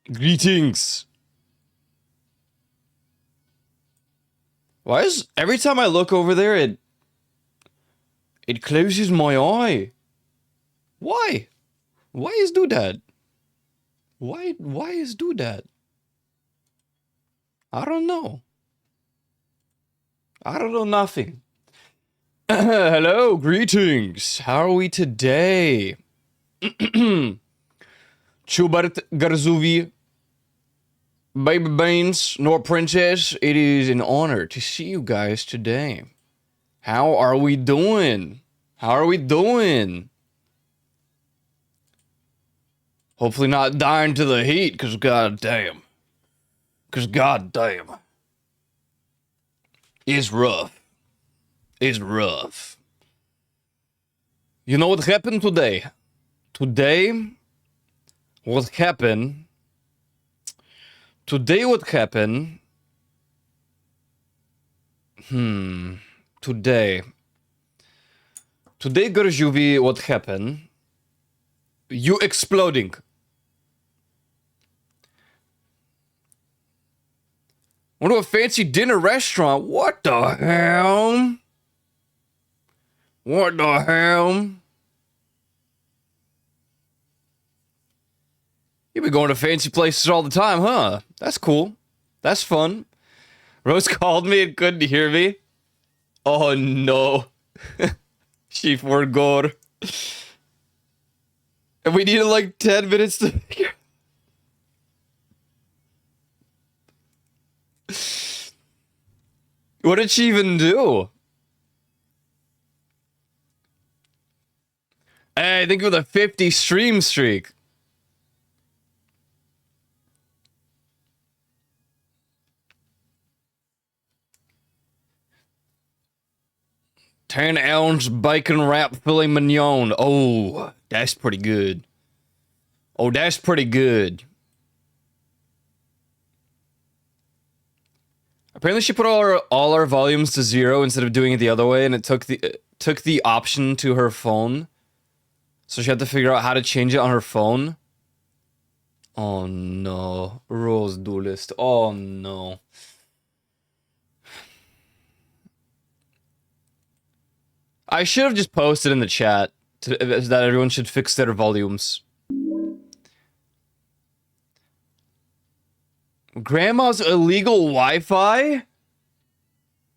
Greetings. Why is every time I look over there it closes my eye? Why? Why is do that? Why is do that? I don't know. I don't know nothing. Hello, greetings. How are we today? Chubert Garzuvi, Baby Beans, nor Princess, it is an honor to see you guys today. How are we doing? How are we doing? Hopefully not dying to the heat, cause goddamn. Cause goddamn. It's rough. It's rough. You know what happened today? Today, what happened? Today what happened? Today. Today, Garjuvi, what happened? You exploding. Went to a fancy dinner restaurant. What the hell? What the hell? You be going to fancy places all the time, huh? That's cool. That's fun. Rose called me and couldn't hear me. Oh no. She forgot. And we needed like 10 minutes to figure. What did she even do? Hey, I think with a 50 stream streak. $10-ounce bacon wrap filet mignon. Oh, that's pretty good. Oh, that's pretty good. Apparently, she put all our volumes to 0 instead of doing it the other way, and it took the option to her phone. So she had to figure out how to change it on her phone. Oh no, Rose Duelist. Oh no. I should have just posted in the chat that everyone should fix their volumes. Grandma's illegal Wi-Fi?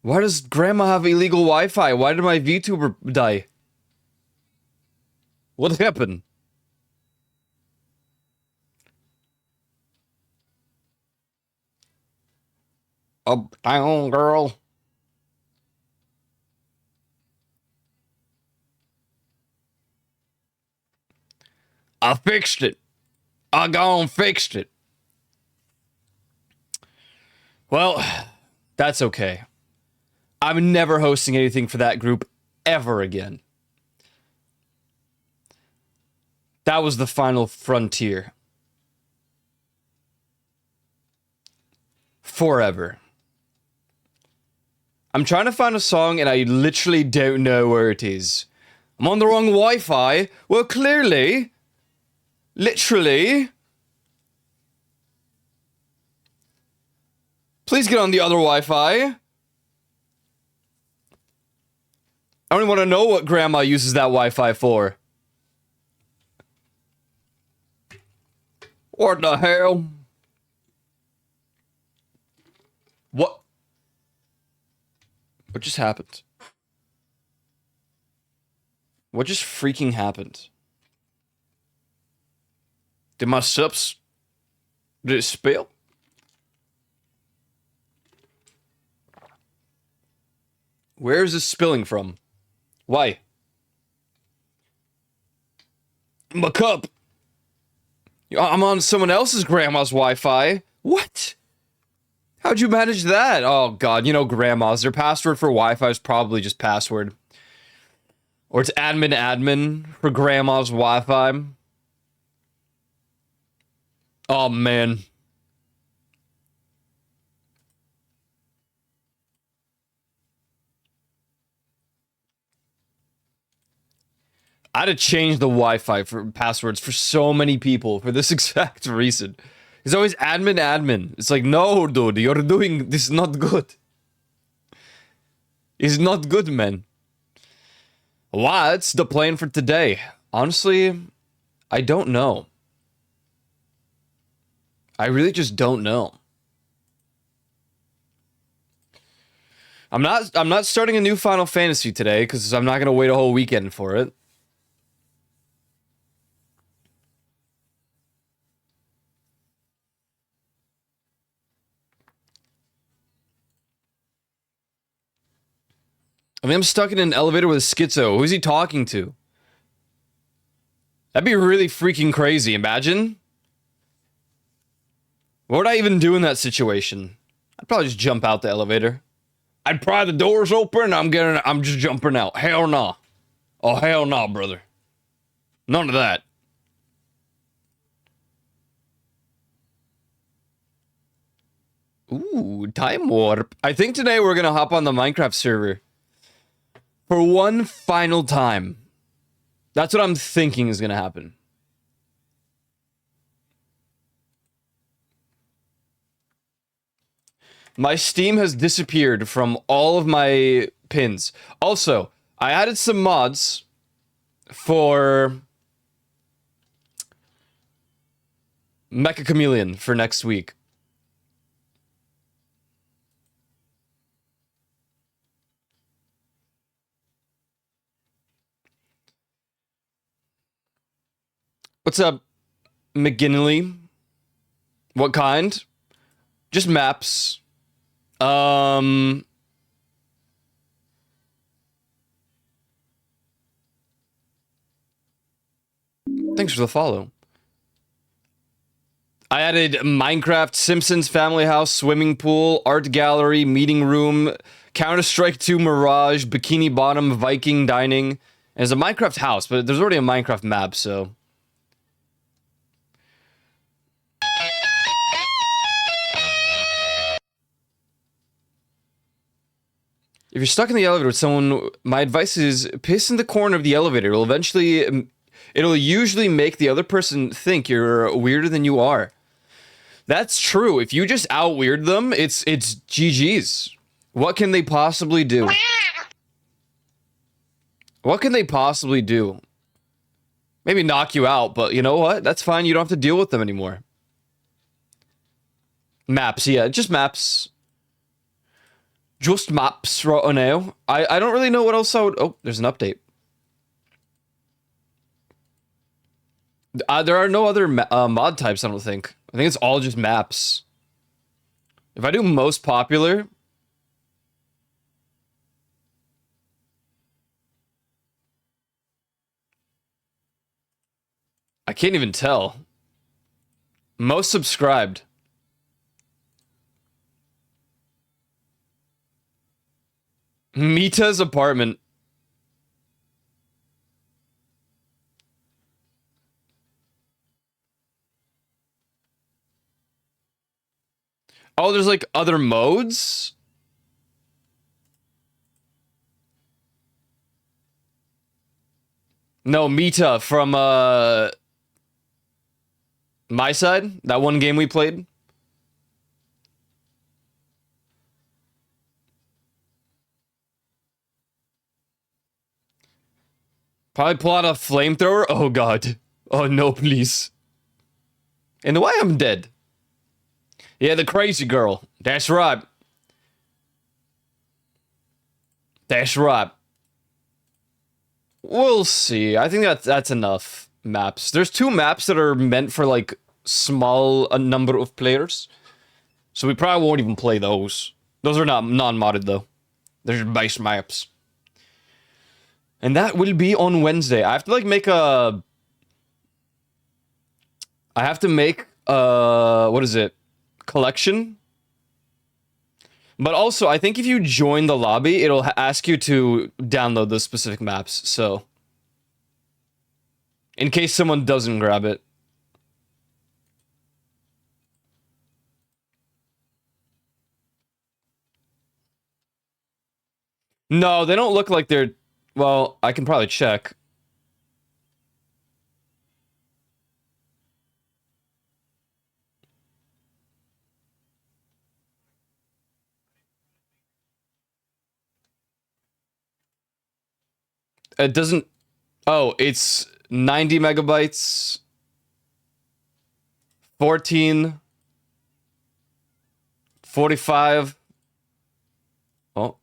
Why does Grandma have illegal Wi-Fi? Why did my VTuber die? What happened? Uptown girl. I fixed it. I gone fixed it. Well, that's okay. I'm never hosting anything for that group ever again. That was the final frontier. Forever. I'm trying to find a song and I literally don't know where it is. I'm on the wrong Wi-Fi. Well, clearly. Literally. Please get on the other Wi-Fi. I don't even want to know what Grandma uses that Wi-Fi for. What the hell? What? What just happened? What just freaking happened? Did my subs... Did it spill? Where is this spilling from? Why? My cup! I'm on someone else's grandma's Wi-Fi. What? How'd you manage that? Oh god, you know grandmas. Their password for Wi-Fi is probably just password. Or it's admin for grandma's Wi-Fi. Oh man. I had to change the Wi-Fi for passwords for so many people for this exact reason. He's always admin, admin. It's like, no, dude, you're doing this is not good. It's not good, man. What's the plan for today? Honestly, I don't know. I really just don't know. I'm not starting a new Final Fantasy today because I'm not gonna wait a whole weekend for it. I mean, I'm stuck in an elevator with a schizo. Who's he talking to? That'd be really freaking crazy. Imagine. What would I even do in that situation? I'd probably just jump out the elevator. I'd pry the doors open. I'm just jumping out. Hell no. Oh, hell no, brother. None of that. Ooh, time warp. I think today we're gonna hop on the Minecraft server. For one final time. That's what I'm thinking is gonna happen. My Steam has disappeared from all of my pins. Also, I added some mods for Mecha Chameleon for next week. What's up, McGinley? What kind? Just maps. Thanks for the follow. I added Minecraft, Simpsons Family House, swimming pool, art gallery, meeting room, Counter-Strike 2 Mirage, Bikini Bottom, Viking dining. And it's a Minecraft house, but there's already a Minecraft map, so... If you're stuck in the elevator with someone, my advice is piss in the corner of the elevator. It'll usually make the other person think you're weirder than you are. That's true. If you just out-weird them, it's GG's. What can they possibly do? What can they possibly do? Maybe knock you out, but you know what? That's fine. You don't have to deal with them anymore. Maps, yeah, just maps. Just maps right now. I don't really know what else I would... Oh, there's an update. There are no other mod types, I don't think. I think it's all just maps. If I do most popular... I can't even tell. Most subscribed. Mita's apartment. Oh, there's like other modes? No, Mita from my side, that one game we played. Probably pull out a flamethrower. Oh god. Oh no, please. In the way I'm dead. Yeah, the crazy girl. That's right. That's right. We'll see. I think that's enough maps. There's 2 maps that are meant for like a number of players. So we probably won't even play those. Those are not non-modded though. They're base maps. And that will be on Wednesday. I have to like make a... I have to make what is it? Collection? But also, I think if you join the lobby, it'll ask you to download those specific maps, so... In case someone doesn't grab it. No, they don't look like they're... Well, I can probably check. It doesn't... Oh, it's 90 megabytes. 14. 45. Oh,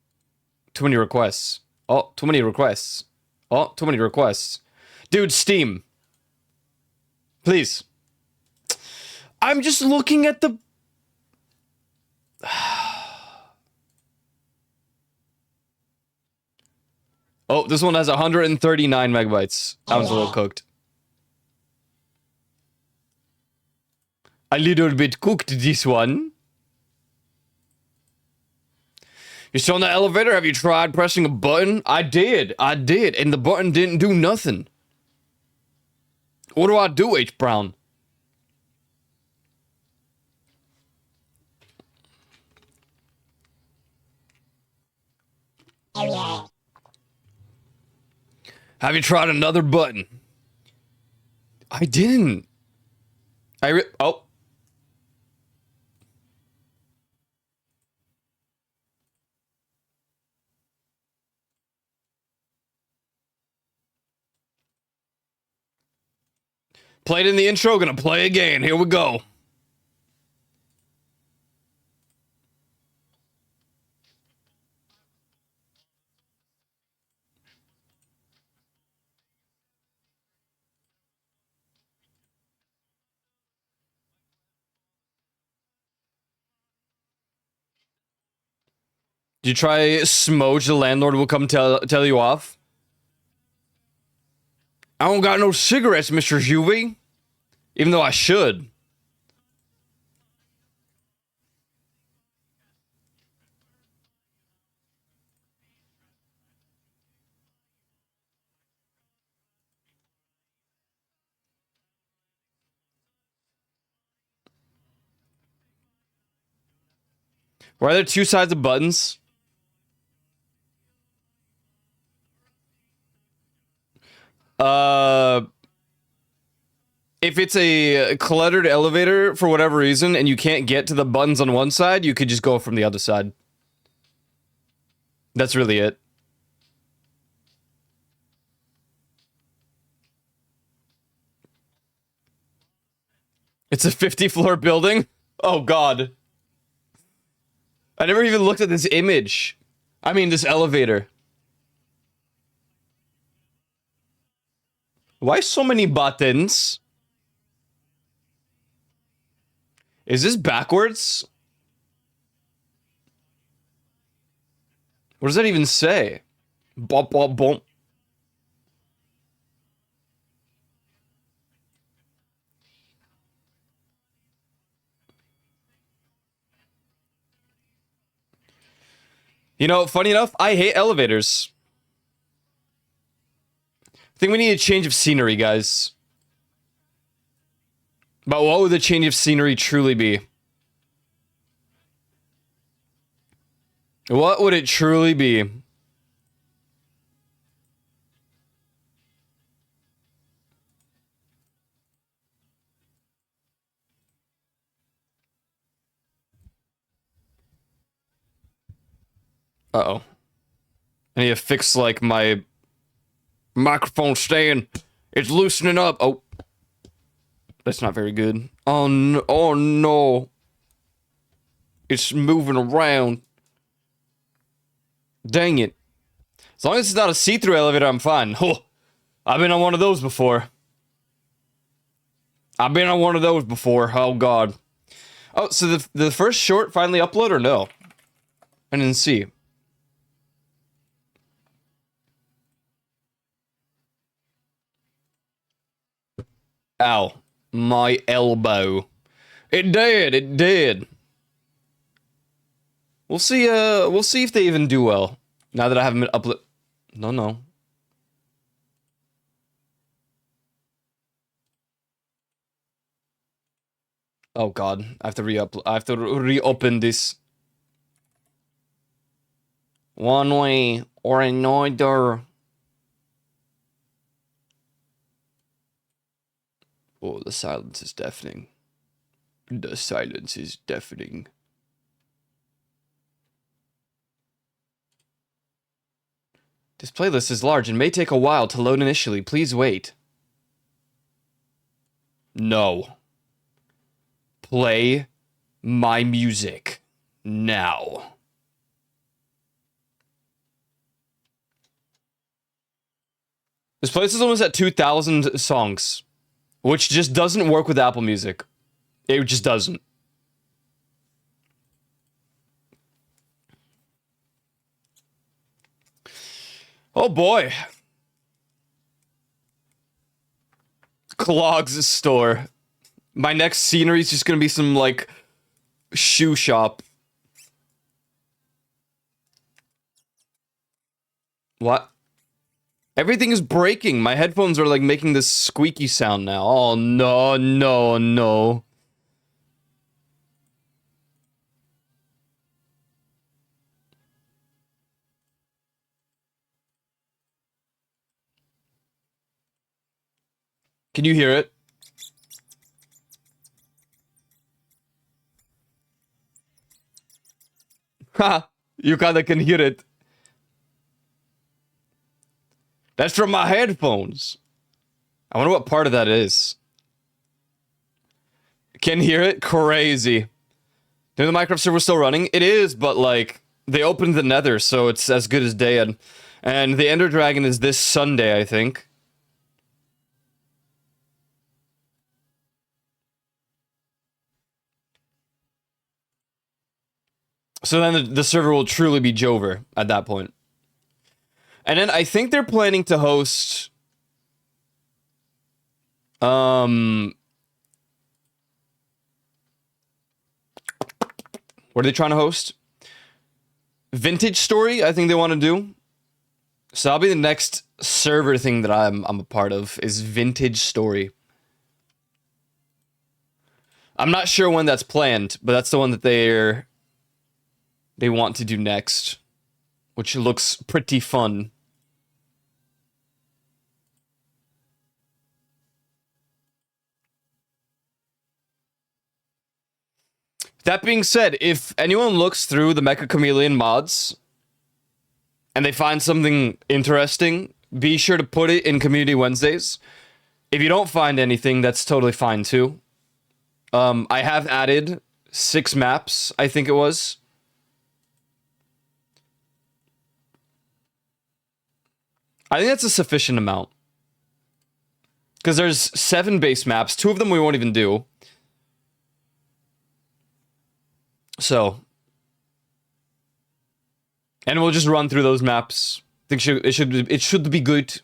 too many requests. Oh, too many requests. Oh, too many requests. Dude, Steam. Please. I'm just looking at the... Oh, this one has 139 megabytes. That one's a little cooked. A little bit cooked, this one. You're still in the elevator? Have you tried pressing a button? I did. And the button didn't do nothing. What do I do, H. Brown? Have you tried another button? I didn't. Oh. Played in the intro, gonna play again. Here we go. Did you try Smoge, the landlord will come tell you off? I don't got no cigarettes, Mr. Juvie. Even though I should. Why are there two sides of buttons? If it's a cluttered elevator for whatever reason and you can't get to the buttons on one side, you could just go from the other side. That's really it. It's a 50-floor building? Oh, God. I never even looked at this image. I mean, this elevator. Why so many buttons? Is this backwards? What does that even say? Bump, bump, bump. You know, funny enough, I hate elevators. I think we need a change of scenery, guys. But what would the change of scenery truly be? What would it truly be? Uh-oh. I need to fix, like, my microphone stand. It's loosening up. Oh. That's not very good. Oh, no. Oh, no. It's moving around. Dang it. As long as it's not a see-through elevator, I'm fine. Oh, I've been on one of those before. Oh, God. Oh, so the first short finally upload or no? I didn't see. Ow. My elbow. It did. We'll see if they even do well. Now that I haven't been upload. No. Oh, God. I have to reopen this. One way or another. Oh, the silence is deafening. The silence is deafening. This playlist is large and may take a while to load initially. Please wait. No. Play my music now. This playlist is almost at 2,000 songs, which just doesn't work with Apple Music. It just doesn't. Oh boy. Clogs store. My next scenery is just gonna be some, like, shoe shop. What? Everything is breaking. My headphones are, like, making this squeaky sound now. Oh, no, no, no. Can you hear it? Ha! You kinda can hear it. That's from my headphones. I wonder what part of that is. Can hear it? Crazy. Do the Minecraft server still running? It is, but, like, they opened the Nether, so it's as good as dead. And the Ender Dragon is this Sunday, I think. So then the server will truly be Jover at that point. And then I think they're planning to host... What are they trying to host? Vintage Story, I think they want to do. So that'll be the next server thing that I'm a part of, is Vintage Story. I'm not sure when that's planned, but that's the one that they want to do next, which looks pretty fun. That being said, if anyone looks through the Mecha Chameleon mods and they find something interesting, be sure to put it in Community Wednesdays. If you don't find anything, that's totally fine too. I have added 6 maps, I think it was. I think that's a sufficient amount. Because there's 7 base maps. 2 of them we won't even do. So. And we'll just run through those maps. I think it should be good.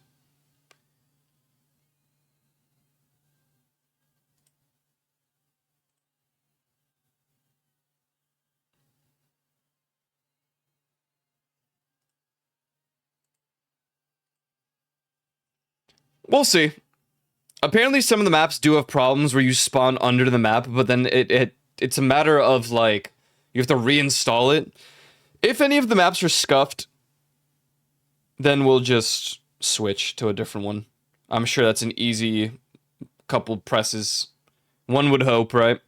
We'll see. Apparently some of the maps do have problems where you spawn under the map, but then it's a matter of, like, you have to reinstall it. If any of the maps are scuffed, then we'll just switch to a different one. I'm sure that's an easy couple presses. One would hope, right?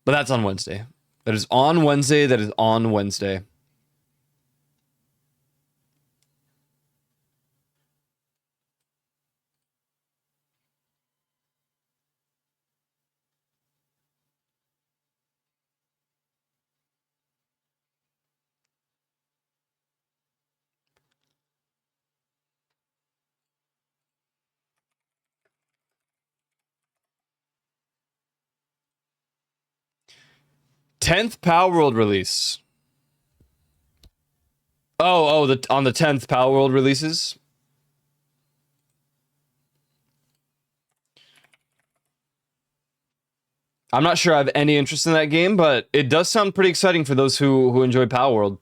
But that's on Wednesday. That is on Wednesday. That is on Wednesday. Tenth Power World release. Oh, on the 10th Power World releases. I'm not sure I have any interest in that game, but it does sound pretty exciting for those who enjoy Power World.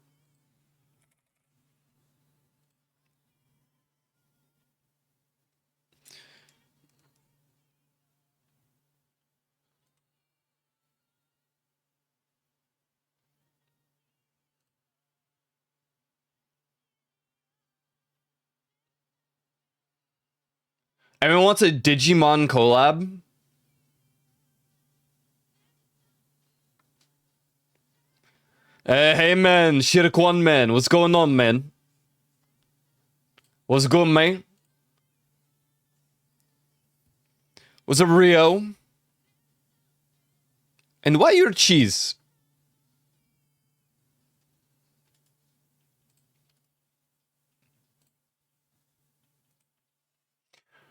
Everyone wants a Digimon collab. Hey man, Shirkwan man, what's going on, man? What's good, man? What's up, Rio? And why your cheese?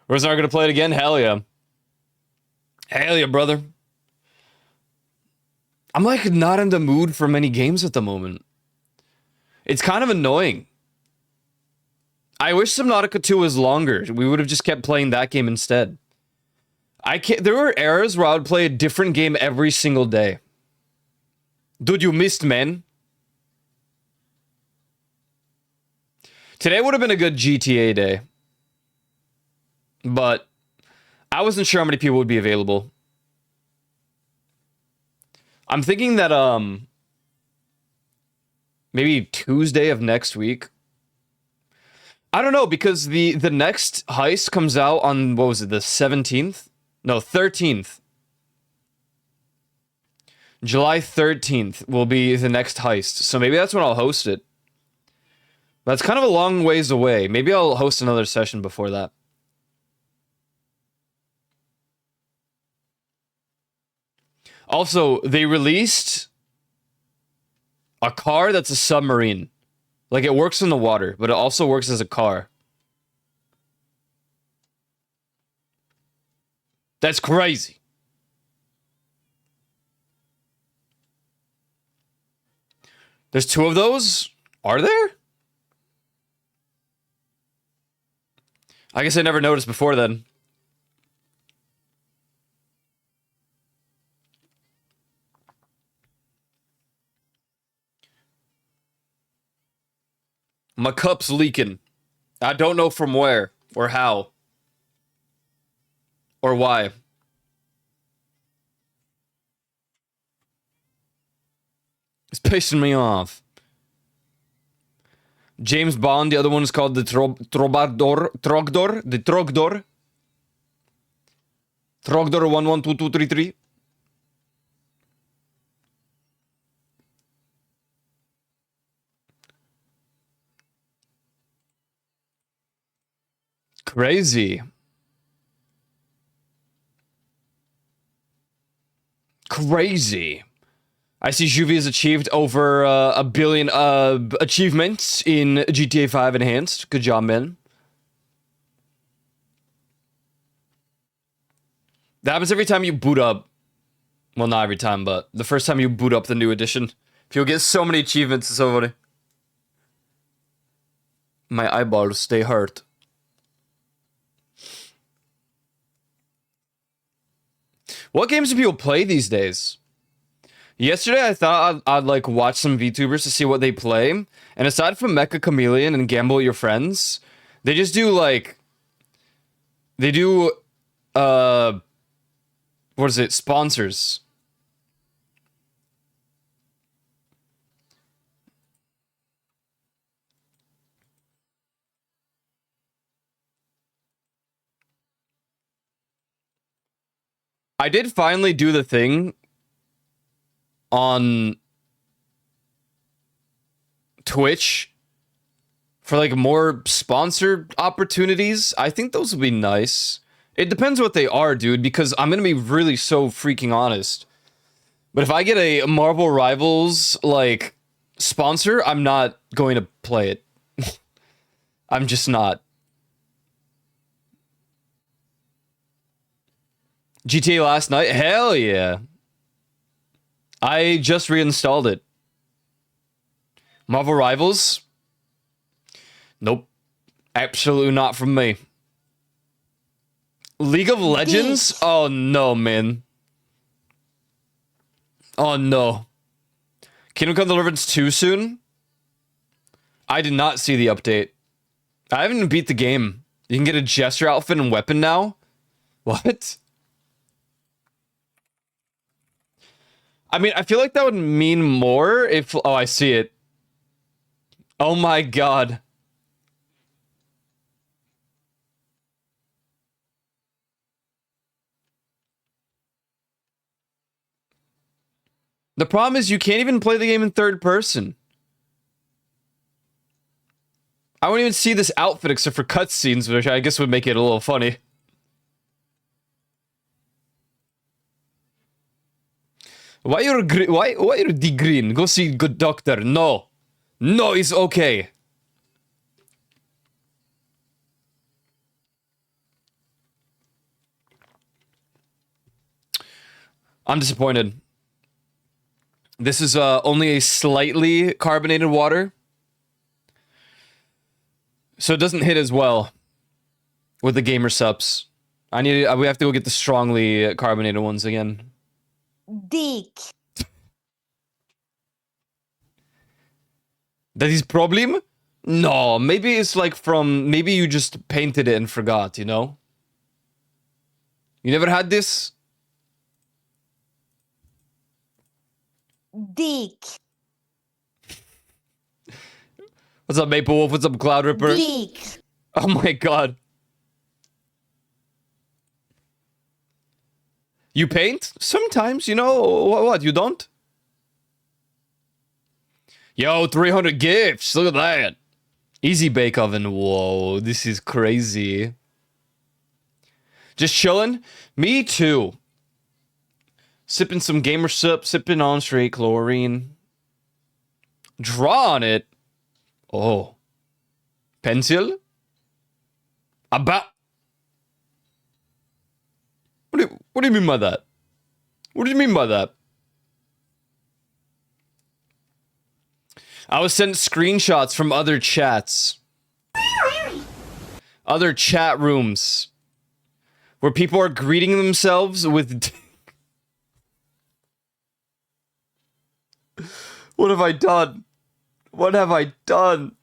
Rosar gonna play it again? Hell yeah. Hell yeah, brother. I'm like not in the mood for many games at the moment. It's kind of annoying. I wish Subnautica 2 was longer. We would have just kept playing that game instead. I can't. There were eras where I would play a different game every single day. Dude, you missed, man. Today would have been a good GTA day. But I wasn't sure how many people would be available. I'm thinking that maybe Tuesday of next week. I don't know, because the next heist comes out on, what was it, the 17th? No, 13th. July 13th will be the next heist. So maybe that's when I'll host it. That's kind of a long ways away. Maybe I'll host another session before that. Also, they released a car that's a submarine. Like, it works in the water, but it also works as a car. That's crazy. There's two of those? Are there? I guess I never noticed before then. My cup's leaking. I don't know from where, or how, or why. It's pissing me off. James Bond, the other one is called the Trogdor. The Trogdor. Trogdor 112233. Crazy. Crazy. I see Juvie has achieved over a billion achievements in GTA 5 Enhanced. Good job, man. That happens every time you boot up. Well, not every time, but the first time you boot up the new edition. You'll get so many achievements, it's so funny. My eyeballs stay hurt. What games do people play these days? Yesterday, I thought I'd like watch some VTubers to see what they play. And aside from Mecha Chameleon and Gamble with Your Friends, they just do like... They do... What is it? Sponsors. I did finally do the thing on Twitch for like more sponsored opportunities. I think those would be nice. It depends what they are, dude, because I'm gonna be really so freaking honest. But if I get a Marvel Rivals like sponsor, I'm not going to play it. I'm just not. GTA last night? Hell yeah. I just reinstalled it. Marvel Rivals? Nope. Absolutely not from me. League of Legends? Oh no, man. Oh no. Kingdom Come Deliverance 2 soon? I did not see the update. I haven't even beat the game. You can get a gesture outfit and weapon now? What? I mean, I feel like that would mean more if... Oh, I see it. Oh my god. The problem is you can't even play the game in third person. I won't even see this outfit except for cutscenes, which I guess would make it a little funny. Why you're the green? Go see good doctor. No. No, it's okay. I'm disappointed. This is only a slightly carbonated water. So it doesn't hit as well with the gamer subs. We have to go get the strongly carbonated ones again. Dick. That is problem? No, maybe it's like from... Maybe you just painted it and forgot, you know? You never had this? Dick. What's up, Maple Wolf? What's up, Cloud Ripper? Dick. Oh my god. You paint? Sometimes, you know. What? You don't? Yo, 300 gifts. Look at that. Easy bake oven. Whoa, this is crazy. Just chilling? Me too. Sipping some gamer sup, sipping on straight chlorine. Draw on it. Oh. Pencil? About. What do you mean by that? What do you mean by that? I was sent screenshots from other chats. Other chat rooms. Where people are greeting themselves with... What have I done? What have I done?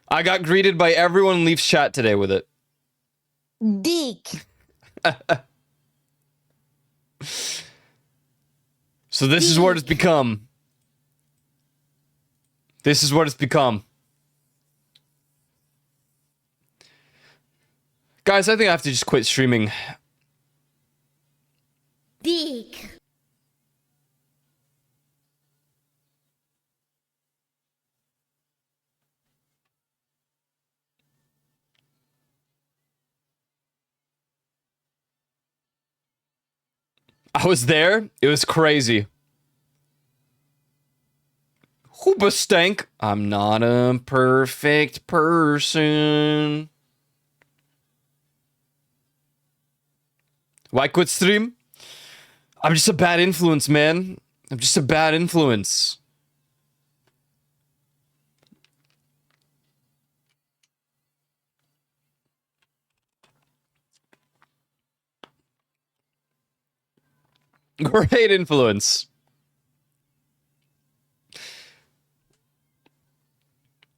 I got greeted by everyone in Leaf's chat today with it. Dick. So this is what it's become. This is what it's become. Guys, I think I have to just quit streaming. Dick. I was there. It was crazy. Hooba stank. I'm not a perfect person. Why quit stream? I'm just a bad influence, man. I'm just a bad influence. Great influence.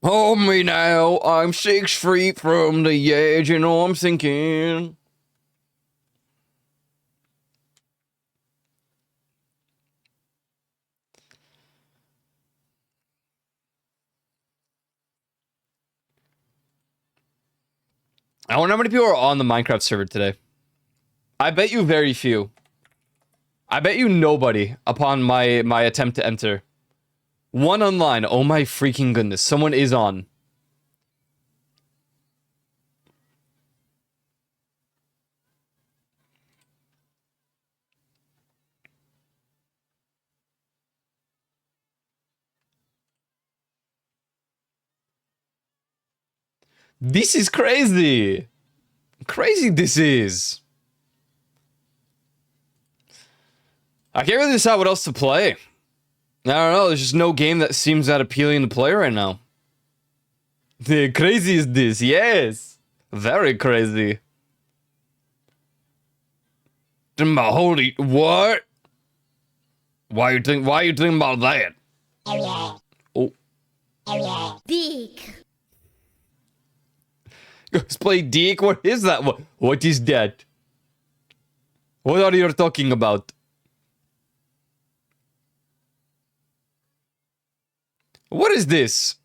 Hold me now, I'm 6 feet from the edge, you know I'm thinking. I wonder how many people are on the Minecraft server today. I bet you very few. I bet you nobody upon my attempt to enter. One online. Oh my freaking goodness. Someone is on. This is crazy. Crazy this is. I can't really decide what else to play. I don't know, there's just no game that seems that appealing to play right now. The crazy is this, yes. Very crazy. Holy, what? Why are you thinking about that? Oh. Dick. Let's play Deke. What is that? What is that? What are you talking about? What is this?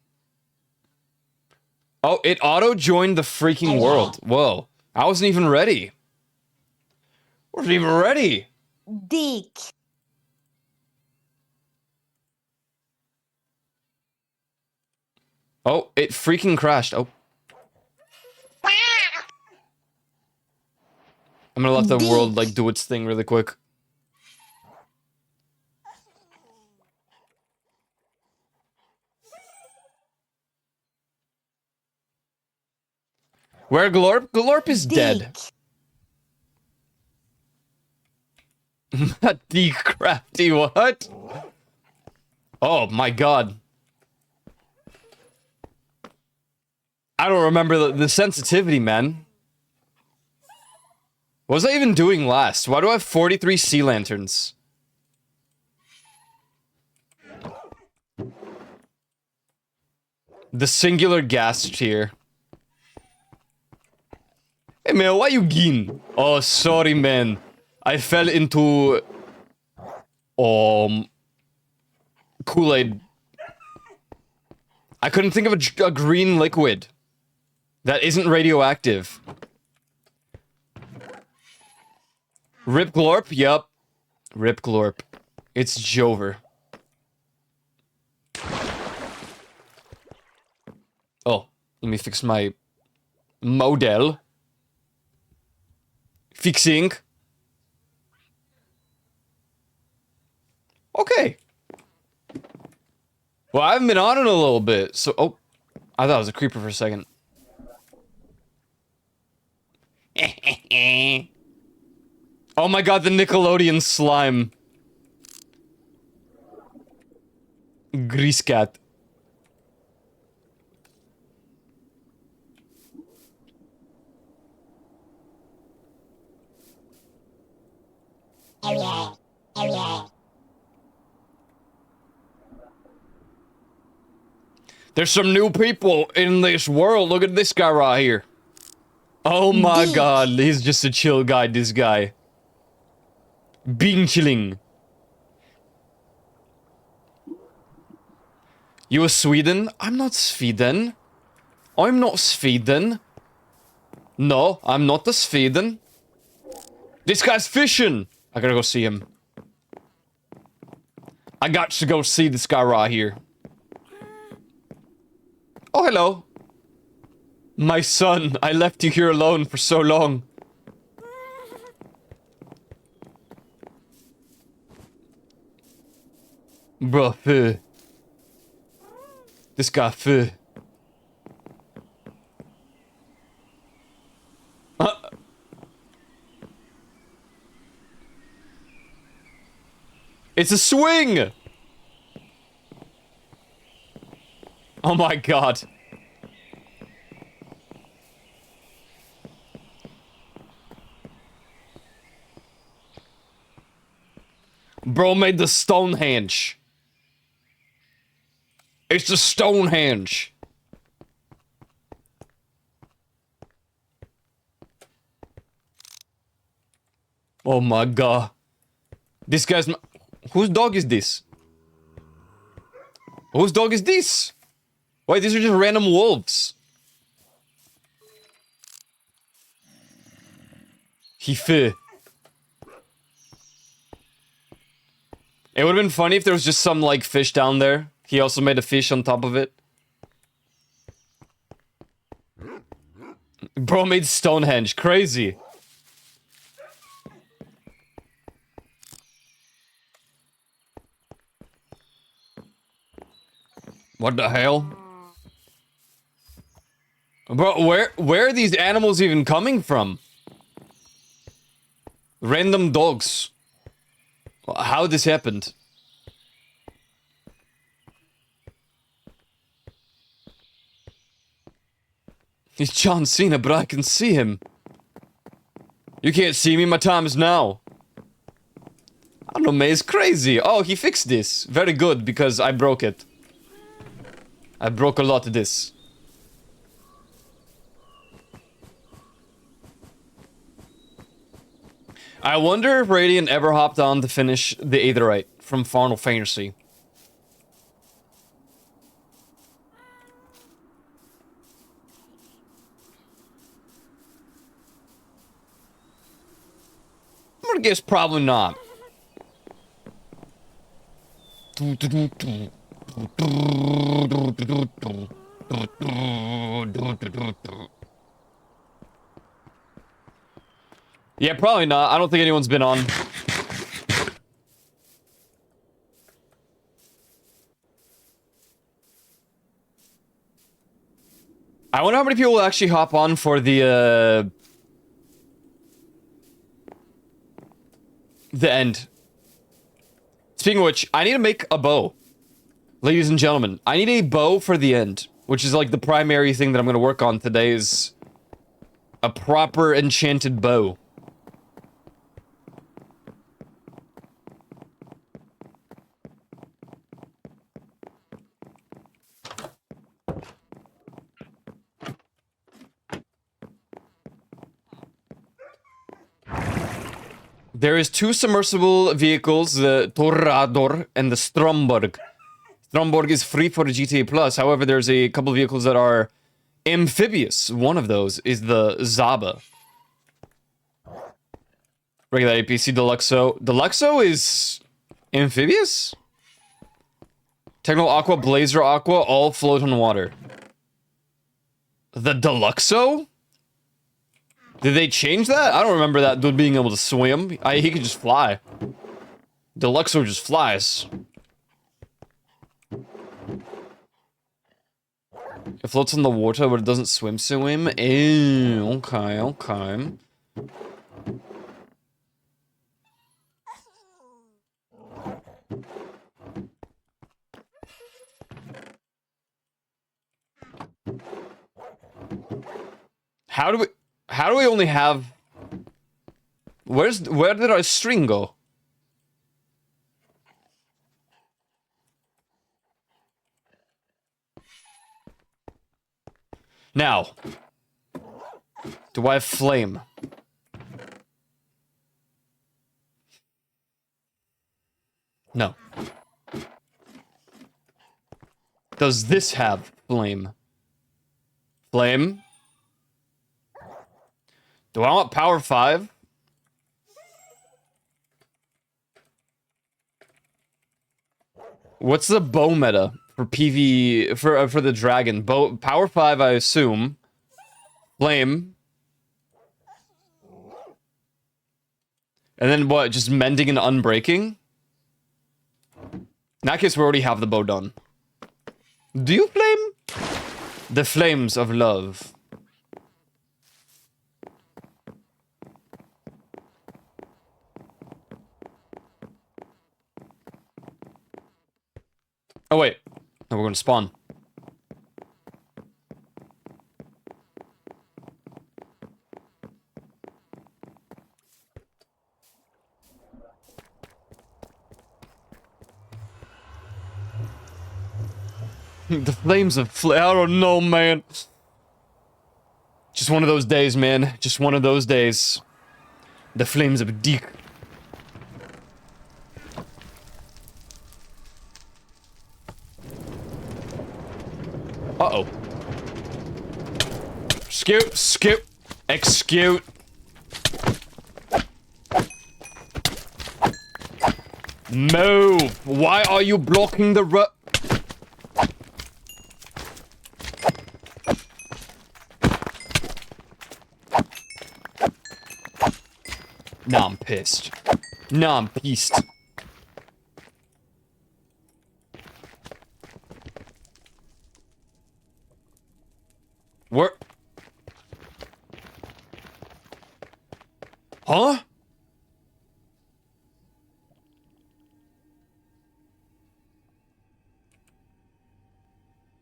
Oh, it auto-joined the freaking world. Whoa. I wasn't even ready. Wasn't even ready. Dick. Oh, it freaking crashed. Oh. I'm gonna let the world, like, do its thing really quick. Where Glorp? Glorp is dead. The crafty what? Oh my god. I don't remember the sensitivity, man. What was I even doing last? Why do I have 43 sea lanterns? The singular gas tier. Hey man, why you gin? Oh, sorry man. I fell into... Kool-Aid. I couldn't think of a green liquid that isn't radioactive. Rip Glorp? Yup. Rip Glorp. It's Jover. Oh, let me fix my model. Fixing. Okay. Well, I haven't been on in a little bit, so... Oh, I thought it was a creeper for a second. Oh my god, the Nickelodeon slime. Grease cat. There's some new people in this world. Look at this guy right here. Oh my god, he's just a chill guy, this guy. Being chilling. You a Sweden? I'm not Sweden. I'm not Sweden. No, I'm not a Sweden. This guy's fishing. I gotta go see him. I got to go see this guy right here. Oh, hello. My son, I left you here alone for so long. Bro, phew. This guy, phew. It's a swing! Oh my god. Bro made the Stonehenge. It's the Stonehenge. Oh my god. This guy's... Whose dog is this? Whose dog is this? Wait, these are just random wolves. It would have been funny if there was just some, like, fish down there. He also made a fish on top of it. Bro made Stonehenge. Crazy. What the hell? Bro, where are these animals even coming from? Random dogs. How this happened? He's John Cena, but I can see him. You can't see me, my time is now. I don't know, man, it's crazy. Oh, he fixed this. Very good, because I broke it. I broke a lot of this. I wonder if Radiant ever hopped on to finish the Aetherite from Final Fantasy. I'm gonna guess probably not. Yeah, probably not. I don't think anyone's been on. I wonder how many people will actually hop on for the end. Speaking of which, I need to make a bow. Ladies and gentlemen, I need a bow for the end, which is like the primary thing that I'm going to work on today is a proper enchanted bow. There is 2 submersible vehicles, the Torrador and the Stromberg. Stromberg is free for the GTA Plus. However, there's a couple of vehicles that are amphibious. One of those is the Zaba. Regular APC Deluxo. Deluxo is amphibious? Techno Aqua, Blazer Aqua, all float on water. The Deluxo? Did they change that? I don't remember that dude being able to swim. He could just fly. Deluxo just flies. It floats on the water, but it doesn't swim. Ew, okay, okay. How do we only have... Where did our string go? Now, do I have flame? No. Does this have flame? Flame? Do I want power 5? What's the bow meta for PV for the dragon? Bow power 5, I assume. Flame. And then what? Just mending and unbreaking? In that case, we already have the bow done. Do you flame? The flames of love. Oh, wait. No, we're gonna spawn. The flames of I don't know, man. Just one of those days, man. Just one of those days. The flames of Deek. Uh-oh. Skip. Execute. Move. Why are you blocking the road? Nah, I'm pissed. Nah, I'm pissed. Where? Huh?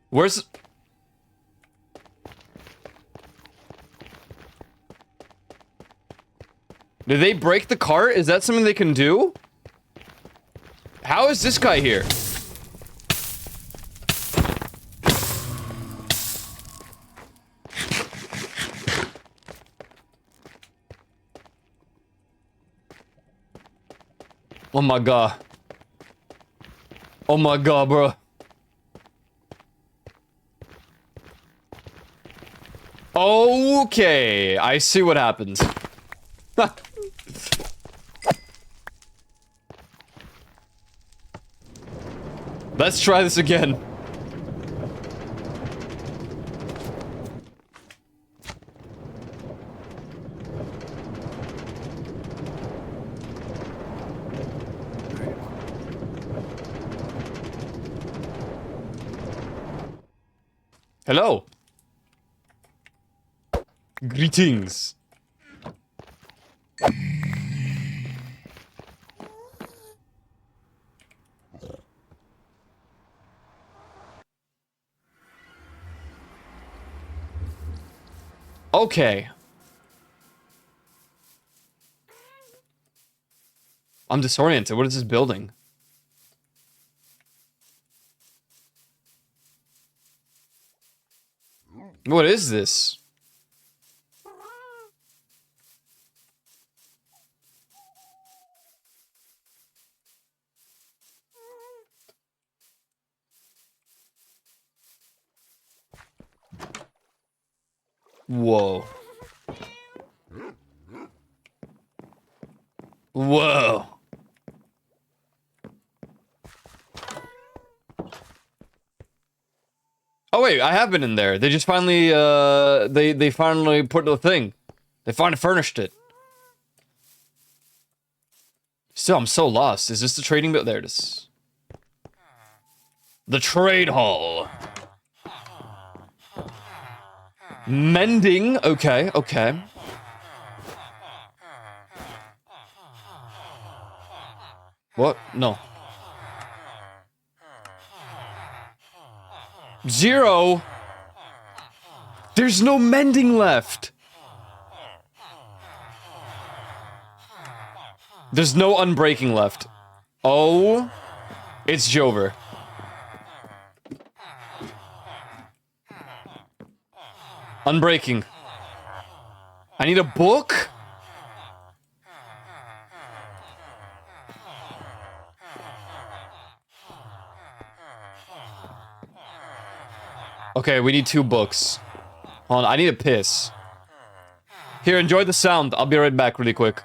Where's... Did they break the cart? Is that something they can do? How is this guy here? Oh my god. Oh my god, bro. Okay, I see what happens. Let's try this again. Hello. Greetings. Okay. I'm disoriented. What is this building? What is this? Whoa. Whoa. Oh wait, I have been in there. They just finally, they finally put the thing. They finally furnished it. Still, I'm so lost. Is this the trading bit? There it is. The trade hall. Mending. Okay, okay. What? No. 0. There's no mending left. There's no unbreaking left. Oh, it's Jover. Unbreaking. I need a book? Okay, we need 2 books. Hold on, I need a piss. Here, enjoy the sound. I'll be right back really quick.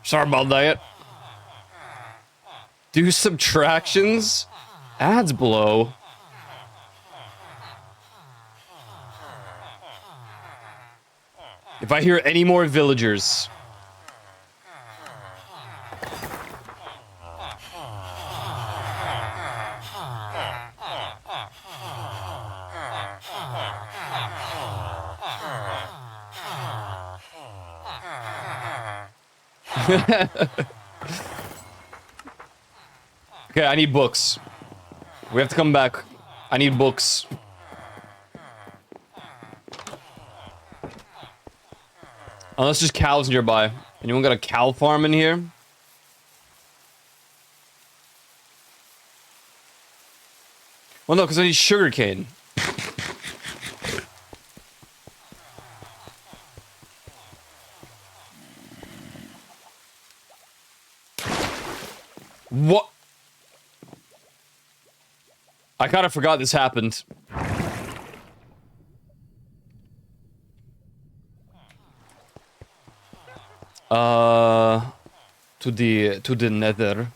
Sorry about that. Do subtractions? Ads blow. If I hear any more villagers. Okay, I need books. We have to come back. I need books. Unless there's cows nearby. Anyone got a cow farm in here? Well, no, because I need sugarcane. What? I kind of forgot this happened. To the nether.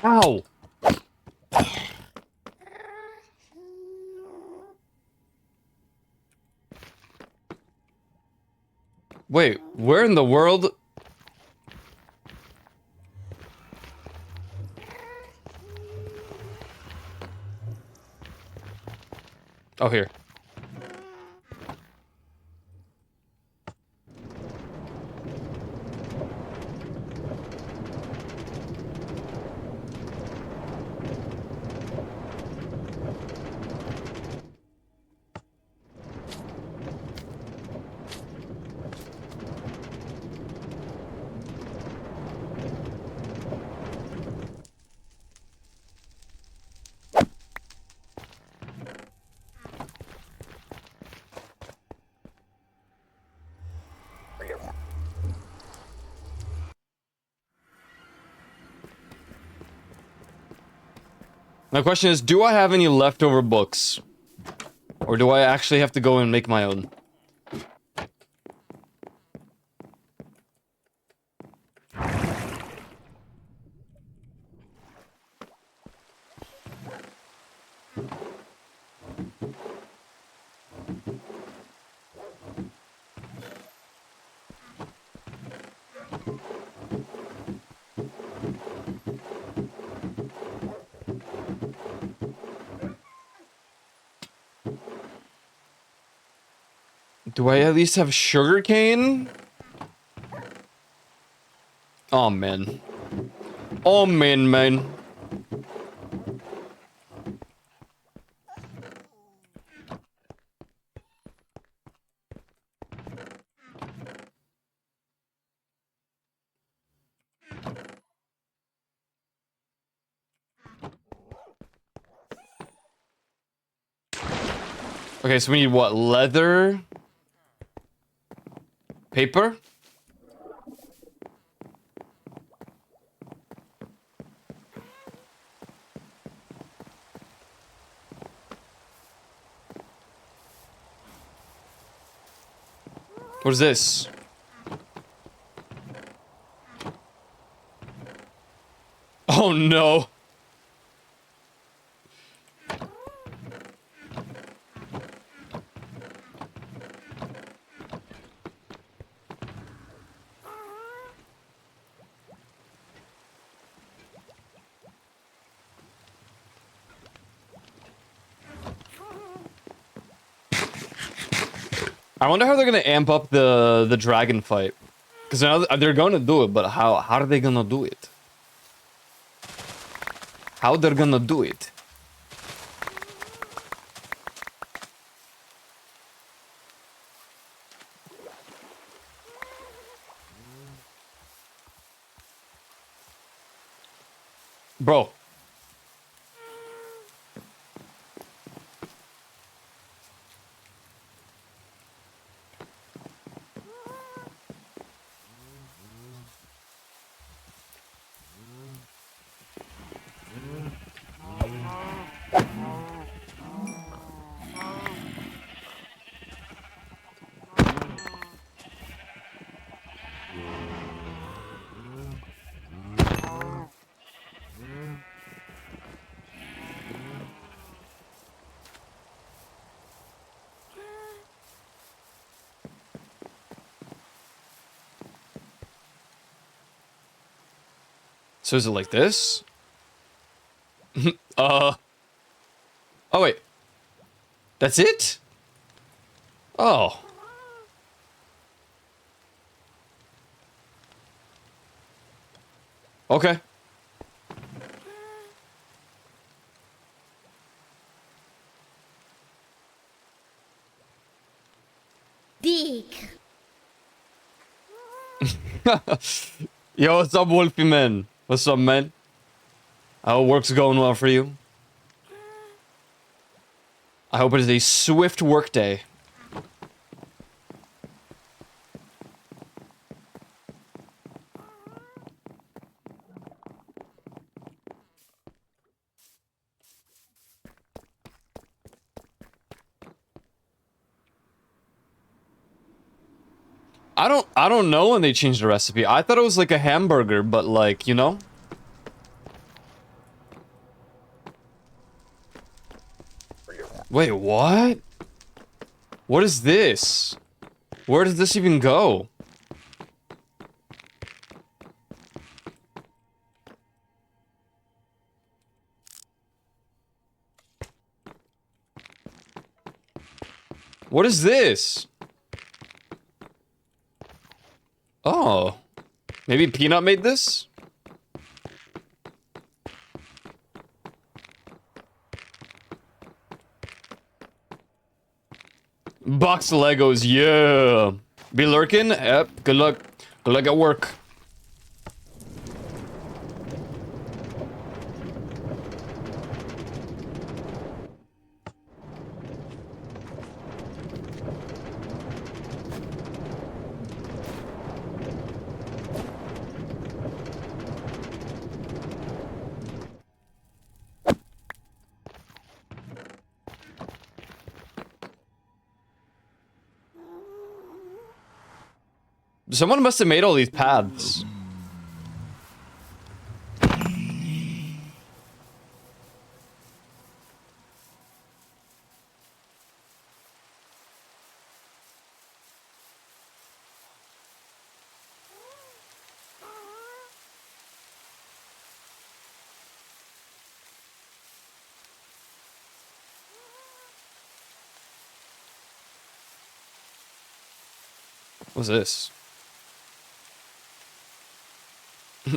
Ow! Wait, where in the world? Oh, here. My question is, do I have any leftover books? Or do I actually have to go and make my own? Do I at least have sugarcane? Oh, man. Oh, man. Okay, so we need what? Leather? Paper? What is this? Oh no. I wonder how they're gonna amp up the dragon fight. Because they're gonna do it, but how are they gonna do it? How they're gonna do it? Bro. So is it like this? Oh wait. That's it? Oh. Okay. Dick. Yo, what's up, Wolfie man? What's up, man? I hope work's going well for you. I hope it is a swift work day. I don't know when they changed the recipe. I thought it was like a hamburger, but like, you know? Wait, what? What is this? Where does this even go? What is this? Oh. Maybe Peanut made this? Box Legos, yeah. Be lurking? Yep, good luck. Good luck at work. Someone must have made all these paths. What's this?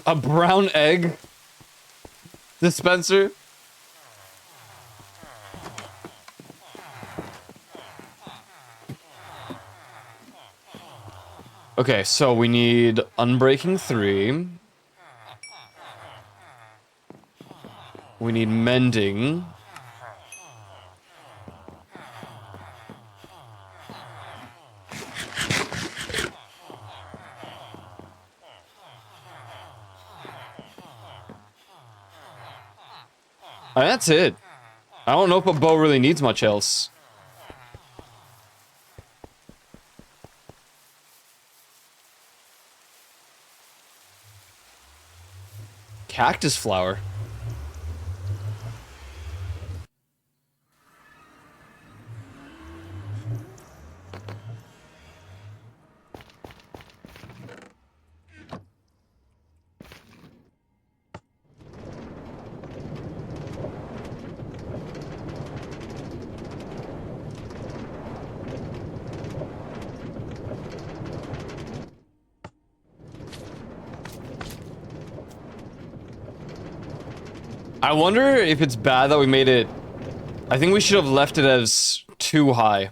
A brown egg dispenser? Okay, so we need Unbreaking 3. We need Mending. And that's it. I don't know if a bow really needs much else. Cactus flower. I wonder if it's bad that we made it... I think we should have left it as too high.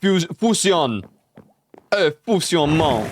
Fusion. Fusionnement.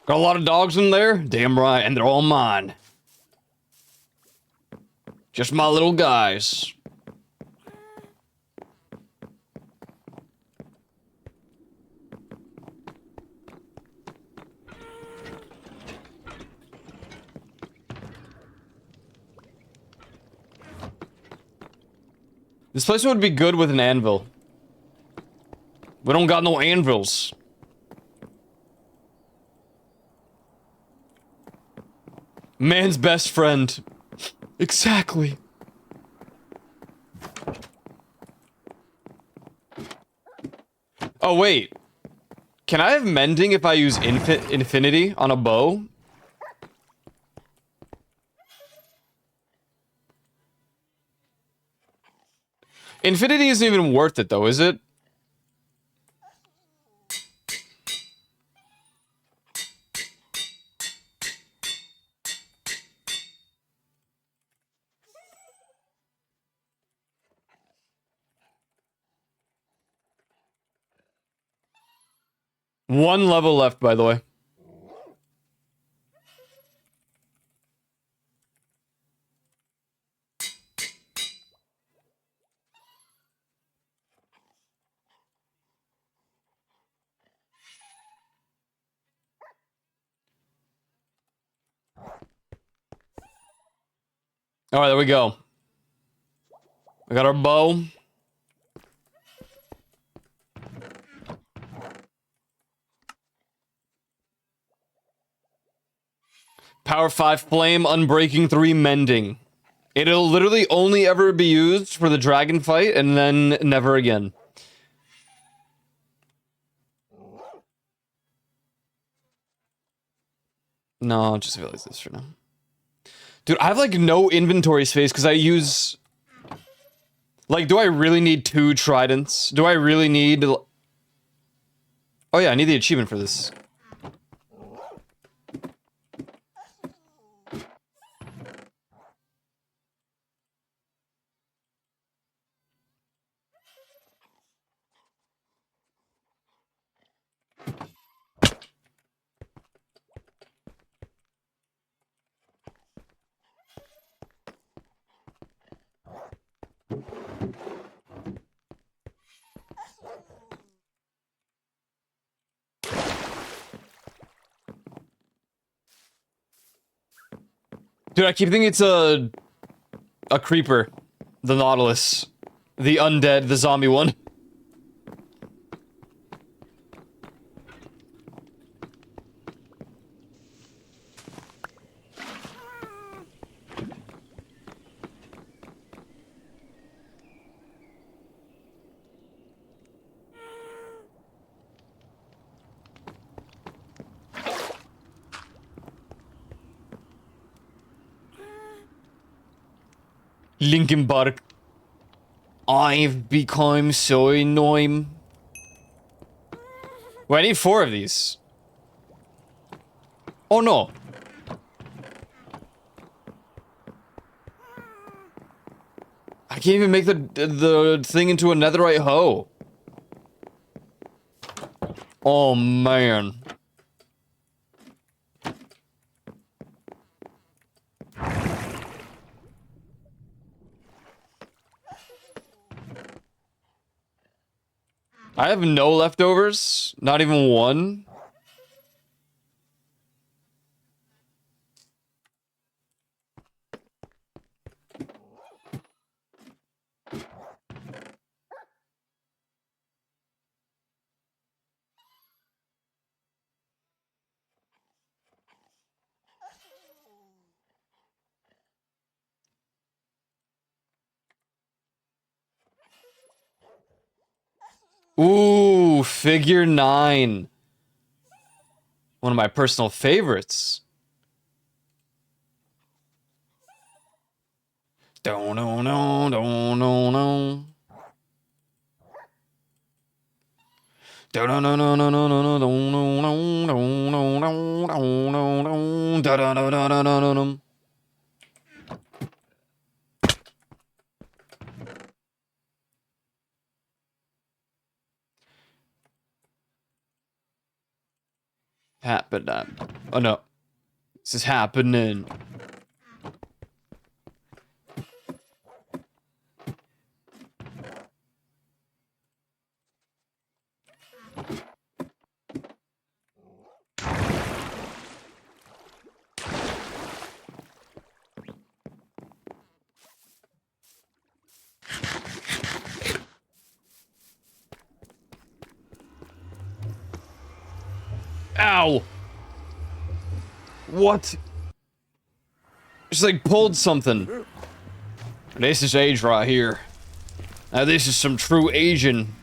Got a lot of dogs in there? Damn right, and they're all mine. Just my little guys. This place would be good with an anvil. We don't got no anvils. Man's best friend. Exactly. Oh, wait. Can I have mending if I use infinity on a bow? Infinity isn't even worth it, though, is it? One level left, by the way. Alright, there we go. We got our bow. Power 5 Flame, Unbreaking 3 Mending. It'll literally only ever be used for the dragon fight, and then never again. No, I'll just realize this for now. Dude, I have, like, no inventory space, because I use... Like, do I really need 2 tridents? Do I really need... Oh yeah, I need the achievement for this. Dude, I keep thinking it's a creeper. The Nautilus. The undead, the zombie one. Linkin Park. I've become so annoying. Wait, I need 4 of these. Oh no. I can't even make the thing into a netherite hoe. Oh man. I have no leftovers, not even one. Ooh, figure 9. One of my personal favorites. Don't know, no, don't know, no. Don't know, no, no, no, no, no, don't know, no, don't know, no, don't know, no, da da da da da da da. happening. Oh no. This is happening. Ow! What? Just like pulled something. This is age right here. Now this is some true Asian.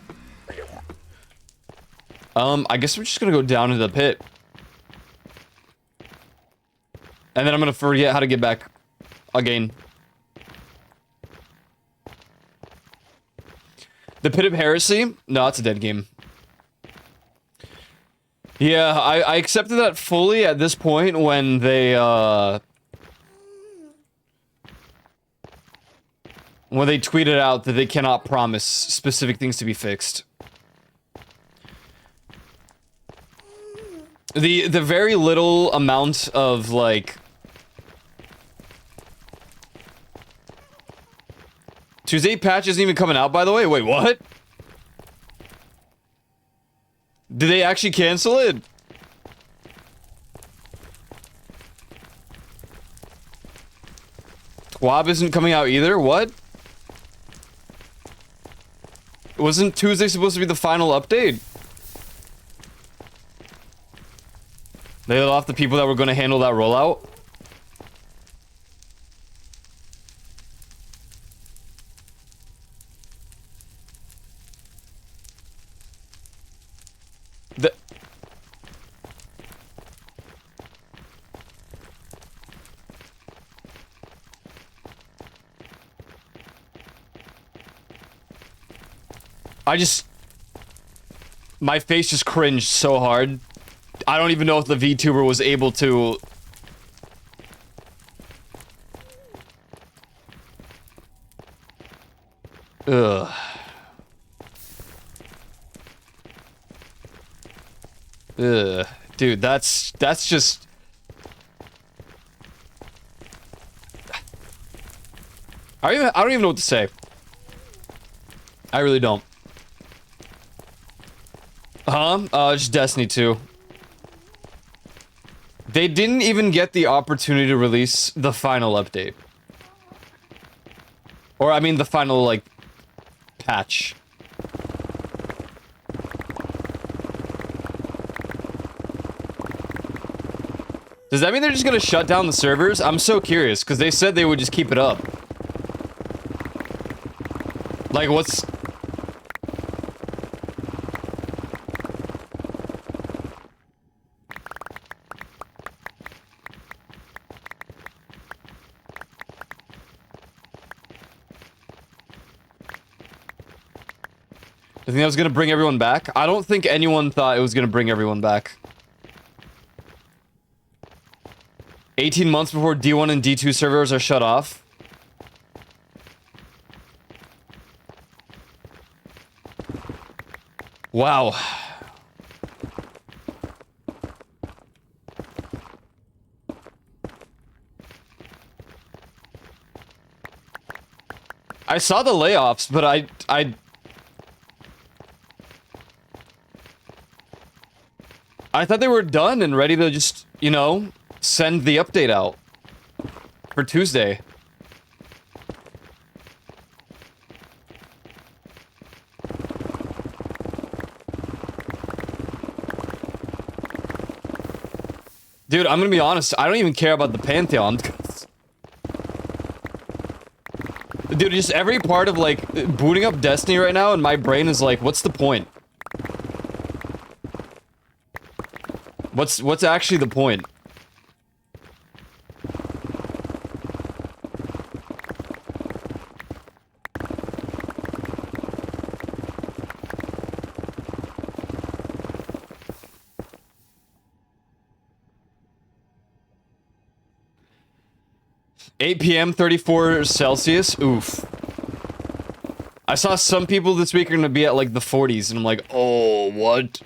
I guess we're just gonna go down into the pit. And then I'm gonna forget how to get back again. The Pit of Heresy? No, it's a dead game. Yeah, I accepted that fully at this point when they, tweeted out that they cannot promise specific things to be fixed. The very little amount of, like... Tuesday patch isn't even coming out, by the way? Wait, what? Did they actually cancel it? TWAB isn't coming out either? What? Wasn't Tuesday supposed to be the final update? They let off the people that were going to handle that rollout? My face just cringed so hard. I don't even know if the VTuber was able to... Ugh. Ugh. Dude, that's just... I don't even know what to say. I really don't. Just Destiny 2. They didn't even get the opportunity to release the final update. Or, I mean, the final, like, patch. Does that mean they're just gonna shut down the servers? I'm so curious, because they said they would just keep it up. Like, what's... I think that was gonna bring everyone back? I don't think anyone thought it was gonna bring everyone back. 18 months before D1 and D2 servers are shut off. Wow. I saw the layoffs, but I thought they were done and ready to just, you know, send the update out for Tuesday. Dude, I'm gonna be honest, I don't even care about the Pantheon. Dude, just every part of, like, booting up Destiny right now, and my brain is like, what's the point? What's actually the point? $8 p.m., 34 Celsius? Oof. I saw some people this week are gonna be at, like, the 40s, and I'm like, oh, what?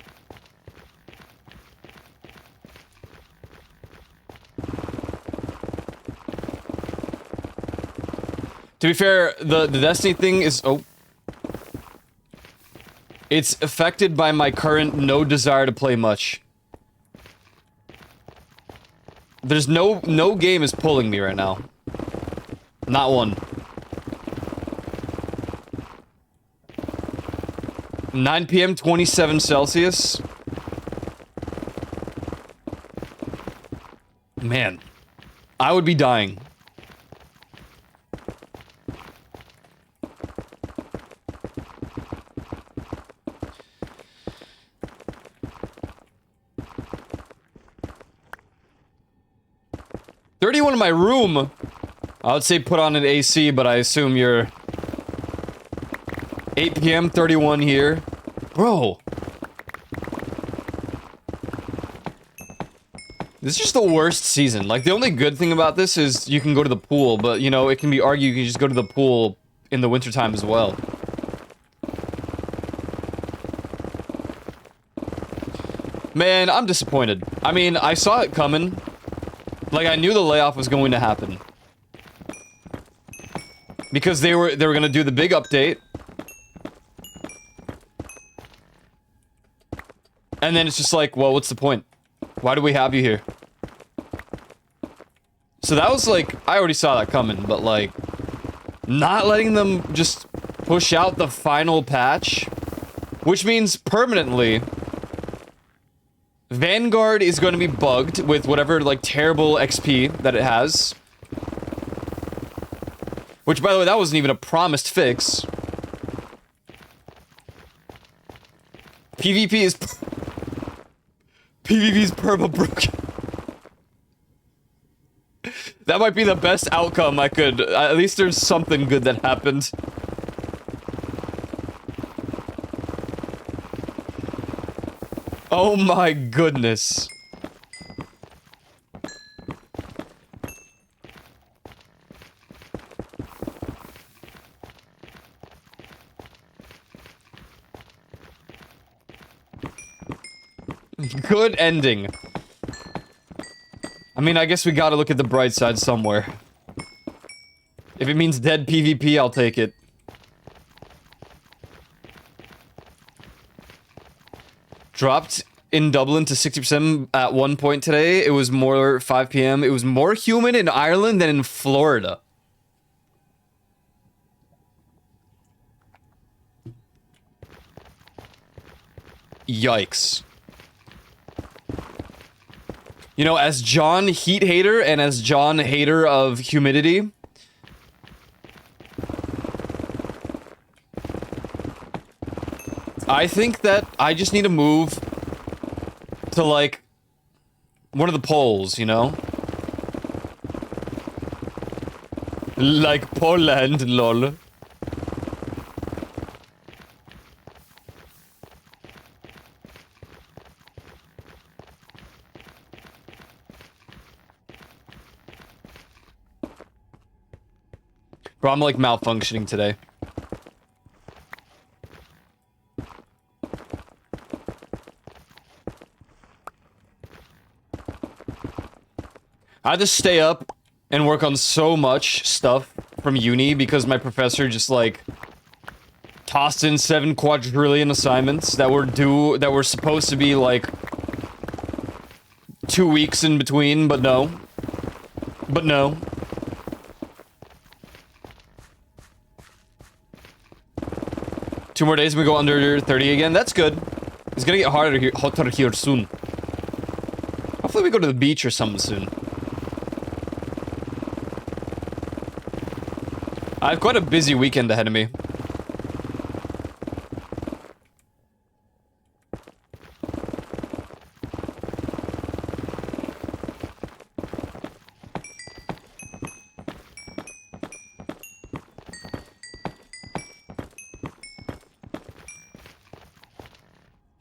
To be fair, the Destiny thing is... Oh. It's affected by my current no desire to play much. There's no game is pulling me right now. Not one. 9 p.m., 27 Celsius. Man, I would be dying. $31 in my room. I would say put on an AC, but I assume you're 8 p.m., 31 here. Bro. This is just the worst season. Like, the only good thing about this is you can go to the pool, but, you know, it can be argued you can just go to the pool in the wintertime as well. Man, I'm disappointed. I mean, I saw it coming. Like, I knew the layoff was going to happen. Because they were gonna do the big update. And then it's just like, well, what's the point? Why do we have you here? So that was like, I already saw that coming, but like, not letting them just push out the final patch, which means permanently, Vanguard is going to be bugged with whatever, like, terrible XP that it has. Which, by the way, that wasn't even a promised fix. PvP is... PvP's perma broken. That might be the best outcome I could... At least there's something good that happened. Oh my goodness. Good ending. I mean, I guess we gotta look at the bright side somewhere. If it means dead PvP, I'll take it. Dropped in Dublin to 60% at one point today. It was more 5 p.m. It was more humid in Ireland than in Florida. Yikes. You know, as John heat hater and as John hater of humidity, I think that I just need to move to, like, one of the poles, you know? Like Poland, lol. Bro, I'm, like, malfunctioning today. I had to stay up and work on so much stuff from uni because my professor just, like, tossed in 7 quadrillion assignments that were supposed to be, like, 2 weeks in between, but no. But no. Two more days and we go under 30 again. That's good. It's gonna get hotter here soon. Hopefully we go to the beach or something soon. I have quite a busy weekend ahead of me.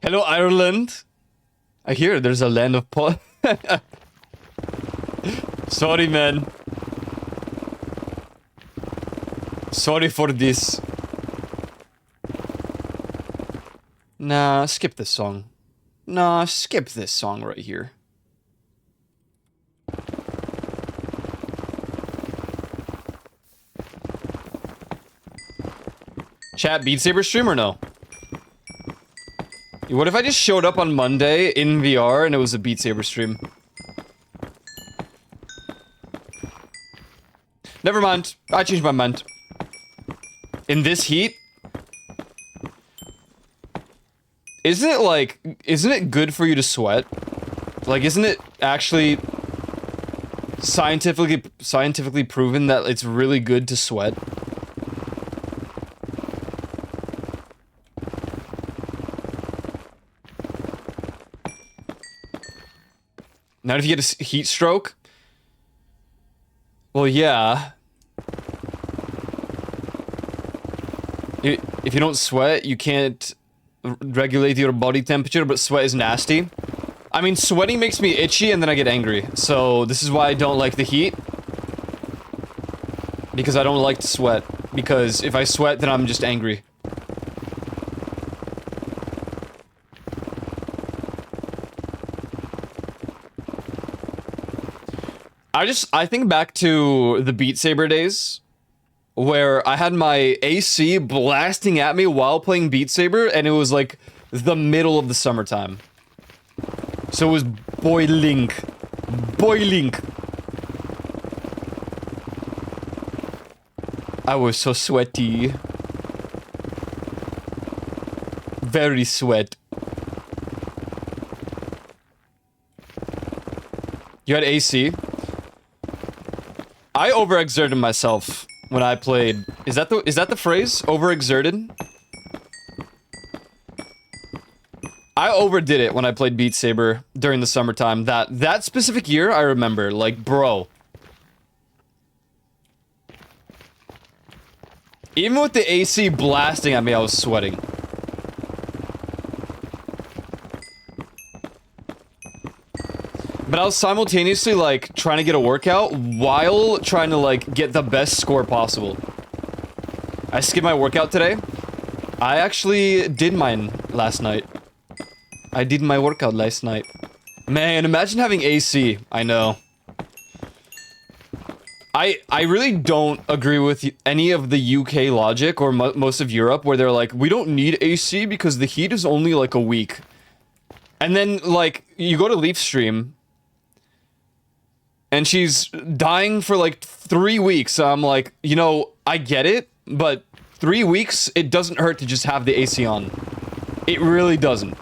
Hello, Ireland. I hear there's a land of Sorry, man. Sorry for this. Nah, skip this song. Nah, skip this song right here. Chat, Beat Saber stream or no? What if I just showed up on Monday in VR and it was a Beat Saber stream? Never mind. I changed my mind. In this heat? Isn't it good for you to sweat? Like, isn't it actually scientifically proven that it's really good to sweat? Not if you get a heat stroke? Well, yeah. If you don't sweat, you can't regulate your body temperature, but sweat is nasty. I mean, sweating makes me itchy and then I get angry. So, this is why I don't like the heat. Because I don't like to sweat. Because if I sweat, then I'm just angry. I think back to the Beat Saber days, where I had my AC blasting at me while playing Beat Saber, and it was like the middle of the summertime. So it was boiling. Boiling. I was so sweaty. Very sweat. You had AC? I overexerted myself when I played. Is that the phrase? Overexerted? I overdid it when I played Beat Saber during the summertime. That specific year, I remember. Like, bro. Even with the AC blasting at me, I was sweating. But I was simultaneously, like, trying to get a workout while trying to, like, get the best score possible. I skipped my workout today. I actually did mine last night. I did my workout last night. Man, imagine having AC. I know. I really don't agree with any of the UK logic or most of Europe where they're like, we don't need AC because the heat is only, like, a week. And then, like, you go to Leaf stream... and she's dying for like 3 weeks. So I'm like, you know, I get it, but 3 weeks, it doesn't hurt to just have the AC on. It really doesn't.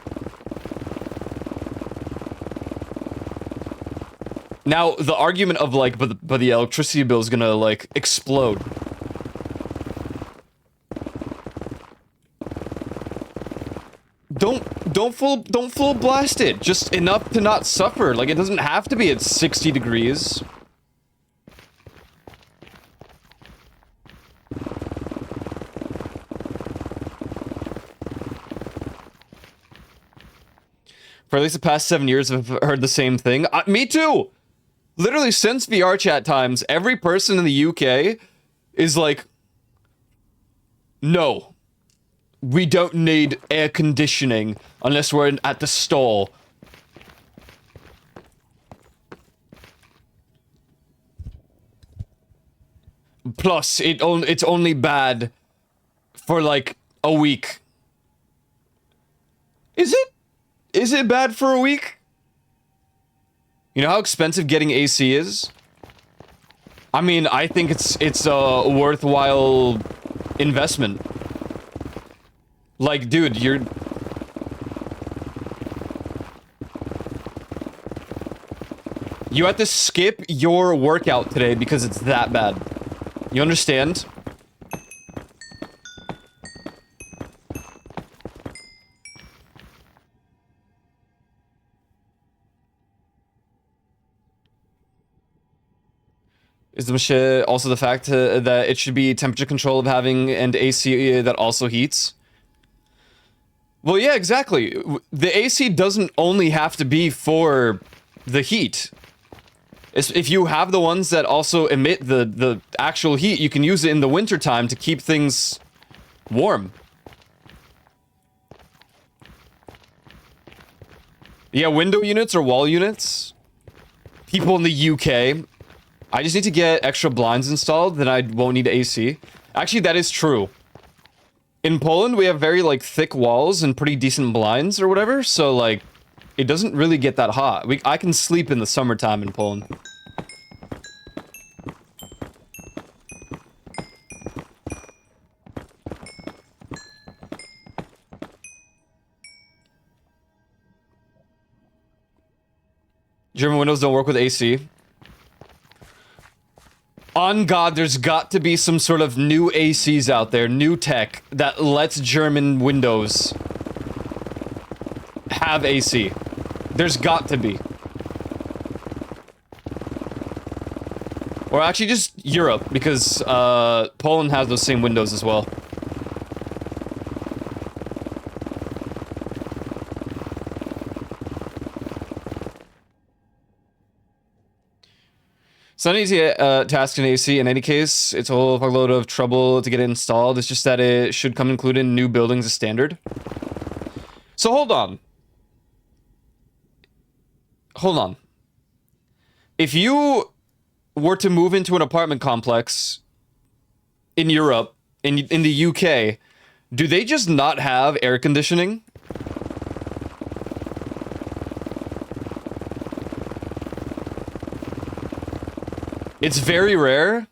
Now, the argument of like, but the electricity bill is gonna like explode. Don't full blast it. Just enough to not suffer. Like, it doesn't have to be at 60 degrees. For at least the past 7 years, I've heard the same thing. Me too! Literally, since VR chat times, every person in the UK is like, no. We don't need air conditioning unless we're at the store. Plus, it's only bad for like a week. Is it? Is it bad for a week? You know how expensive getting AC is? I mean, I think it's a worthwhile investment. Like, dude, you had to skip your workout today because it's that bad. You understand? Is the machine also the fact that it should be temperature control of having and AC that also heats? Well, yeah, exactly. The AC doesn't only have to be for the heat. If you have the ones that also emit the actual heat, you can use it in the wintertime to keep things warm. Yeah, window units or wall units. People in the UK. I just need to get extra blinds installed, then I won't need AC. Actually, that is true. In Poland, we have very, like, thick walls and pretty decent blinds or whatever, so, like, it doesn't really get that hot. I can sleep in the summertime in Poland. German windows don't work with AC. On God, there's got to be some sort of new ACs out there, new tech, that lets German windows have AC. There's got to be. Or actually just Europe, because Poland has those same windows as well. It's not an easy task in AC. In any case, it's a whole load of trouble to get it installed. It's just that it should come included in new buildings as standard. So hold on. Hold on. If you were to move into an apartment complex in Europe, in the UK, do they just not have air conditioning? It's very rare.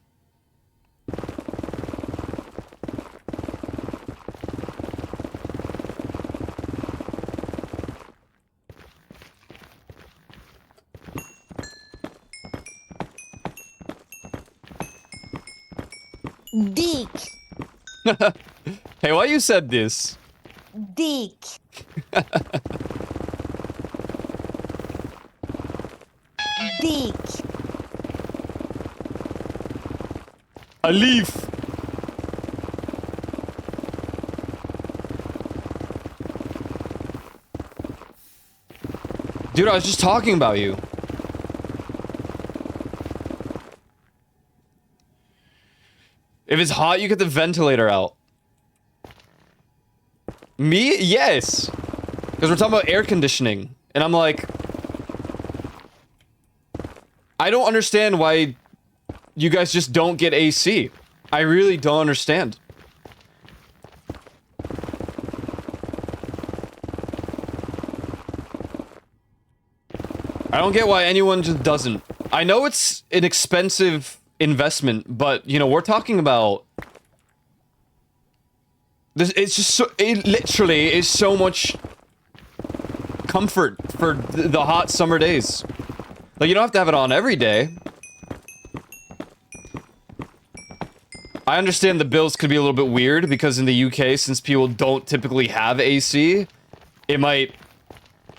Dick. Hey, why you said this? Dick. Dick. A leaf. Dude, I was just talking about you. If it's hot, you get the ventilator out. Me? Yes. Because we're talking about air conditioning. And I'm like... I don't understand why you guys just don't get AC. I really don't understand. I don't get why anyone just doesn't. I know it's an expensive investment, but, you know, we're talking about... This, it's just so... It literally is so much comfort for the hot summer days. Like, you don't have to have it on every day. I understand the bills could be a little bit weird, because in the UK, since people don't typically have AC, it might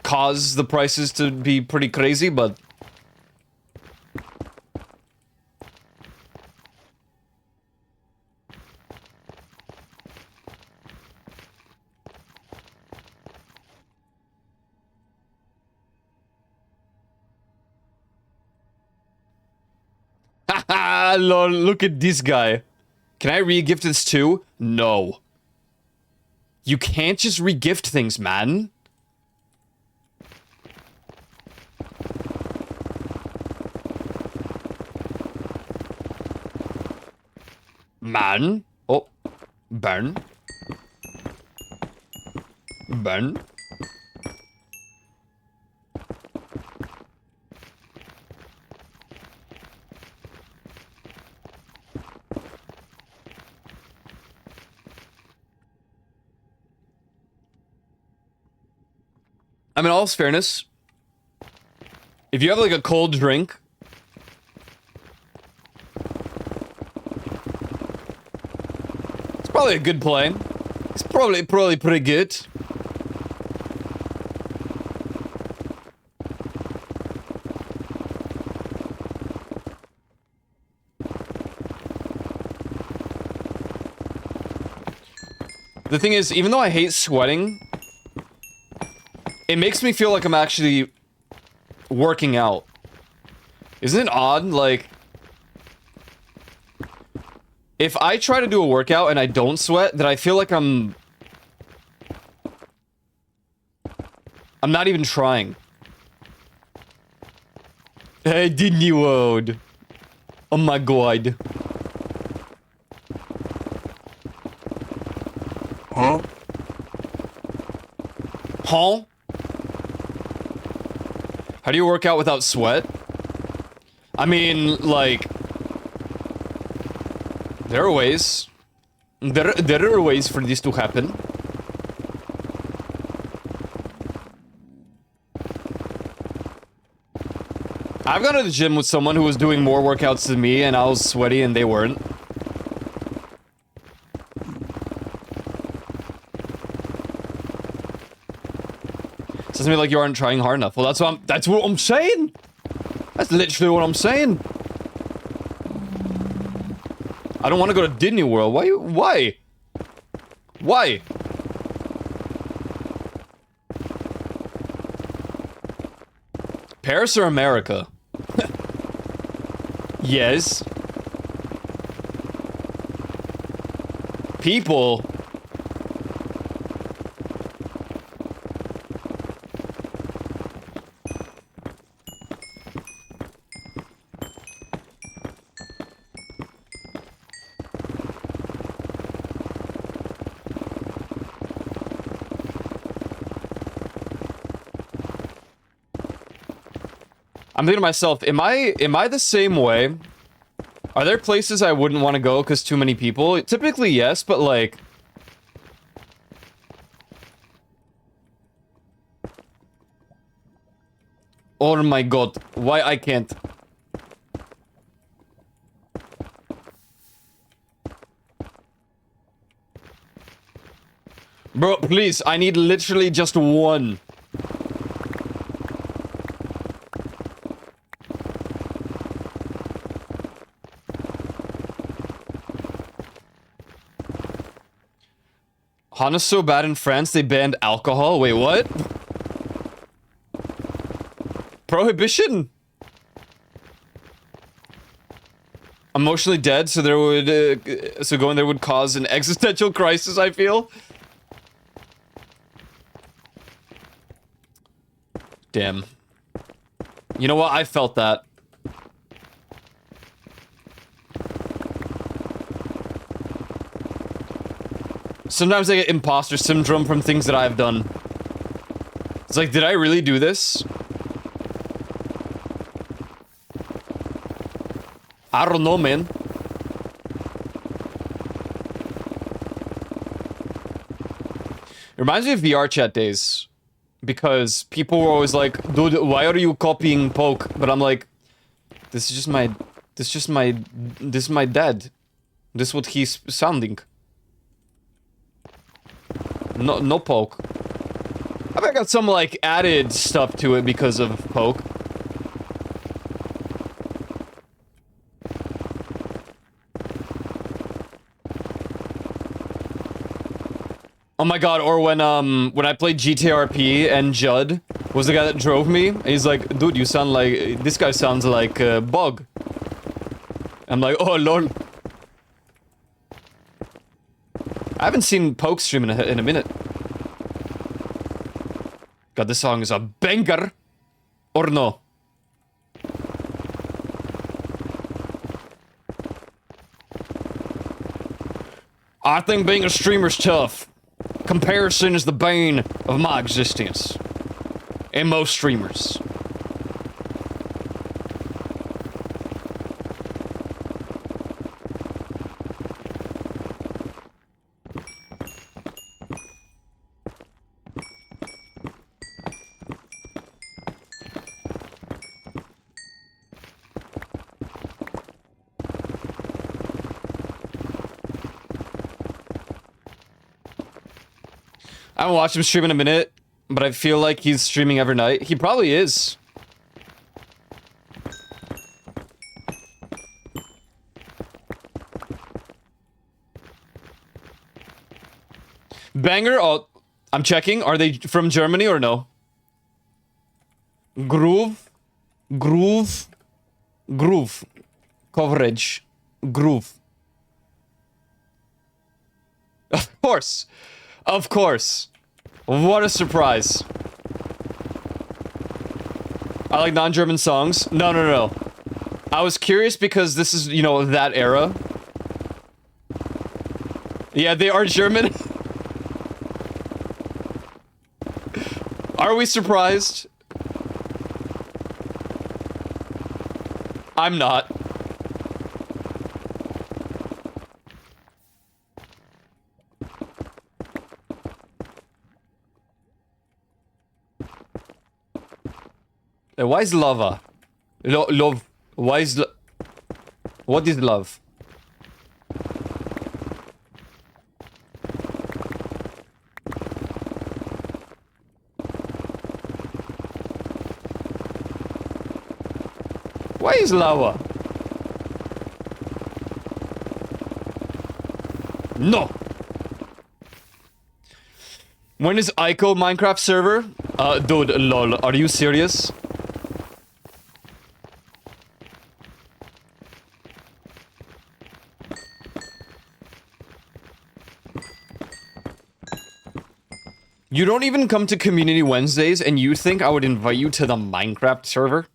cause the prices to be pretty crazy, but... Haha, lol, look at this guy. Can I re-gift this too? No. You can't just re-gift things, man. Man. Oh. Burn. Burn. I mean, all fairness, if you have like a cold drink, it's probably a good play. It's probably pretty good. The thing is, even though I hate sweating, it makes me feel like I'm actually working out. Isn't it odd? Like, if I try to do a workout and I don't sweat, then I feel like I'm not even trying. Hey, Disney World. Oh my god. Huh? How do you work out without sweat? I mean, like... There are ways. There are ways for this to happen. I've gone to the gym with someone who was doing more workouts than me, and I was sweaty and they weren't. Sounds to me like you aren't trying hard enough. Well, that's what I'm saying. That's literally what I'm saying. I don't want to go to Disney World. Why? Why? Paris or America? Yes. People. I'm thinking to myself, am I the same way? Are there places I wouldn't want to go because too many people? Typically, yes, but like... Oh my god, why I can't? Bro, please, I need literally just one. Hana's so bad in France, they banned alcohol. Wait, what? Prohibition? Emotionally dead, so there would, so going there would cause an existential crisis, I feel. Damn. You know what? I felt that. Sometimes I get imposter syndrome from things that I've done. It's like, did I really do this? I don't know, man. It reminds me of VR chat days. Because people were always like, dude, why are you copying Poke? But I'm like, this is my dad. This is what he's sounding. No Poke. I bet I got some, like, added stuff to it because of Poke. Oh my god, or when I played GTRP and Judd was the guy that drove me, and he's like, dude, you sound like, this guy sounds like Bug. I'm like, oh lol. I haven't seen Poke stream in a minute. God, this song is a banger. Or no? I think being a streamer's tough. Comparison is the bane of my existence. And most streamers. I haven't watched him stream in a minute, but I feel like he's streaming every night. He probably is. Banger, oh, I'm checking. Are they from Germany or no? Groove. Coverage. Groove. Of course. Of course. What a surprise. I like non-German songs. No. I was curious because this is, you know, that era. Yeah, they are German. Are we surprised? I'm not. Why is lava? Love. Why is what is love? Why is lava? No. When is Ico Minecraft server? Dude, lol. Are you serious? You don't even come to Community Wednesdays and you think I would invite you to the Minecraft server?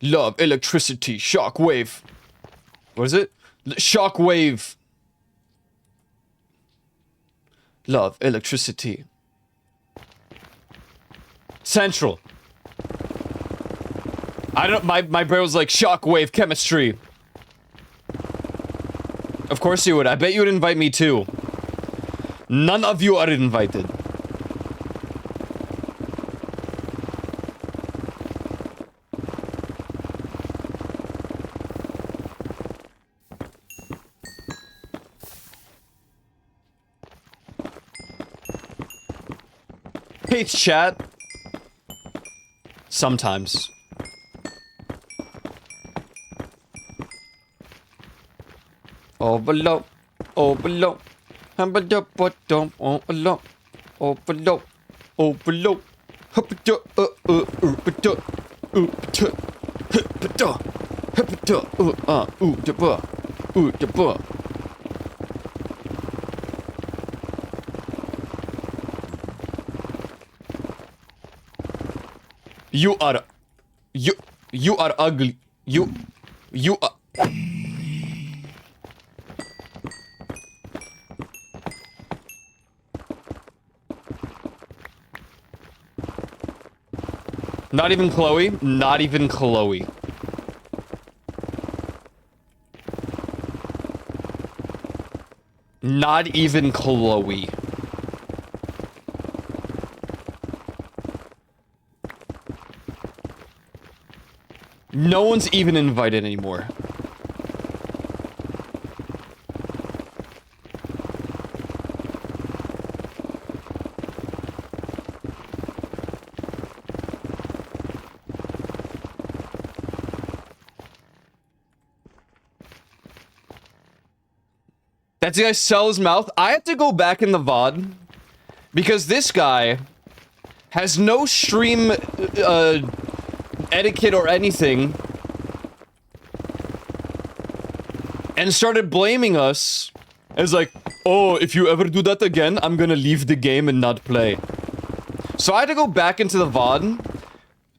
Love, electricity, shockwave. What is it? Shockwave. Love, electricity. Central. I don't. My brain was like shockwave chemistry. Of course you would. I bet you would invite me too. None of you are invited. Hates chat. Sometimes. Oh below, oh below, I'm below, but don't oh below, oh below, oh below, You are, you are ugly. You are. Not even Chloe. Not even Chloe. Not even Chloe. No one's even invited anymore. That guy sell his mouth. I have to go back in the VOD because this guy has no stream etiquette or anything and started blaming us as like, oh, if you ever do that again, I'm gonna leave the game and not play. So I had to go back into the VOD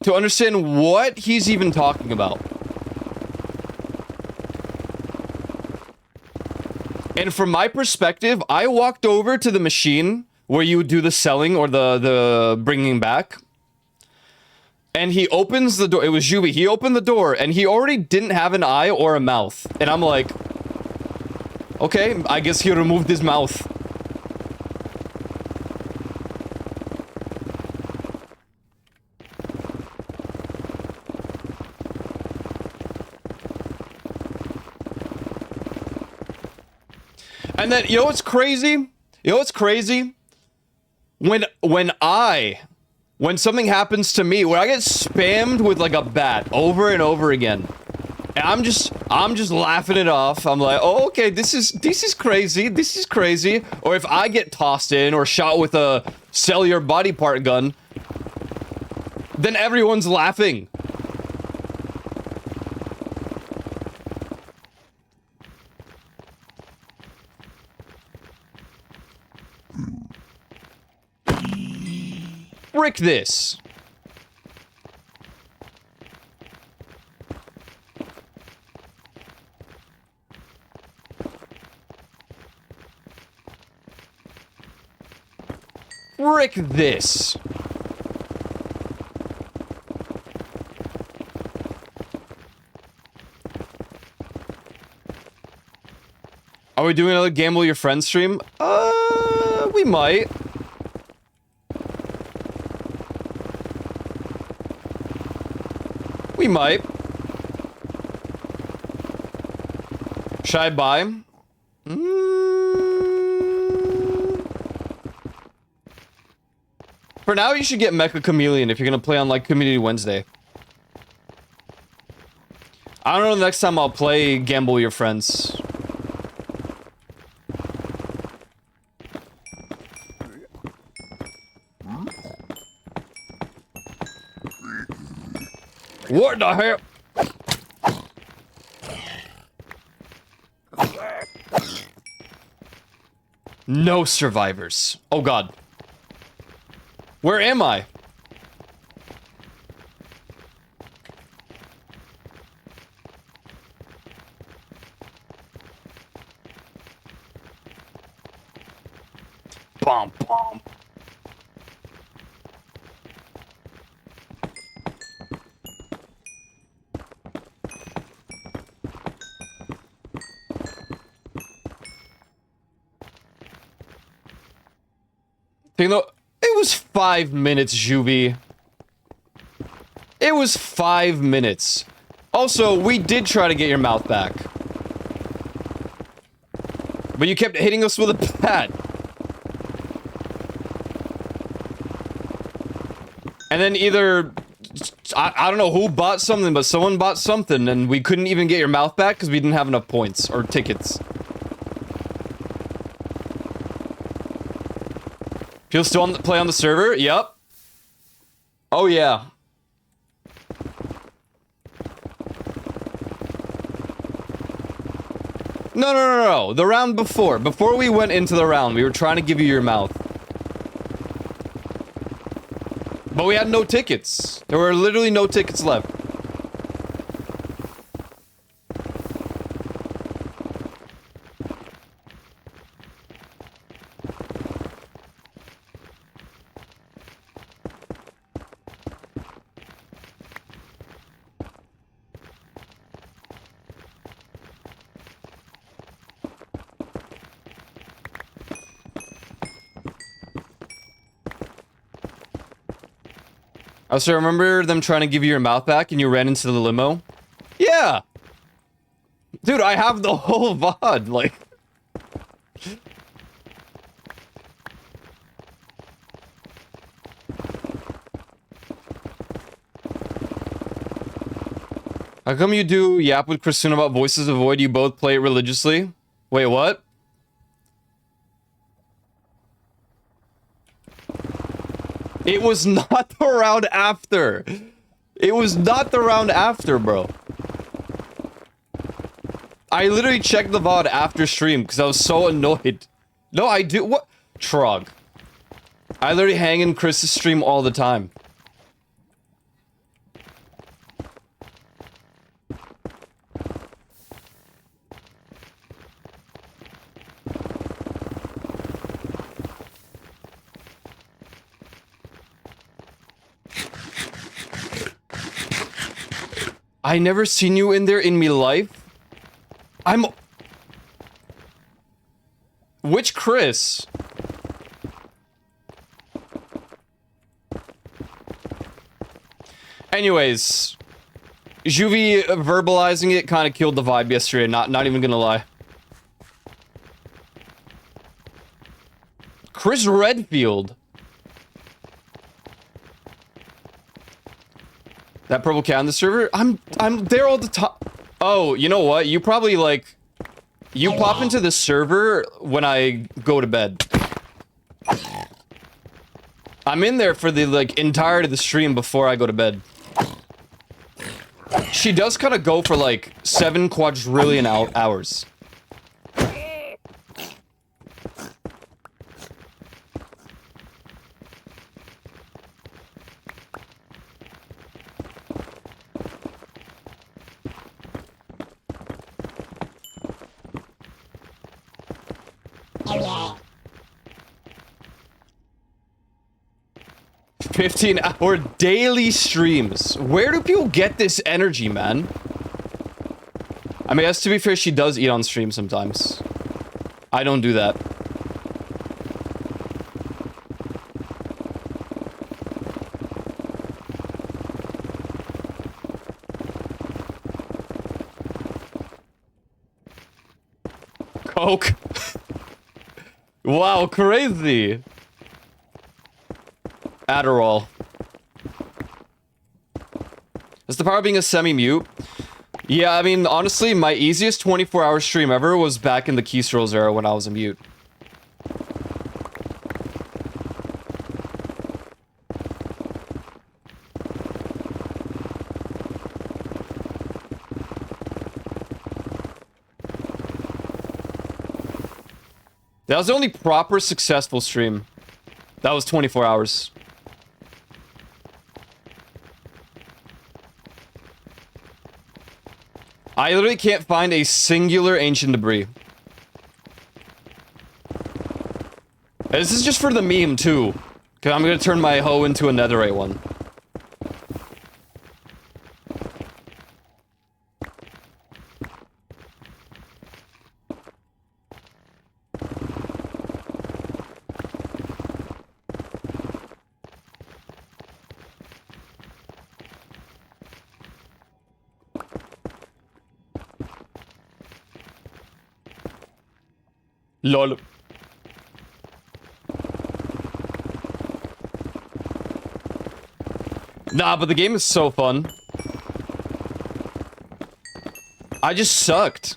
to understand what he's even talking about. And from my perspective, I walked over to the machine where you do the selling or the bringing back. And he opens the door. It was Juby. He opened the door and he already didn't have an eye or a mouth. And I'm like, okay, I guess he removed his mouth. And then, you know what's crazy? You know what's crazy? When something happens to me, when I get spammed with like a bat over and over again, and I'm just laughing it off. I'm like, oh, okay, this is crazy. This is crazy. Or if I get tossed in or shot with a cellular body part gun, then everyone's laughing. Frick this. Frick this. Are we doing another Gamble Your Friends stream? We might. We might. Should I buy? For now, you should get Mecha Chameleon if you're gonna play on, like, Community Wednesday. I don't know the next time I'll play Gamble Your Friends. What the hell? No survivors. Oh god. Where am I? Bom, bom. You know, it was 5 minutes, Juvie. It was 5 minutes. Also, we did try to get your mouth back. But you kept hitting us with a bat. And then either... I don't know who bought something, but someone bought something, and we couldn't even get your mouth back because we didn't have enough points or tickets. People still play on the server? Yep. Oh, yeah. No. The round before. Before we went into the round, we were trying to give you your mouth. But we had no tickets. There were literally no tickets left. Oh, so remember them trying to give you your mouth back and you ran into the limo? Yeah! Dude, I have the whole VOD, like... How come you do yap with Christina about Voices of Void? You both play it religiously? Wait, what? It was not the round after. It was not the round after, bro. I literally checked the VOD after stream because I was so annoyed. No, I do. What? Trog. I literally hang in Chris's stream all the time. I never seen you in there in me life. I'm... Which Chris? Anyways, Juvie verbalizing it kind of killed the vibe yesterday, not even gonna lie. Chris Redfield. That purple cat on the server? I'm there all the time. Oh, you know what? You probably, like... You pop into the server when I go to bed. I'm in there for the, like, entirety of the stream before I go to bed. She does kind of go for, like, 7 quadrillion hours. 15-hour daily streams. Where do people get this energy, man? I mean, as to be fair, she does eat on stream sometimes. I don't do that. Coke. Wow, crazy. Adderall. That's the power of being a semi-mute. Yeah, I mean, honestly, my easiest 24-hour stream ever was back in the Keysrolls era when I was a mute. That was the only proper successful stream. That was 24 hours. I literally can't find a singular ancient debris. This is just for the meme, too. Okay, I'm gonna turn my hoe into a netherite one. LOL. Nah, but the game is so fun. I just sucked.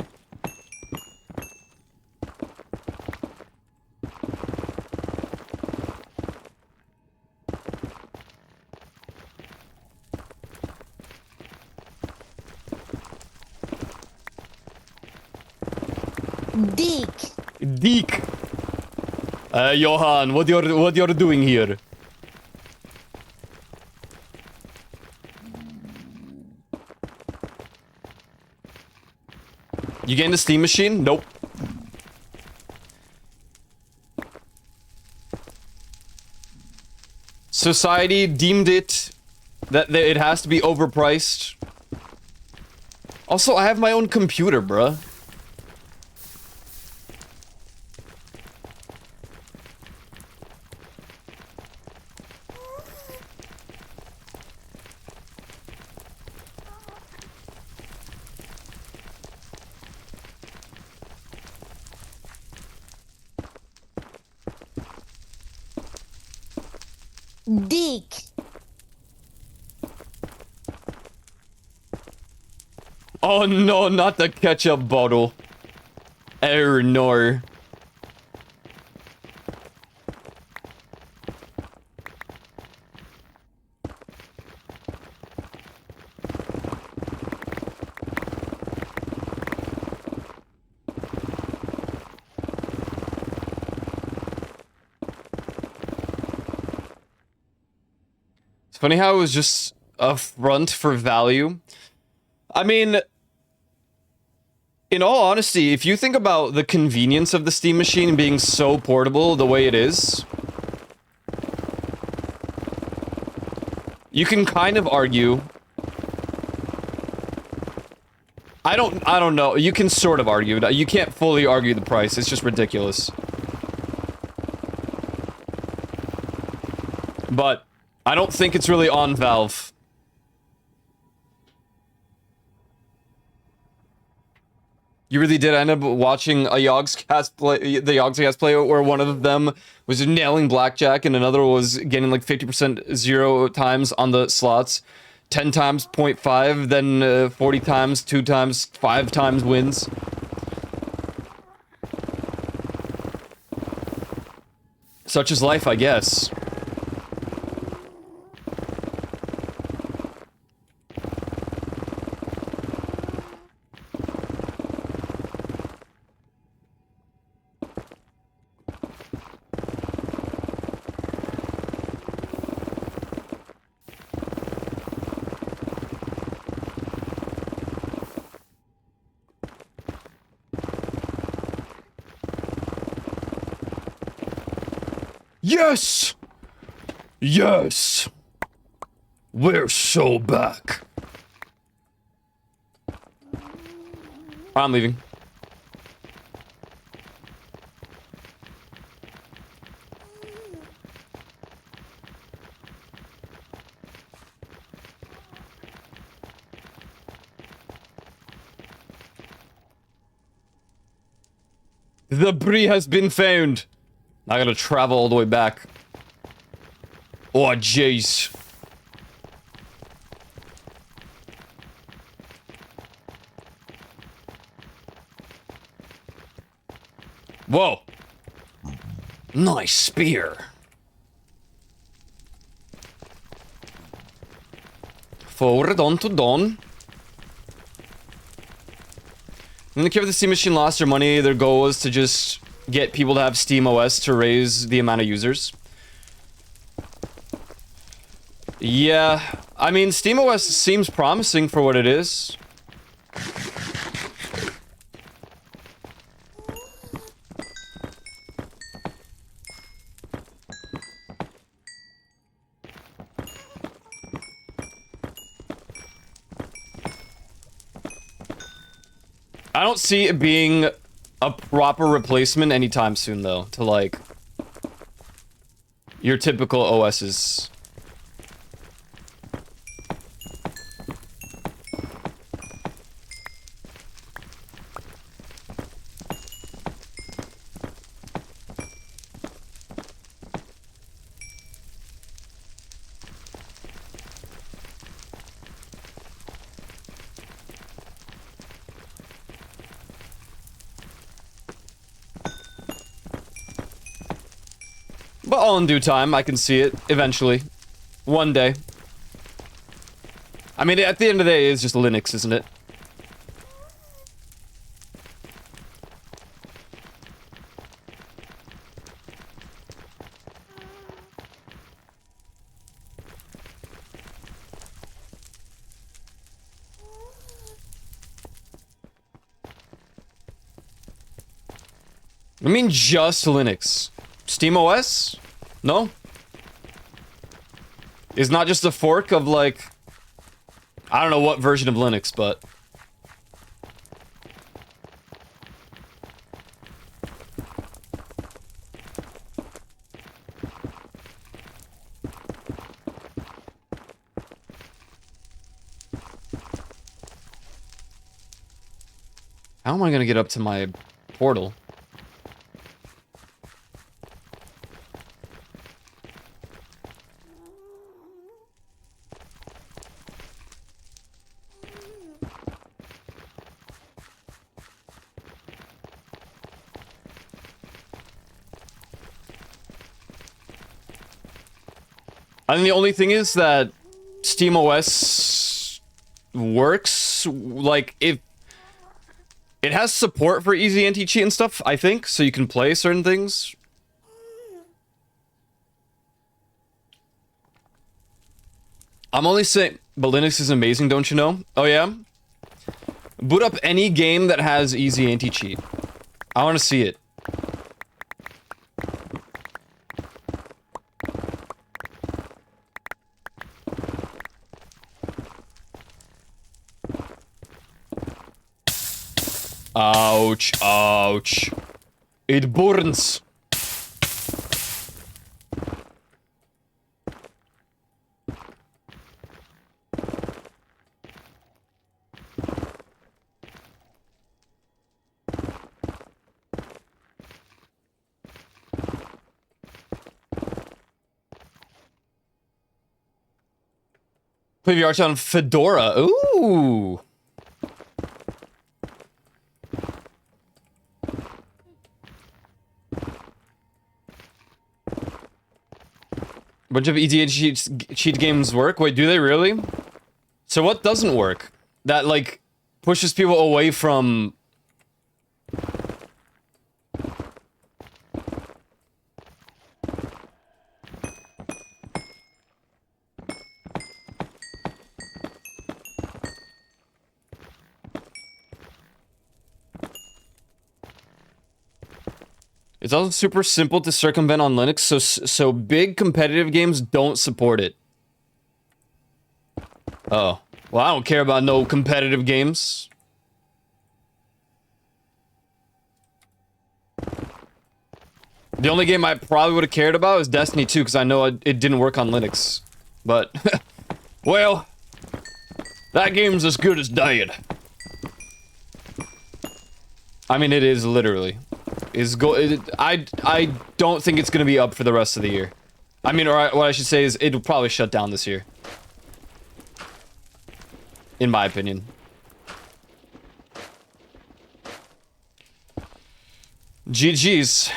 Dick. Deek. Johan, what you're doing here? You getting the steam machine? Nope. Society deemed it that it has to be overpriced. Also, I have my own computer, bruh. Dick. Oh no, not the ketchup bottle. Oh no. It's funny how it was just a front for value. I mean, in all honesty, if you think about the convenience of the Steam machine being so portable the way it is, you can kind of argue. I don't know. You can sort of argue. You can't fully argue the price. It's just ridiculous. But I don't think it's really on Valve. You really did end up watching a Yogscast play, the Yogscast play, where one of them was nailing blackjack and another was getting like 50% 0 times on the slots, 10 times 0.5, then 40 times, 2 times, 5 times wins. Such is life, I guess. Yes! Yes! We're so back. I'm leaving. The debris has been found. I gotta travel all the way back. Oh, jeez. Whoa. Nice spear. Forward on to dawn. In the care of the Steam machine lost their money, their goal was to just get people to have Steam OS to raise the amount of users. Yeah, I mean, Steam OS seems promising for what it is. I don't see it being a proper replacement anytime soon, though, to, like, your typical OSs. But all in due time, I can see it, eventually. One day. I mean, at the end of the day, it's just Linux, isn't it? I mean, just Linux. SteamOS? No? It's not just a fork of, like... I don't know what version of Linux, but... How am I gonna get up to my portal? I think the only thing is that SteamOS works, like, if... It has support for easy anti-cheat and stuff, I think, so you can play certain things. I'm only saying... But Linux is amazing, don't you know? Oh, yeah? Boot up any game that has easy anti-cheat. I want to see it. Ouch, ouch. It burns. Play VR on Fedora. Ooh. Bunch of easy cheat games work? Wait, do they really? So what doesn't work? That, like, pushes people away from... It's also super simple to circumvent on Linux, so big competitive games don't support it. Oh. Well, I don't care about no competitive games. The only game I probably would have cared about is Destiny 2, because I know it didn't work on Linux. But, well, that game's as good as dead. I mean, it is literally. I don't think it's gonna be up for the rest of the year. I mean, what I should say is it'll probably shut down this year. In my opinion. GG's.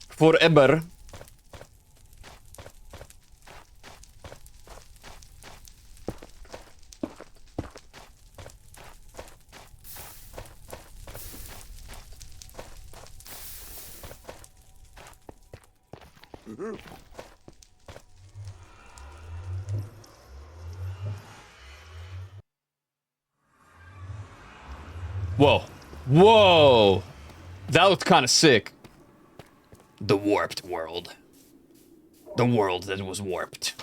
Forever. Whoa. Whoa! That looked kind of sick. The warped world. The world that was warped.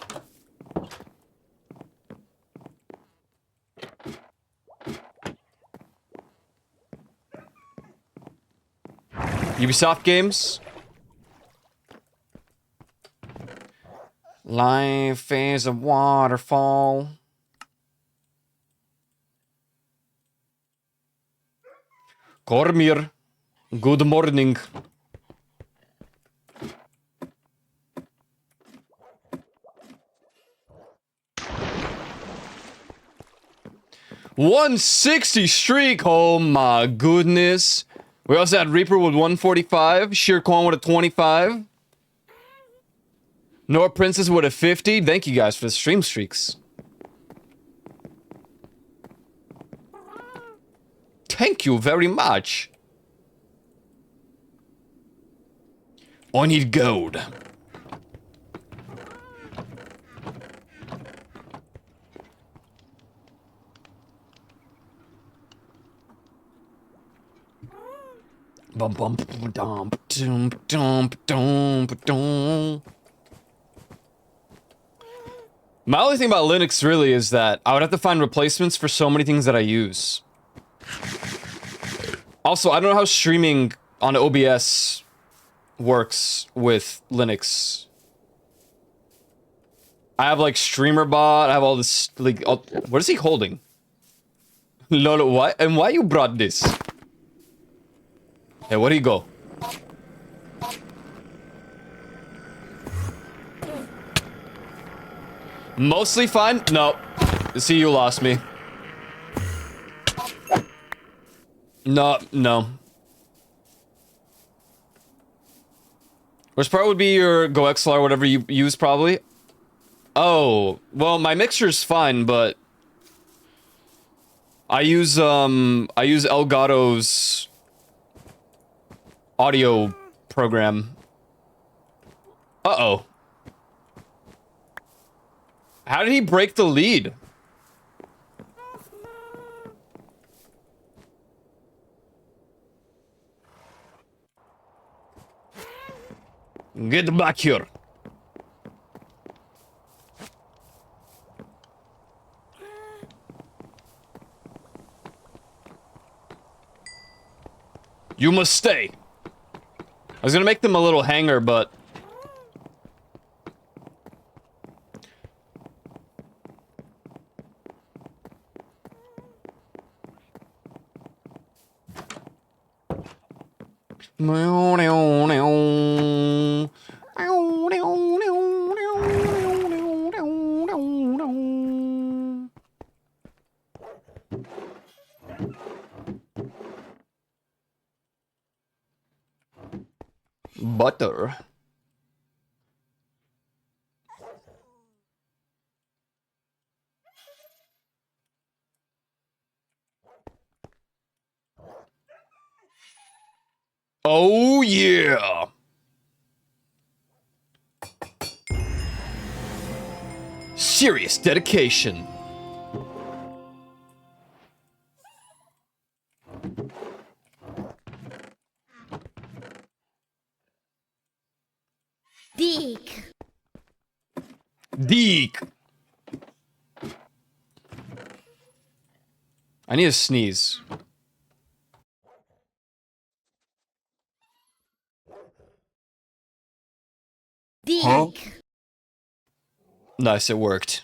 Ubisoft games? Life is a waterfall. Kormir. Good morning. $160 streak. Oh my goodness. We also had Reaper with 145. Sheer Quan with a 25. Nor Princess with a 50. Thank you guys for the stream streaks. Thank you very much. I need gold. Bum bum dum dum dum dum dum. My only thing about Linux really is that I would have to find replacements for so many things that I use. Also, I don't know how streaming on OBS works with Linux. I have like StreamerBot, I have all this, like, what is he holding? Lolo, why? And why you brought this? Hey, where'd he go? Mostly fine? No. See, you lost me. No, no. Which part would be your GoXLR, whatever you use, probably? Oh, well, my mixer's fine, but I use Elgato's audio program. Uh-oh. How did he break the lead? Get back here. You must stay. I was gonna make them a little hanger, but... Butter. Oh yeah. Serious dedication. Deek. I need to sneeze. Dick. Huh? Nice, it worked.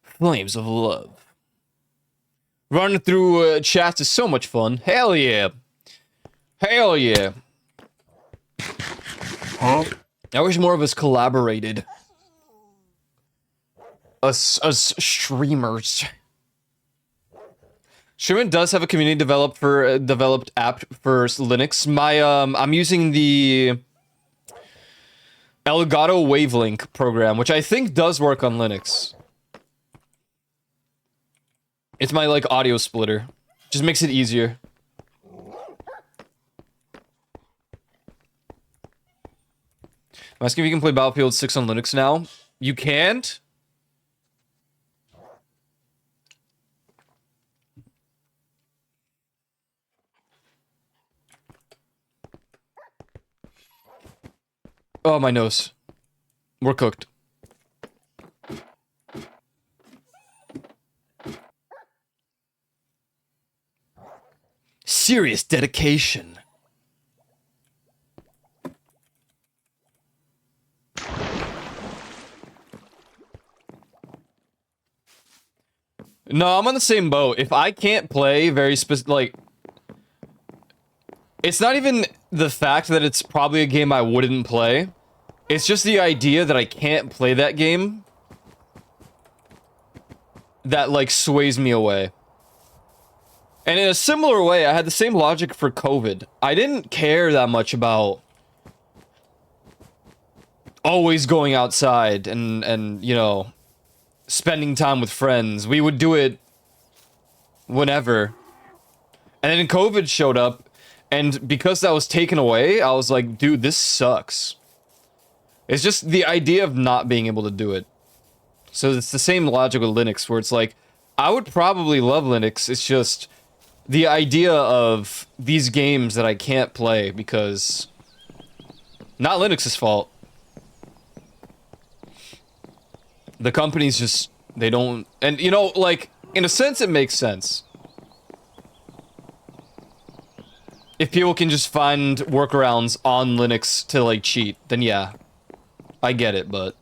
Flames of love. Running through chats is so much fun. Hell yeah. Hell yeah. Huh? I wish more of us collaborated. Us streamers. Streaming does have a community developed app for Linux. I'm using the Elgato Wavelink program, which I think does work on Linux. It's my like audio splitter. Just makes it easier. I'm asking if you can play Battlefield 6 on Linux now. You can't? Oh, my nose. We're cooked. Serious dedication. No, I'm on the same boat. If I can't play very specific, like, it's not even the fact that it's probably a game I wouldn't play. It's just the idea that I can't play that game that, like, sways me away. And in a similar way, I had the same logic for COVID. I didn't care that much about always going outside and you know, spending time with friends. We would do it whenever. And then COVID showed up, and because that was taken away, I was like, dude, this sucks. It's just the idea of not being able to do it. So it's the same logic with Linux, where it's like, I would probably love Linux, it's just the idea of these games that I can't play because... Not Linux's fault. The companies just, they don't... And, you know, like, in a sense, it makes sense. If people can just find workarounds on Linux to, like, cheat, then yeah. I get it, but...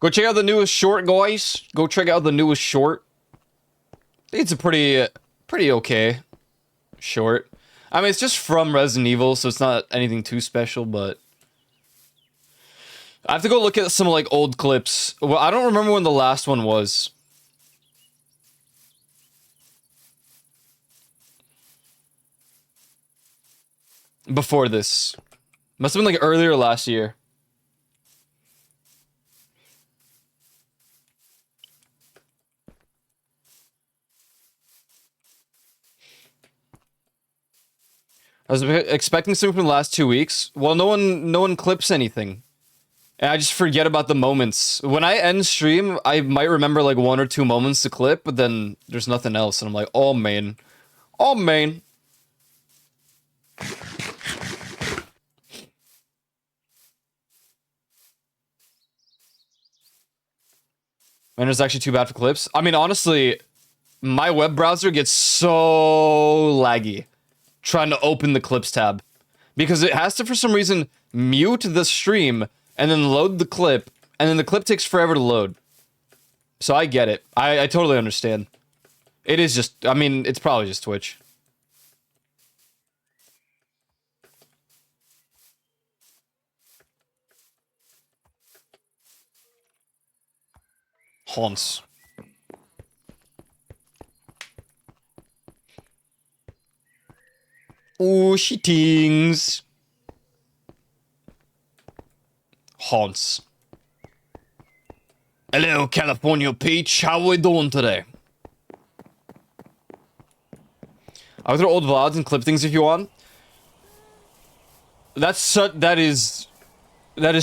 Go check out the newest short, guys. Go check out the newest short. I think it's a pretty okay short. I mean, it's just from Resident Evil, so it's not anything too special, but... I have to go look at some, like, old clips. Well, I don't remember when the last one was. Before this. Must have been, like, earlier last year. I was expecting something from the last 2 weeks. Well, no one clips anything. And I just forget about the moments. When I end stream, I might remember like 1 or 2 moments to clip, but then there's nothing else. And I'm like, oh man. Oh man. Man, it's actually too bad for clips. I mean, honestly, my web browser gets so laggy trying to open the clips tab. Because it has to, for some reason, mute the stream and then load the clip, and then the clip takes forever to load. So I get it. I totally understand. It is just, I mean, it's probably just Twitch. Hans. Oh, she tings. Hans. Hello, California Peach. How we doing today? I'll throw old VODs and clip things if you want. That is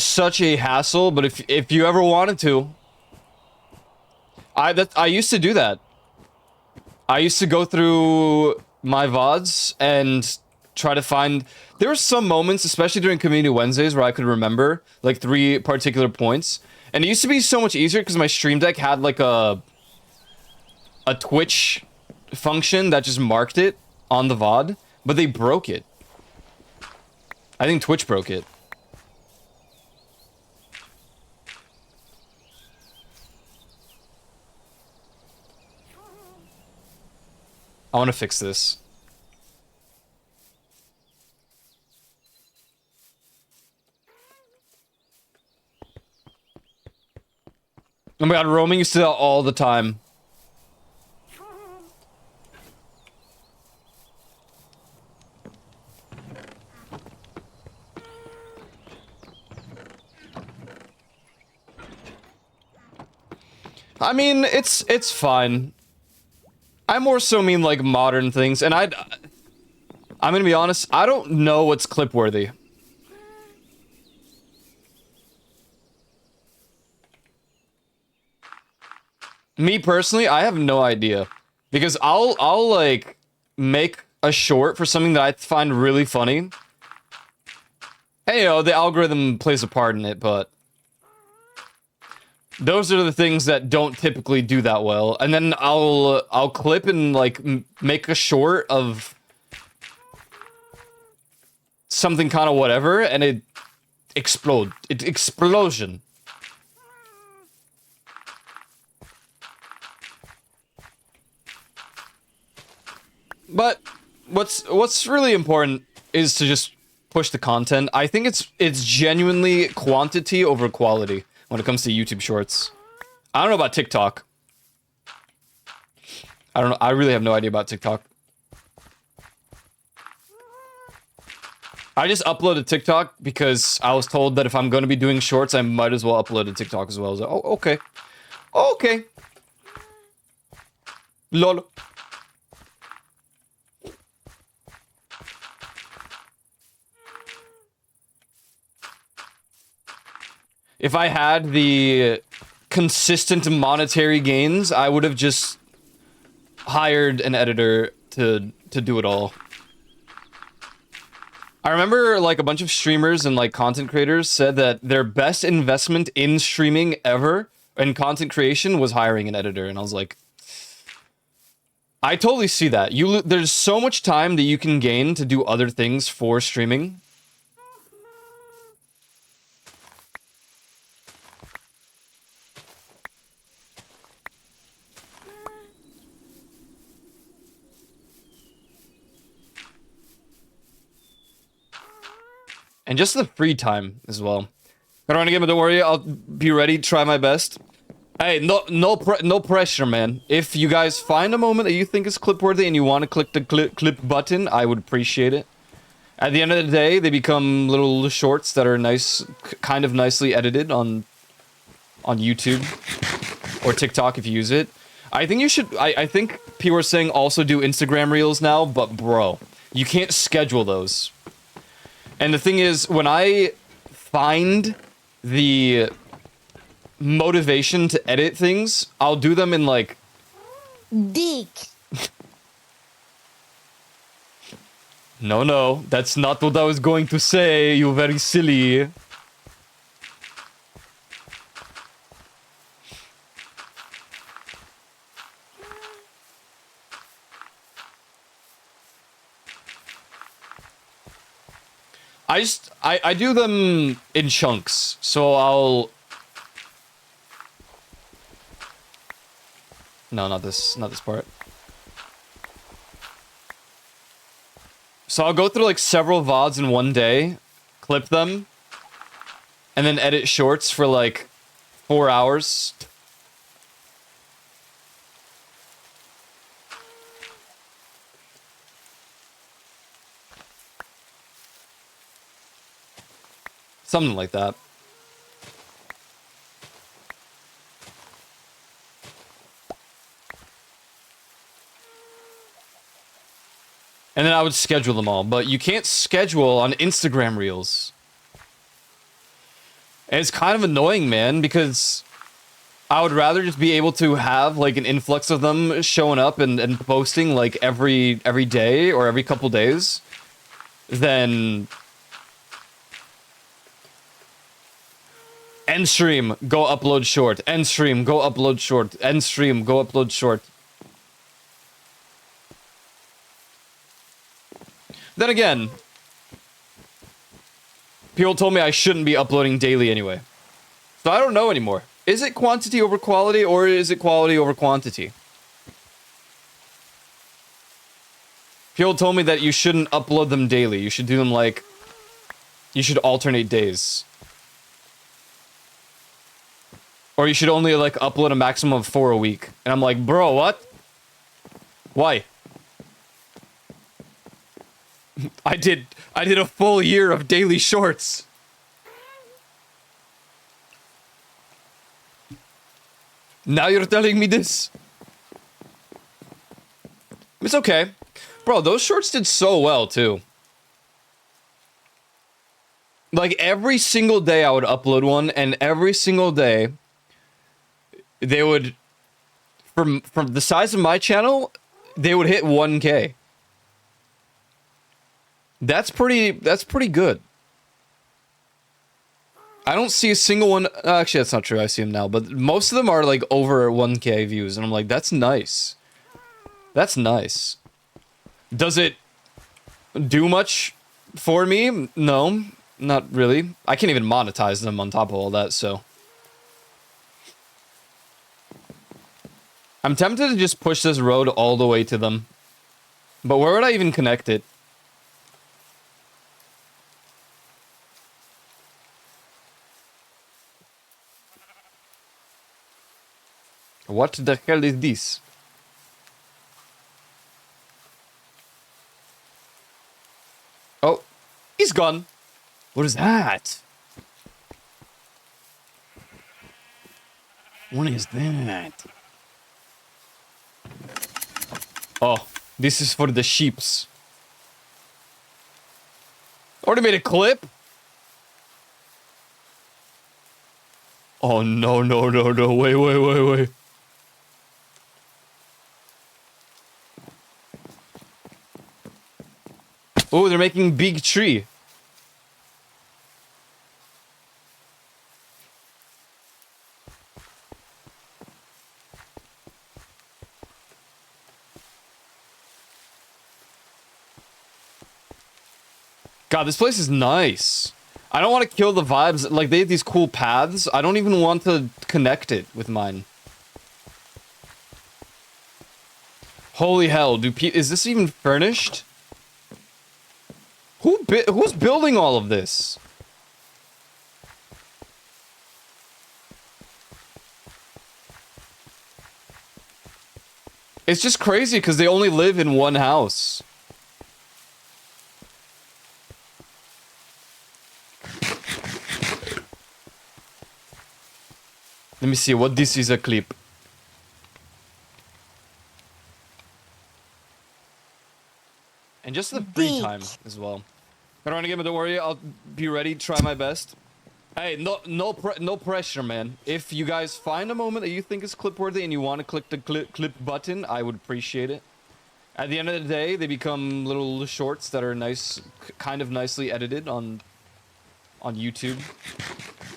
such a hassle. But if you ever wanted to, I used to do that. I used to go through my VODs and try to find. There were some moments, especially during Community Wednesdays, where I could remember like 3 particular points, and it used to be so much easier because my Stream Deck had like a Twitch function that just marked it on the VOD, but they broke it. I think Twitch broke it. I want to fix this. Oh my god, roaming used to do that all the time. I mean, it's fine. I more so mean like modern things, and I'm gonna be honest, I don't know what's clip worthy. Me personally, I have no idea. Because I'll like make a short for something that I find really funny. And you know, the algorithm plays a part in it, but those are the things that don't typically do that well. And then I'll clip and like make a short of something kind of whatever, and it explosion. But what's really important is to just push the content. I think it's genuinely quantity over quality when it comes to YouTube Shorts. I don't know about TikTok. I don't know. I really have no idea about TikTok. I just uploaded TikTok because I was told that if I'm going to be doing shorts, I might as well upload a TikTok as well. I was like, oh, okay. Okay. Lol. If I had the consistent monetary gains, I would have just hired an editor to do it all. I remember like a bunch of streamers and like content creators said that their best investment in streaming ever and content creation was hiring an editor, and I was like, I totally see that. There's so much time that you can gain to do other things for streaming. And just the free time as well. I don't want to get, but don't worry, I'll be ready, try my best. Hey, no pressure, man. If you guys find a moment that you think is clip-worthy and you want to click the clip button, I would appreciate it. At the end of the day, they become little shorts that are nice, kind of nicely edited on YouTube or TikTok if you use it. I think you should. I think people are saying also do Instagram Reels now, but bro, you can't schedule those. And the thing is, when I find the motivation to edit things, I'll do them in like... Dick. No, that's not what I was going to say, you very silly. I do them in chunks, so I'll... No, not this part. So I'll go through like several VODs in one day, clip them, and then edit shorts for like 4 hours. Something like that. And then I would schedule them all. But you can't schedule on Instagram Reels. And it's kind of annoying, man, because I would rather just be able to have like an influx of them showing up and posting like every day or every couple days than end stream, go upload short, end stream, go upload short, end stream, go upload short. Then again, people told me I shouldn't be uploading daily anyway. So I don't know anymore. Is it quantity over quality, or is it quality over quantity? People told me that you shouldn't upload them daily. You should do them like... You should alternate days. Or you should only like upload a maximum of 4 a week. And I'm like, bro, what? Why? I did a full year of daily shorts. Now you're telling me this? It's okay. Bro, those shorts did so well, too. Like, every single day I would upload one, and every single day, they would... From the size of my channel, they would hit 1K. That's pretty good. I don't see a single one... Actually, that's not true. I see them now. But most of them are, like, over 1K views. And I'm like, that's nice. That's nice. Does it do much for me? No, not really. I can't even monetize them on top of all that, so... I'm tempted to just push this road all the way to them. But where would I even connect it? What the hell is this? Oh, he's gone. What is that? What is that? Oh, this is for the sheeps. Already made a clip? Oh, no, no, no, no. Wait. Oh, they're making big tree. God, this place is nice. I don't want to kill the vibes. Like, they have these cool paths. I don't even want to connect it with mine. Holy hell, is this even furnished? Who's building all of this? It's just crazy because they only live in one house. Let me see what this is a clip. And just the free time as well. But on a game, don't worry, I'll be ready, try my best. Hey, no pressure, man. If you guys find a moment that you think is clip-worthy and you want to click the clip button, I would appreciate it. At the end of the day, they become little shorts that are nice, kind of nicely edited on YouTube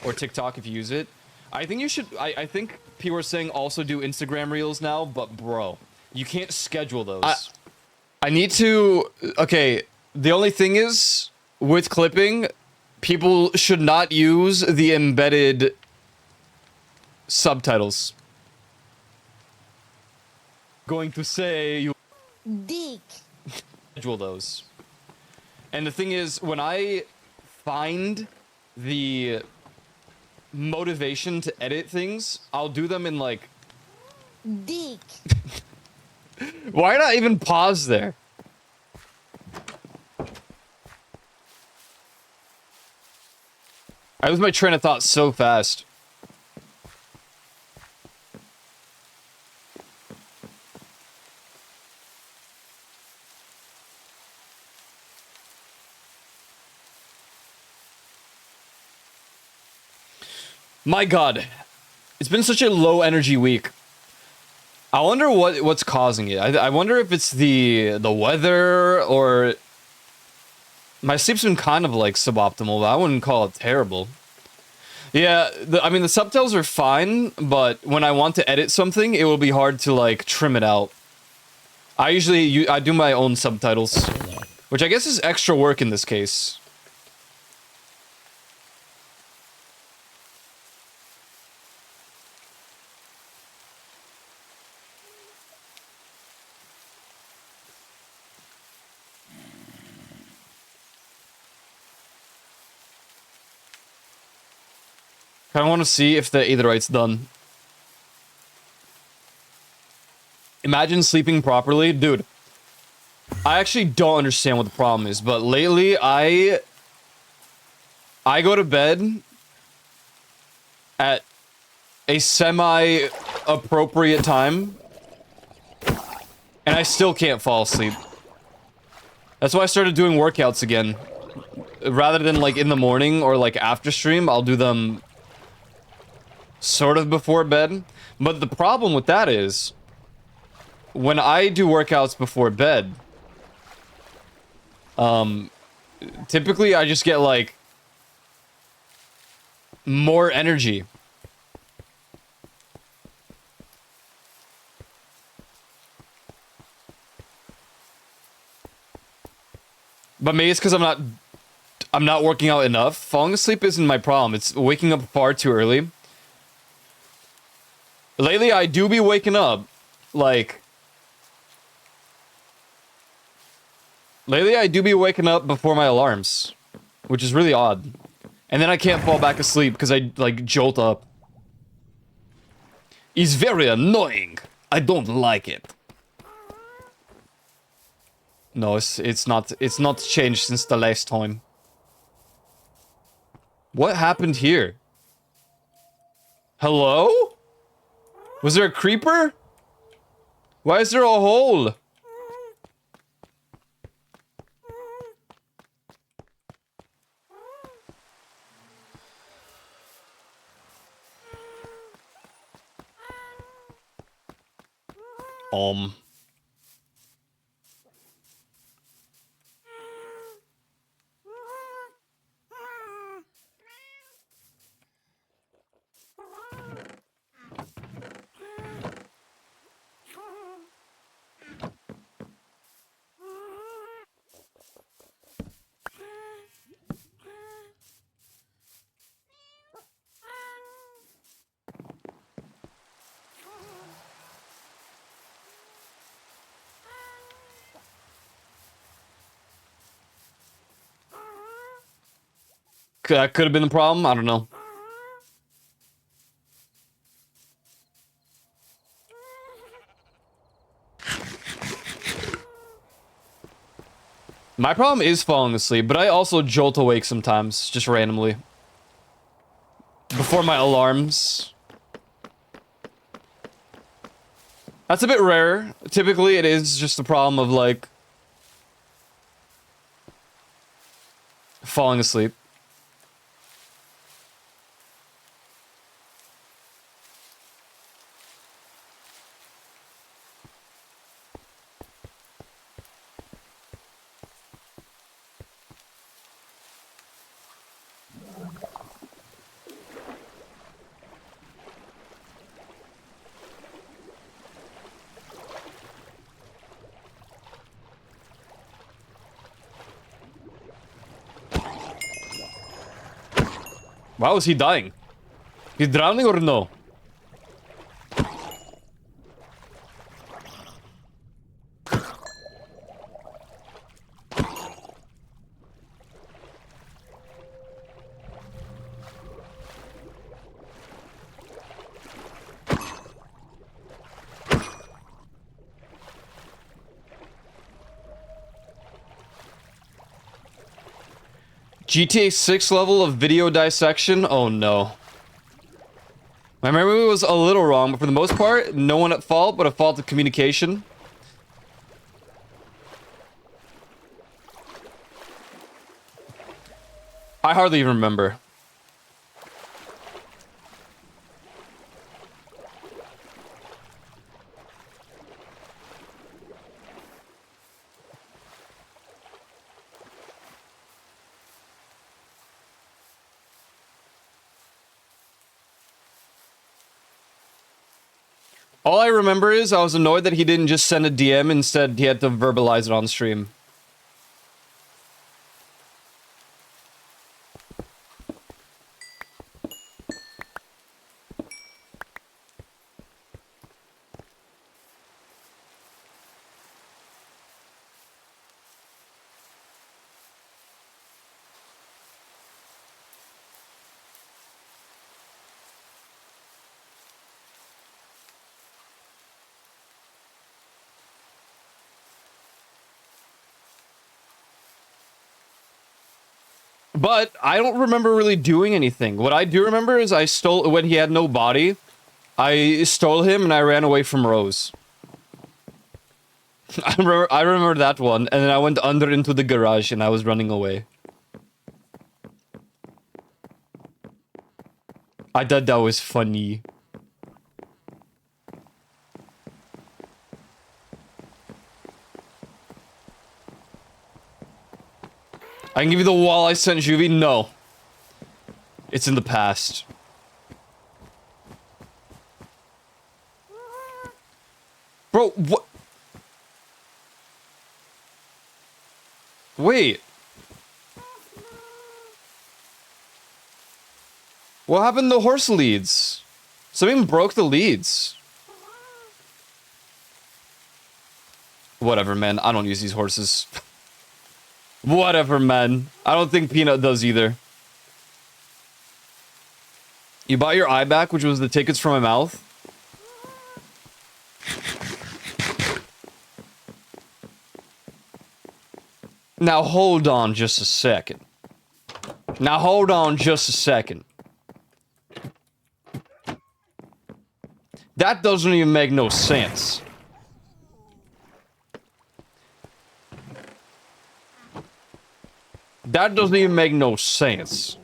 or TikTok if you use it. I think you should. I think people are saying also do Instagram Reels now, but bro, you can't schedule those. I need to. Okay, the only thing is with clipping, people should not use the embedded subtitles. Going to say you Dick. schedule those. And the thing is, when I find the motivation to edit things, I'll do them in like... Dick. Why not even pause there? I lose my train of thought so fast. My God, it's been such a low energy week. I wonder what's causing it. I wonder if it's the weather or my sleep's been kind of like suboptimal, but I wouldn't call it terrible. Yeah, I mean the subtitles are fine, but when I want to edit something, it will be hard to like trim it out. I do my own subtitles, which I guess is extra work in this case. I want to see if the Aetherite's done. Imagine sleeping properly. Dude, I actually don't understand what the problem is, but lately I go to bed at a semi-appropriate time, and I still can't fall asleep. That's why I started doing workouts again. Rather than like in the morning or like after stream, I'll do them sort of before bed. But the problem with that is, when I do workouts before bed, typically I just get like more energy. But maybe it's because I'm not working out enough. Falling asleep isn't my problem. It's waking up far too early. Lately, I do be waking up, like... Lately, I do be waking up before my alarms, which is really odd. And then I can't fall back asleep because I, like, jolt up. It's very annoying. I don't like it. No, it's not changed since the last time. What happened here? Hello? Was there a creeper? Why is there a hole? That could have been the problem. I don't know. My problem is falling asleep, but I also jolt awake sometimes, just randomly. Before my alarms. That's a bit rare. Typically, it is just a problem of, like... falling asleep. Why was he dying? He's drowning or no? GTA 6 level of video dissection? Oh no. My memory was a little wrong, but for the most part, no one at fault, but a fault of communication. I hardly even remember. All I remember is I was annoyed that he didn't just send a DM, instead he had to verbalize it on stream. But I don't remember really doing anything. What I do remember is I stole, when he had no body, I stole him and I ran away from Rose. I remember that one, and then I went under into the garage and I was running away. I thought that was funny. I can give you the wall I sent Juvie? No. It's in the past. Bro, what? Wait. What happened to the horse leads? Something broke the leads. Whatever, man. I don't use these horses. Whatever, man. I don't think Peanut does either. You bought your eye back, which was the tickets from my mouth? Now hold on just a second. Now hold on just a second. That doesn't even make no sense. That doesn't even make no sense.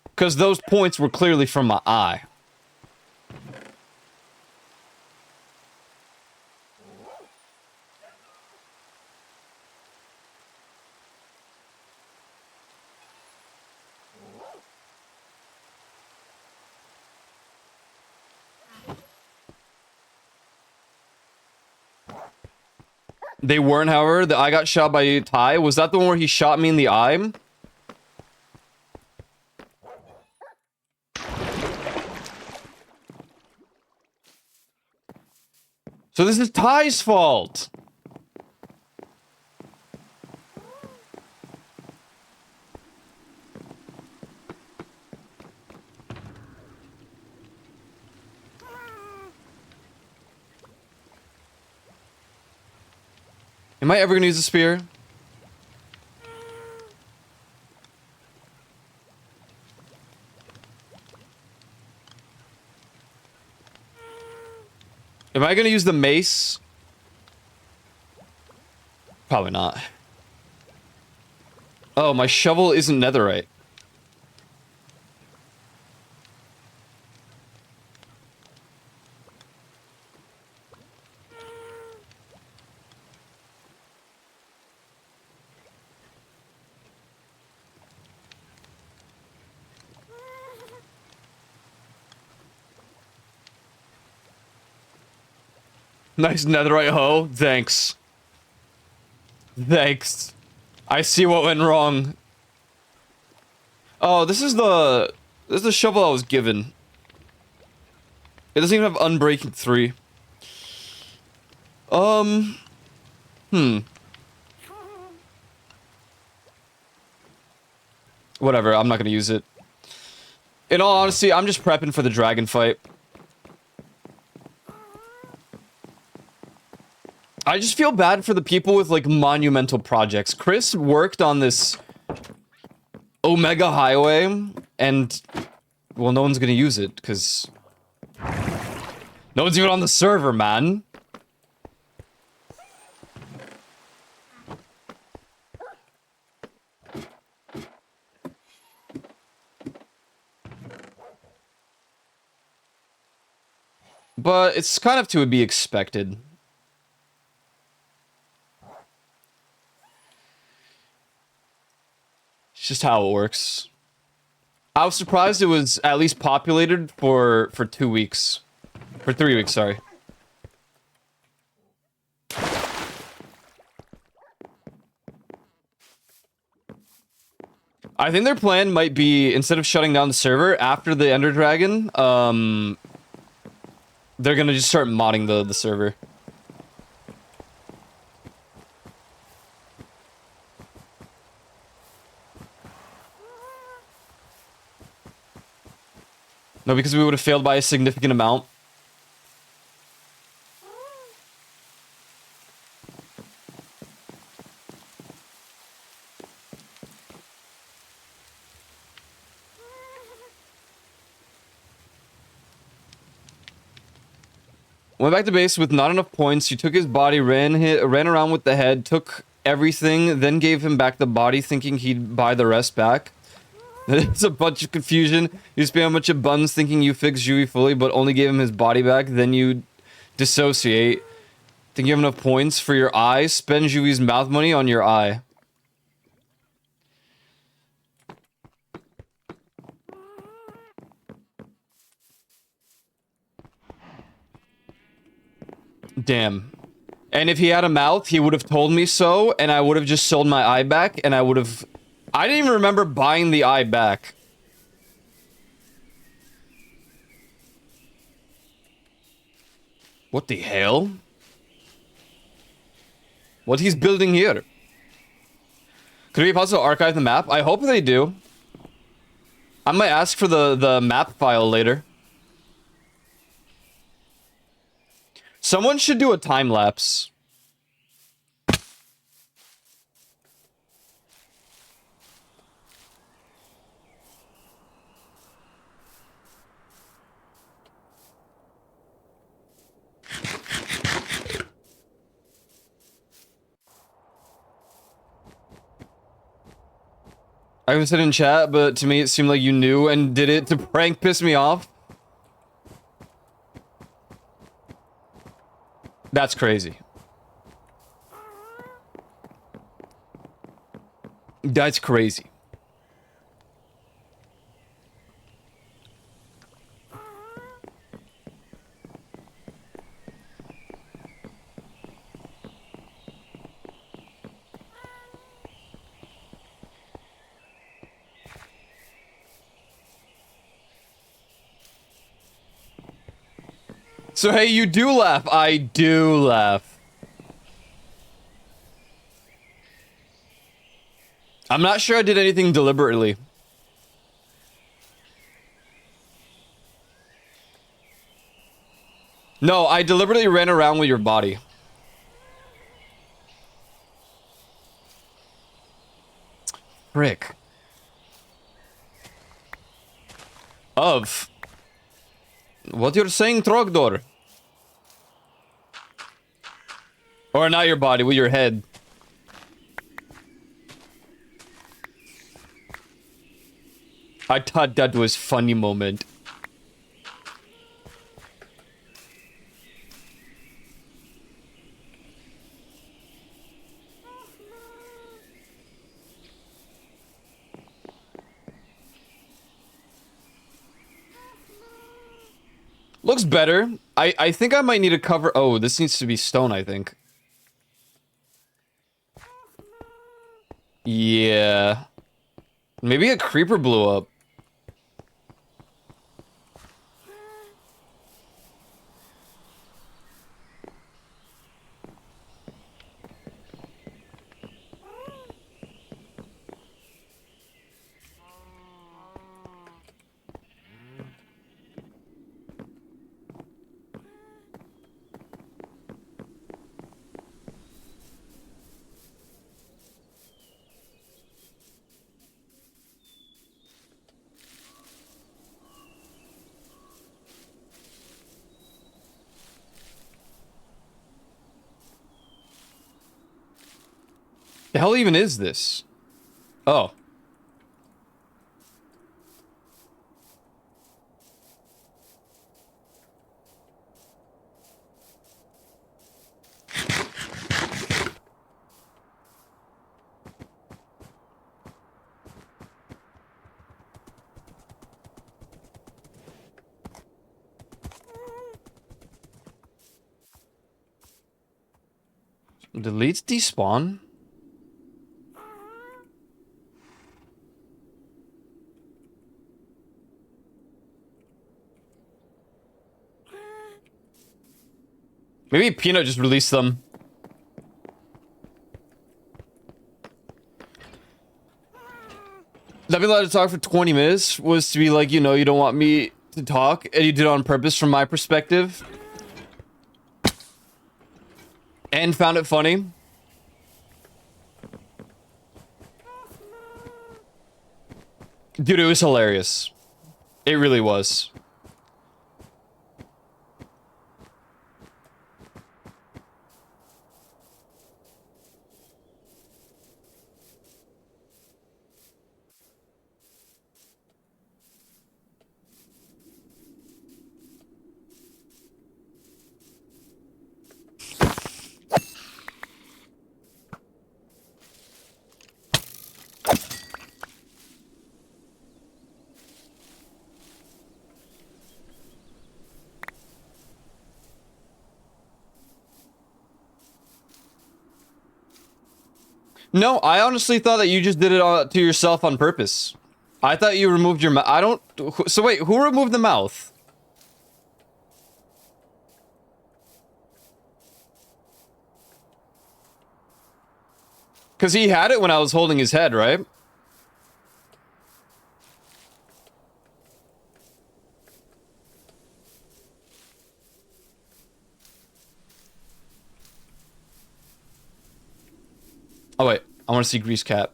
Because those points were clearly from my eye. They weren't, however. I got shot by Ty. Was that the one where he shot me in the eye? So this is Ty's fault. Am I ever gonna use a spear? Am I gonna use the mace? Probably not. Oh, my shovel isn't netherite. Nice netherite hoe. Thanks. Thanks. I see what went wrong. Oh, this is the shovel I was given. It doesn't even have Unbreaking 3. Whatever, I'm not gonna use it. In all honesty, I'm just prepping for the dragon fight. I just feel bad for the people with, like, monumental projects. Chris worked on this Omega Highway, and, well, no one's gonna use it, because no one's even on the server, man. But it's kind of to be expected. It's just how it works. I was surprised it was at least populated for 2 weeks. For 3 weeks, sorry. I think their plan might be, instead of shutting down the server, after the Ender Dragon, they're gonna just start modding the server. No, because we would have failed by a significant amount. Went back to base with not enough points. You took his body, ran around with the head, took everything, then gave him back the body, thinking he'd buy the rest back. It's a bunch of confusion. You spam a bunch of buns thinking you fixed Jui fully, but only gave him his body back. Then you dissociate. Think you have enough points for your eye? Spend Jui's mouth money on your eye. Damn. And if he had a mouth, he would have told me so, and I would have just sold my eye back, and I would have... I didn't even remember buying the eye back. What the hell? What he's building here? Could it be possible to archive the map? I hope they do. I might ask for the map file later. Someone should do a time lapse. I haven't said in chat, but to me it seemed like you knew and did it to prank piss me off. That's crazy. That's crazy. So hey, you do laugh. I do laugh. I'm not sure I did anything deliberately. No, I deliberately ran around with your body. Frick. Of. What you're saying, Trogdor? Or not your body, with your head. I thought that was funny moment. Looks better. I think I might need to cover... Oh, this needs to be stone, I think. Yeah. Maybe a creeper blew up. The hell even is this? Oh. Delete despawn? Maybe Peanut just released them. Not being allowed to talk for 20 minutes was to be like, you know, you don't want me to talk, and you did it on purpose from my perspective. And found it funny. Dude, it was hilarious. It really was. No, I honestly thought that you just did it to yourself on purpose. I thought you removed your mouth. I don't... So wait, who removed the mouth? Because he had it when I was holding his head, right? Oh wait, I want to see Grease Cat.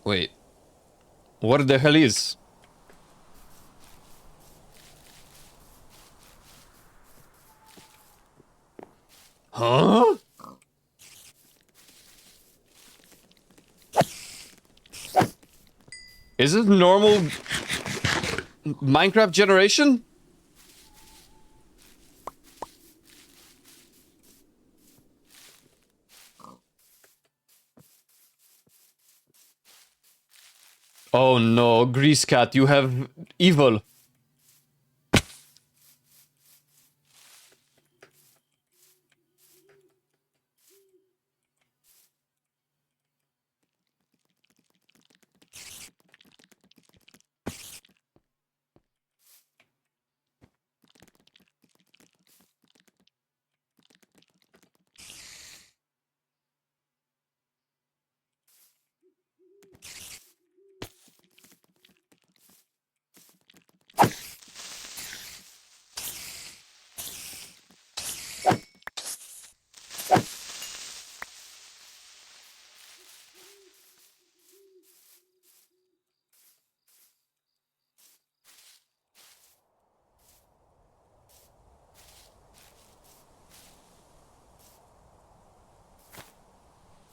Wait. What the hell is? Huh? Is this normal Minecraft generation? Oh no, Grease Cat, you have evil.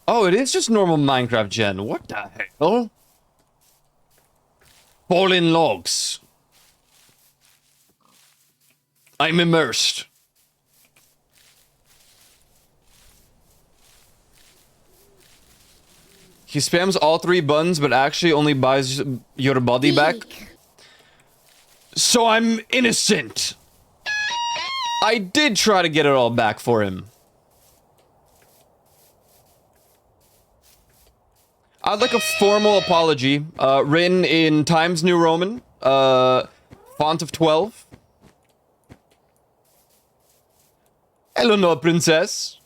Oh, it is just normal Minecraft gen. What the hell? Fallen logs. I'm immersed. He spams all 3 buttons, but actually only buys your body back. So I'm innocent. I did try to get it all back for him. I'd like a formal apology, written in Times New Roman, font of 12. Eleanor, princess.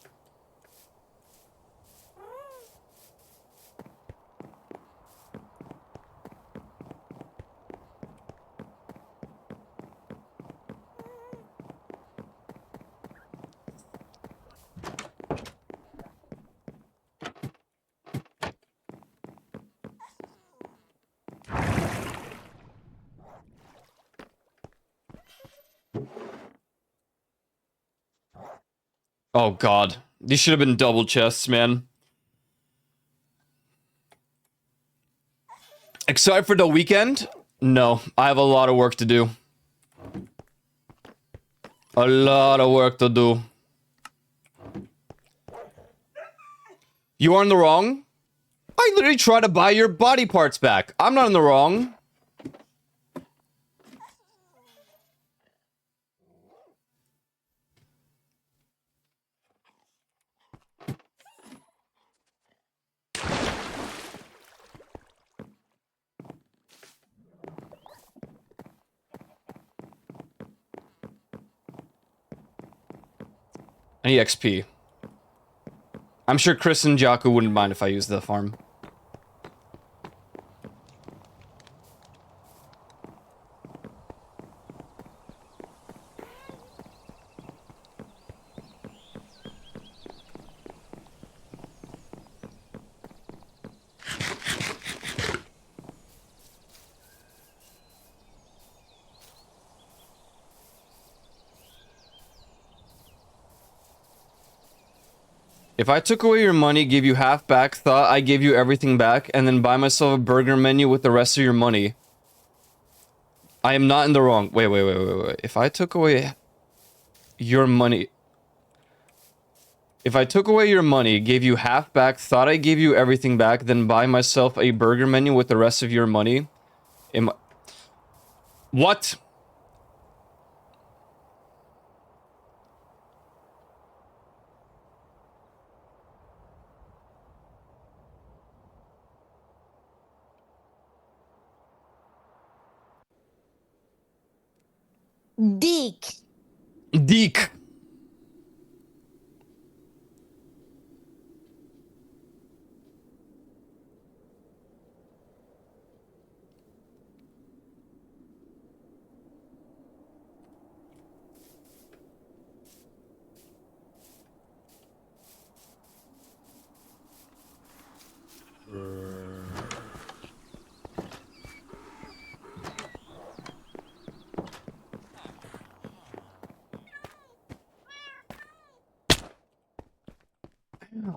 Oh god. These should have been double chests, man. Excited for the weekend? No, I have a lot of work to do. A lot of work to do. You are in the wrong? I literally try to buy your body parts back. I'm not in the wrong. I need XP. I'm sure Chris and Jaku wouldn't mind if I used the farm. If I took away your money, gave you half back, thought I gave you everything back, and then buy myself a burger menu with the rest of your money, I am not in the wrong. Wait. If I took away your money... If I took away your money, gave you half back, thought I gave you everything back, then buy myself a burger menu with the rest of your money, am I... What? Dick. Deek.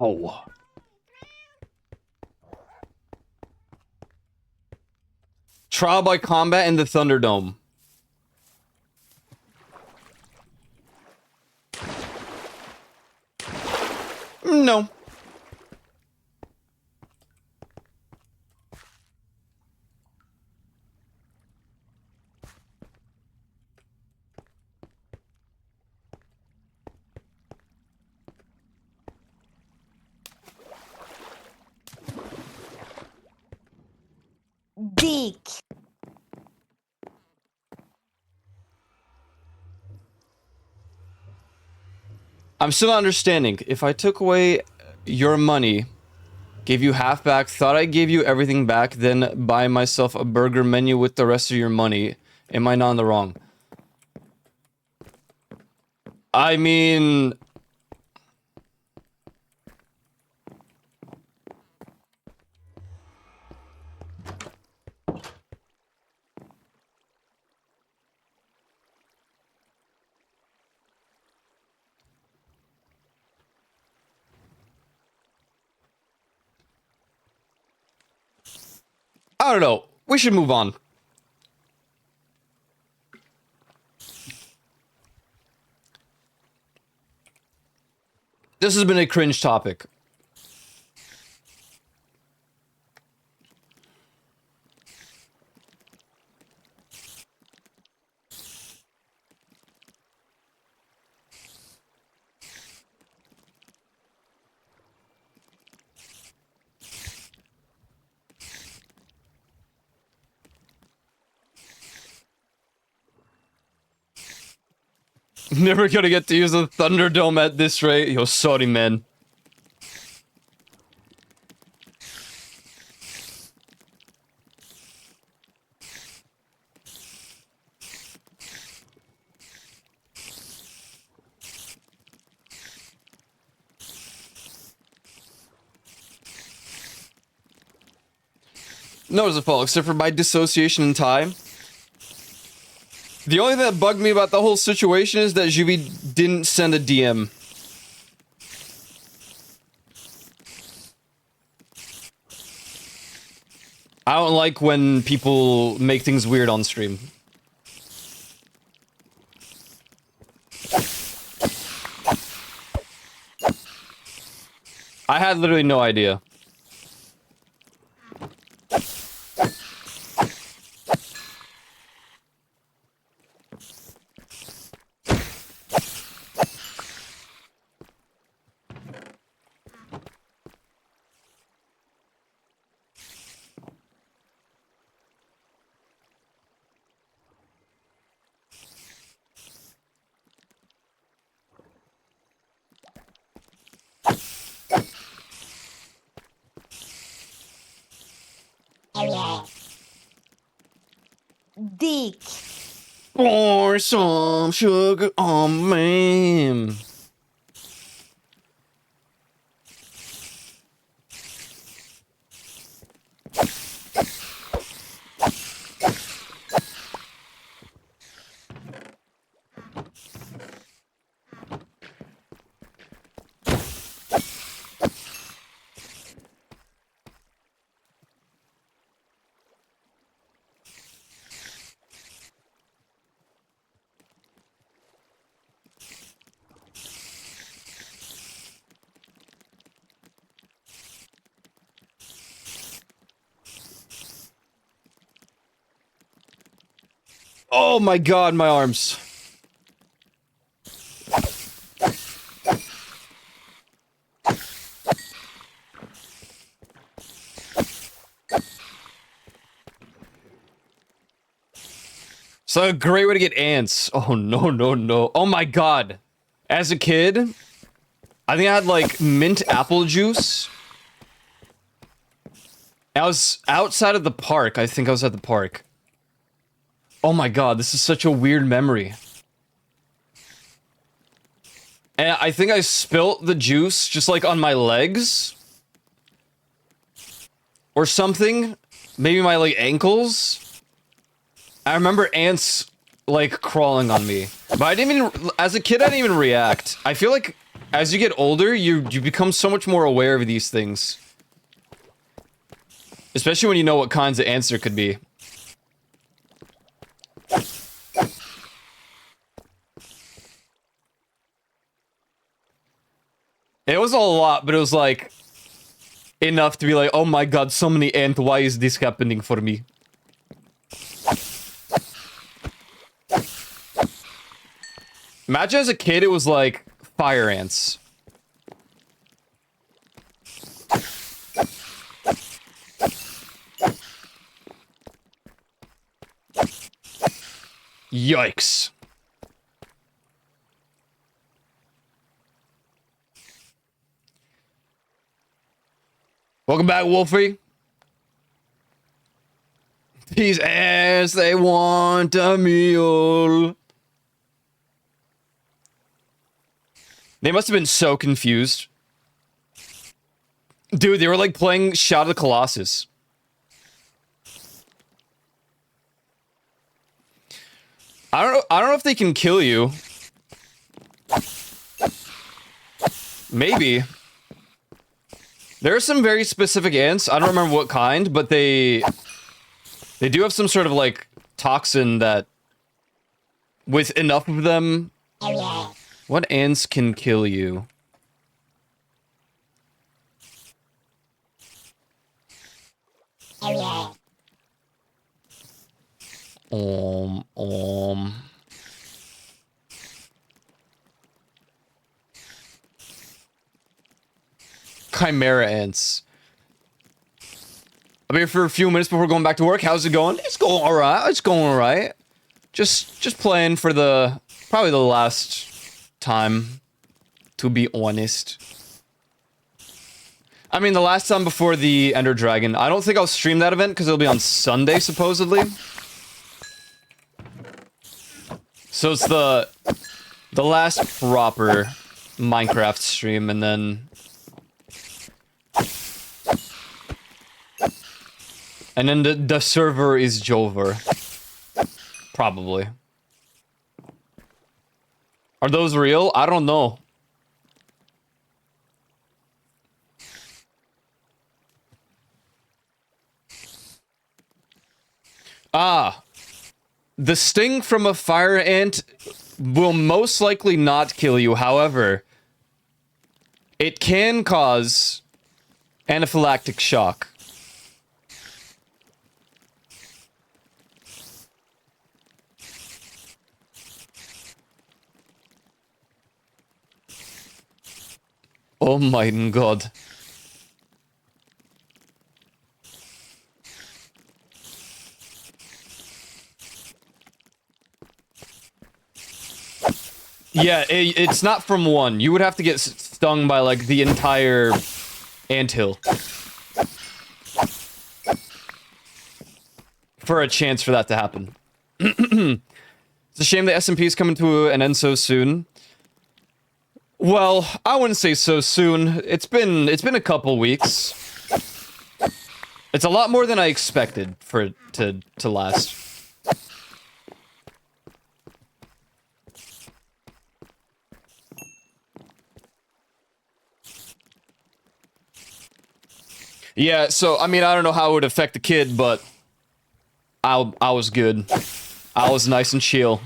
Oh. Trial by combat in the Thunderdome. No. Dick. I'm still not understanding. If I took away your money, gave you half back, thought I gave you everything back, then buy myself a burger menu with the rest of your money, am I not in the wrong? I mean... I don't know. We should move on. This has been a cringe topic. Never gonna get to use the Thunderdome at this rate. Yo, sorry, man. No, it's a fault, except for my dissociation in time. The only thing that bugged me about the whole situation is that Juvi didn't send a DM. I don't like when people make things weird on stream. I had literally no idea. Dick. Pour some sugar on me. Oh my god, my arms. So a great way to get ants. Oh no, no, no. Oh my god. As a kid, I think I had like mint apple juice. I was outside of the park. I think I was at the park. Oh my god, this is such a weird memory. And I think I spilt the juice just like on my legs. Or something. Maybe my like ankles. I remember ants like crawling on me. But I didn't even, as a kid I didn't even react. I feel like as you get older, you become so much more aware of these things. Especially when you know what kinds of ants there could be. It was a lot, but it was like enough to be like, oh my god, so many ants, why is this happening for me? Imagine as a kid it was like fire ants. Yikes. Welcome back, Wolfie. These ants, they want a meal. They must have been so confused. Dude, they were like playing Shadow of the Colossus. I don't know if they can kill you. Maybe. There are some very specific ants. I don't remember what kind, but they do have some sort of like toxin that with enough of them. What ants can kill you? Um. Chimera ants. I'm here for a few minutes before going back to work. How's it going? It's going alright. It's going alright. Just playing for the probably the last time, to be honest. I mean, the last time before the Ender Dragon. I don't think I'll stream that event because it'll be on Sunday, supposedly. So it's the last proper Minecraft stream, and then the server is Jover. Probably. Are those real? I don't know. Ah. The sting from a fire ant will most likely not kill you. However, it can cause anaphylactic shock. Oh my god. Yeah, it's not from one. You would have to get stung by, like, the entire anthill for a chance for that to happen. It's a shame the SMP is coming to an end so soon. Well, I wouldn't say so soon. It's been a couple weeks. It's a lot more than I expected for it to last. Yeah, so I mean, I don't know how it would affect the kid, but I was good. I was nice and chill.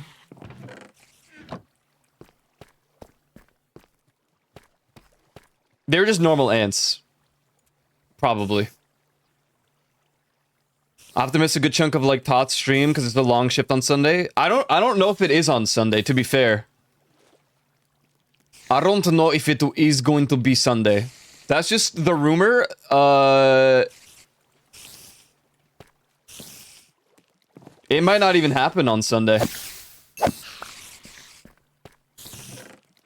They were just normal ants. Probably. I have to miss a good chunk of, like, Tot's stream because it's a long shift on Sunday. I don't know if it is on Sunday, to be fair. I don't know if it is going to be Sunday. That's just the rumor. It might not even happen on Sunday.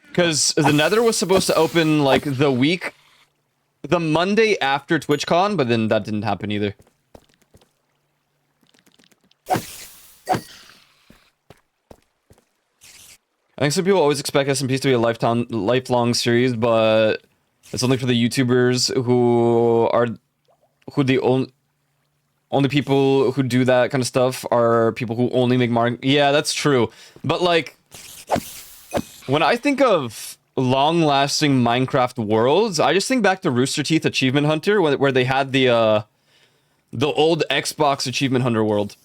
Because the Nether was supposed to open, like, the Monday after TwitchCon, but then that didn't happen either. I think some people always expect SMPs to be a lifelong series, but it's only for the YouTubers who the only people who do that kind of stuff are people who only make Yeah, that's true. But, like, when I think of long-lasting Minecraft worlds, I just think back to Rooster Teeth Achievement Hunter, where they had the old Xbox Achievement Hunter world.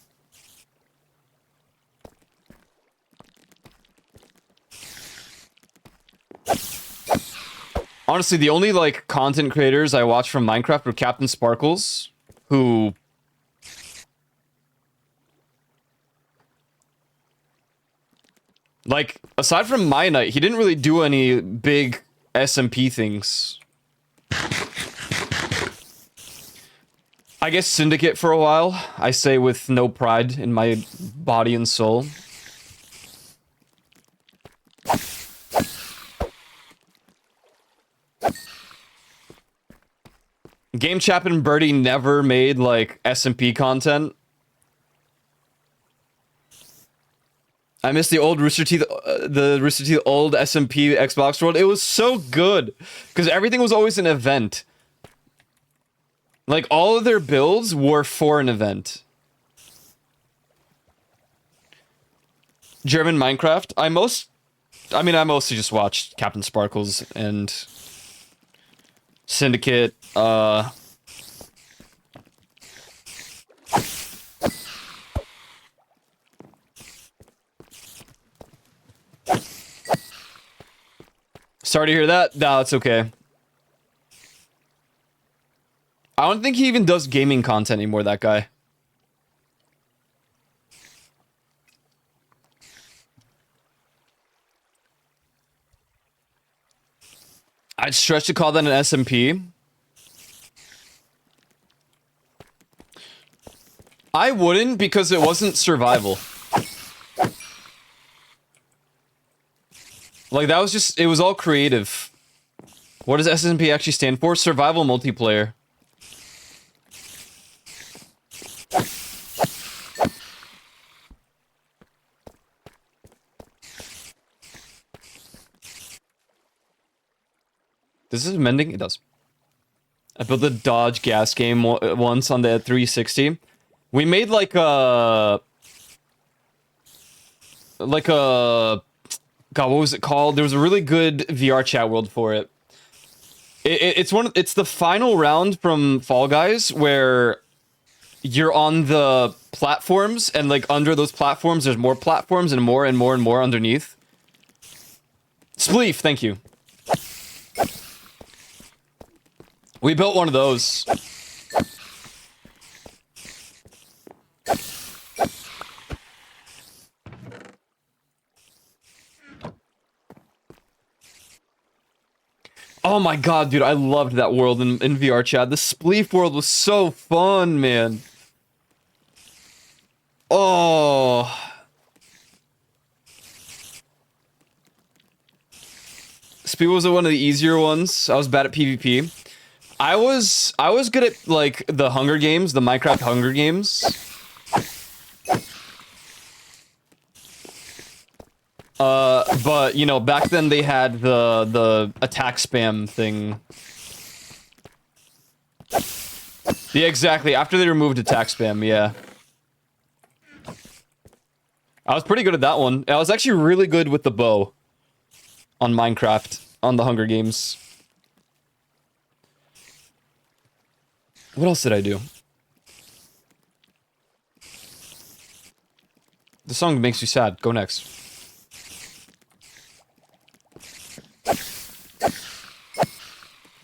Honestly, the only, like, content creators I watched from Minecraft were Captain Sparkles, who... Like, aside from My Night, he didn't really do any big SMP things. I guess Syndicate for a while, I say with no pride in my body and soul. Game Chap and Birdie never made, like, SMP content. I miss the old Rooster Teeth old SMP Xbox world. It was so good because everything was always an event. Like, all of their builds were for an event. German Minecraft. I mostly just watched Captain Sparkles and Syndicate. Sorry to hear that. No, it's okay. I don't think he even does gaming content anymore, that guy. I'd stretch to call that an SMP. I wouldn't, because it wasn't survival. Like, that was just, it was all creative. What does SMP actually stand for? Survival multiplayer. This is mending? It does. I built a Dodge gas game once on the 360. We made like a... God, what was it called? There was a really good VR chat world for it. It's the final round from Fall Guys where you're on the platforms, and like under those platforms, there's more platforms and more and more and more underneath. Spleef, thank you. We built one of those. Oh my god, dude, I loved that world in VR chat. The Spleef world was so fun, man. Oh. Spleef was one of the easier ones. I was bad at PvP. I was good at like the Hunger Games, the Minecraft Hunger Games. But you know, back then they had the attack spam thing. Yeah, exactly. After they removed attack spam, yeah. I was pretty good at that one. I was actually really good with the bow on Minecraft, on the Hunger Games. What else did I do? The song makes you sad. Go next.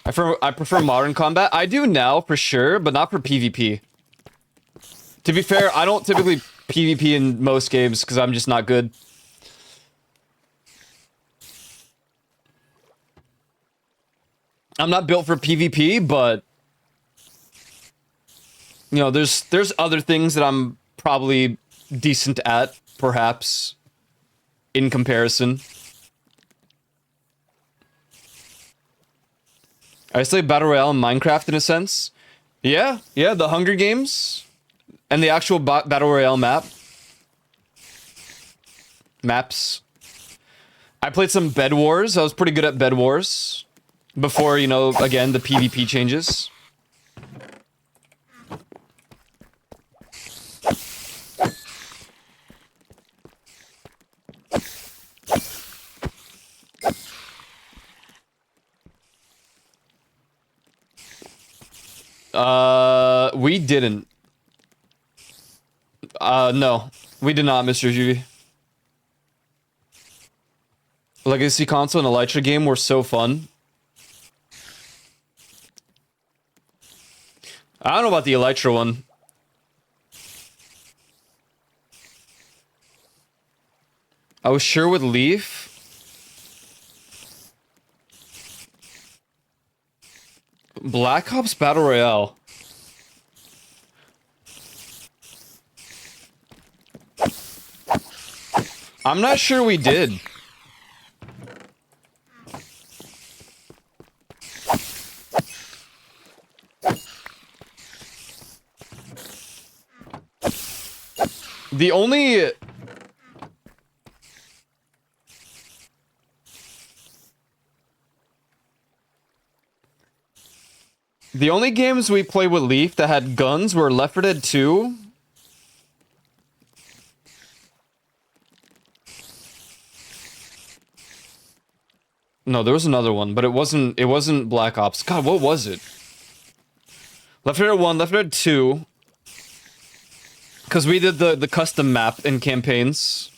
I prefer modern combat. I do now, for sure, but not for PvP. To be fair, I don't typically PvP in most games, because I'm just not good. I'm not built for PvP, but... You know, there's other things that I'm probably decent at, perhaps, in comparison. I say Battle Royale in Minecraft in a sense. Yeah, the Hunger Games. And the actual Battle Royale maps. I played some Bed Wars. I was pretty good at Bed Wars. Before, you know, again, the PvP changes. We didn't. No. We did not, Mr. Juvie. Legacy console and Elytra game were so fun. I don't know about the Elytra one. I was sure with Leaf. Black Ops Battle Royale. I'm not sure we did. The only... The only games we played with Leaf that had guns were Left 4 Dead 2. No, there was another one, but it wasn't Black Ops. God, what was it? Left 4 Dead 1, Left 4 Dead 2. Because we did the custom map in campaigns.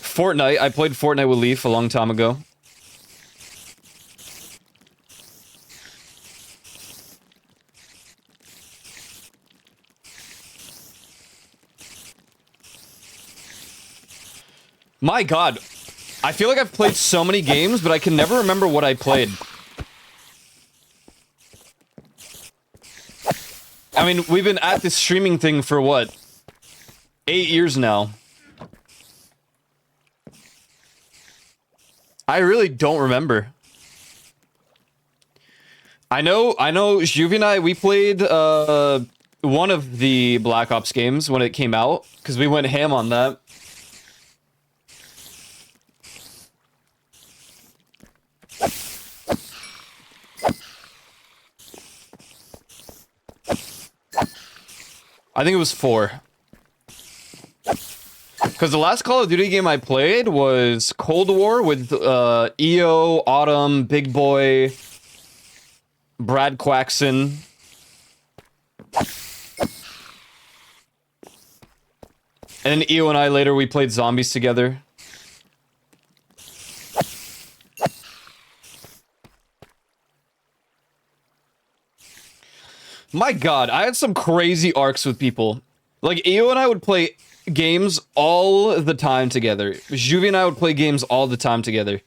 Fortnite. I played Fortnite with Leaf a long time ago. My god. I feel like I've played so many games, but I can never remember what I played. I mean, we've been at this streaming thing for what? 8 years now. I really don't remember. I know, Juvie and I, we played, one of the Black Ops games when it came out, because we went ham on that. I think it was 4. Because the last Call of Duty game I played was Cold War with EO, Autumn, Big Boy. Brad Quaxon. And then EO and I later, we played zombies together. My god, I had some crazy arcs with people. Like, EO and I would play games all the time together. Juvie and I would play games all the time together.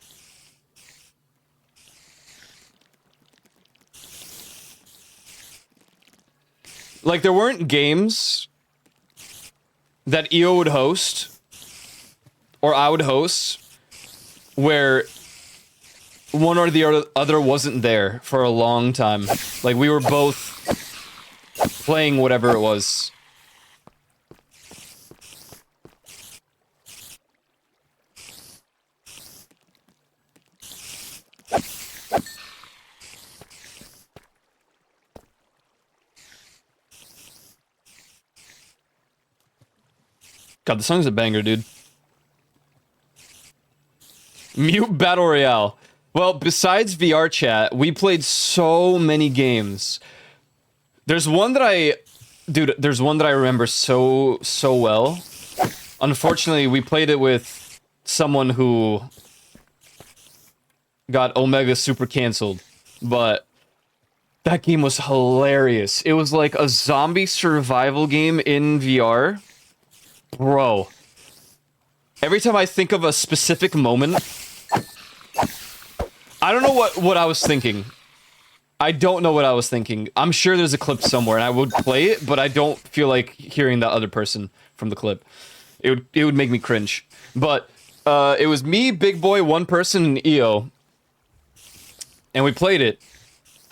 Like, there weren't games that EO would host, or I would host, where one or the other wasn't there for a long time. Like, we were both playing whatever it was. God, the song's a banger, dude. Mute Battle Royale. Well, besides VR chat, we played so many games. There's one that there's one that I remember so well. Unfortunately, we played it with someone who got Omega super canceled, but that game was hilarious. It was like a zombie survival game in VR. Bro, every time I think of a specific moment, I don't know what I was thinking. I don't know what I was thinking. I'm sure there's a clip somewhere, and I would play it, but I don't feel like hearing the other person from the clip. It would make me cringe. But it was me, Big Boy, one person, and EO, and we played it.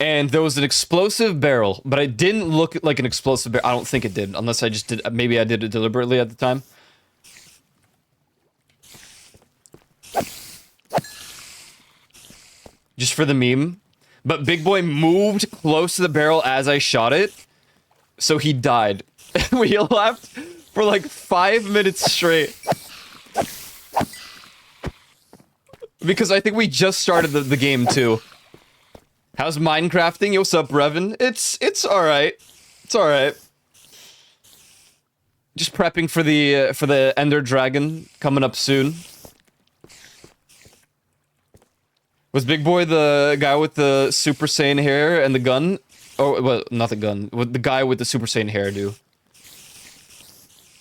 And there was an explosive barrel, but it didn't look like an explosive barrel. I don't think it did, unless I just did. Maybe I did it deliberately at the time. Just for the meme. But Big Boy moved close to the barrel as I shot it, so he died. And we laughed for like 5 minutes straight. Because I think we just started the game too. How's Minecrafting? Yo, what's up, Revan? It's alright. It's alright. Just prepping for the Ender Dragon coming up soon. Was Big Boy the guy with the Super Saiyan hair and the gun? Oh, well, not the gun. The guy with the Super Saiyan hairdo.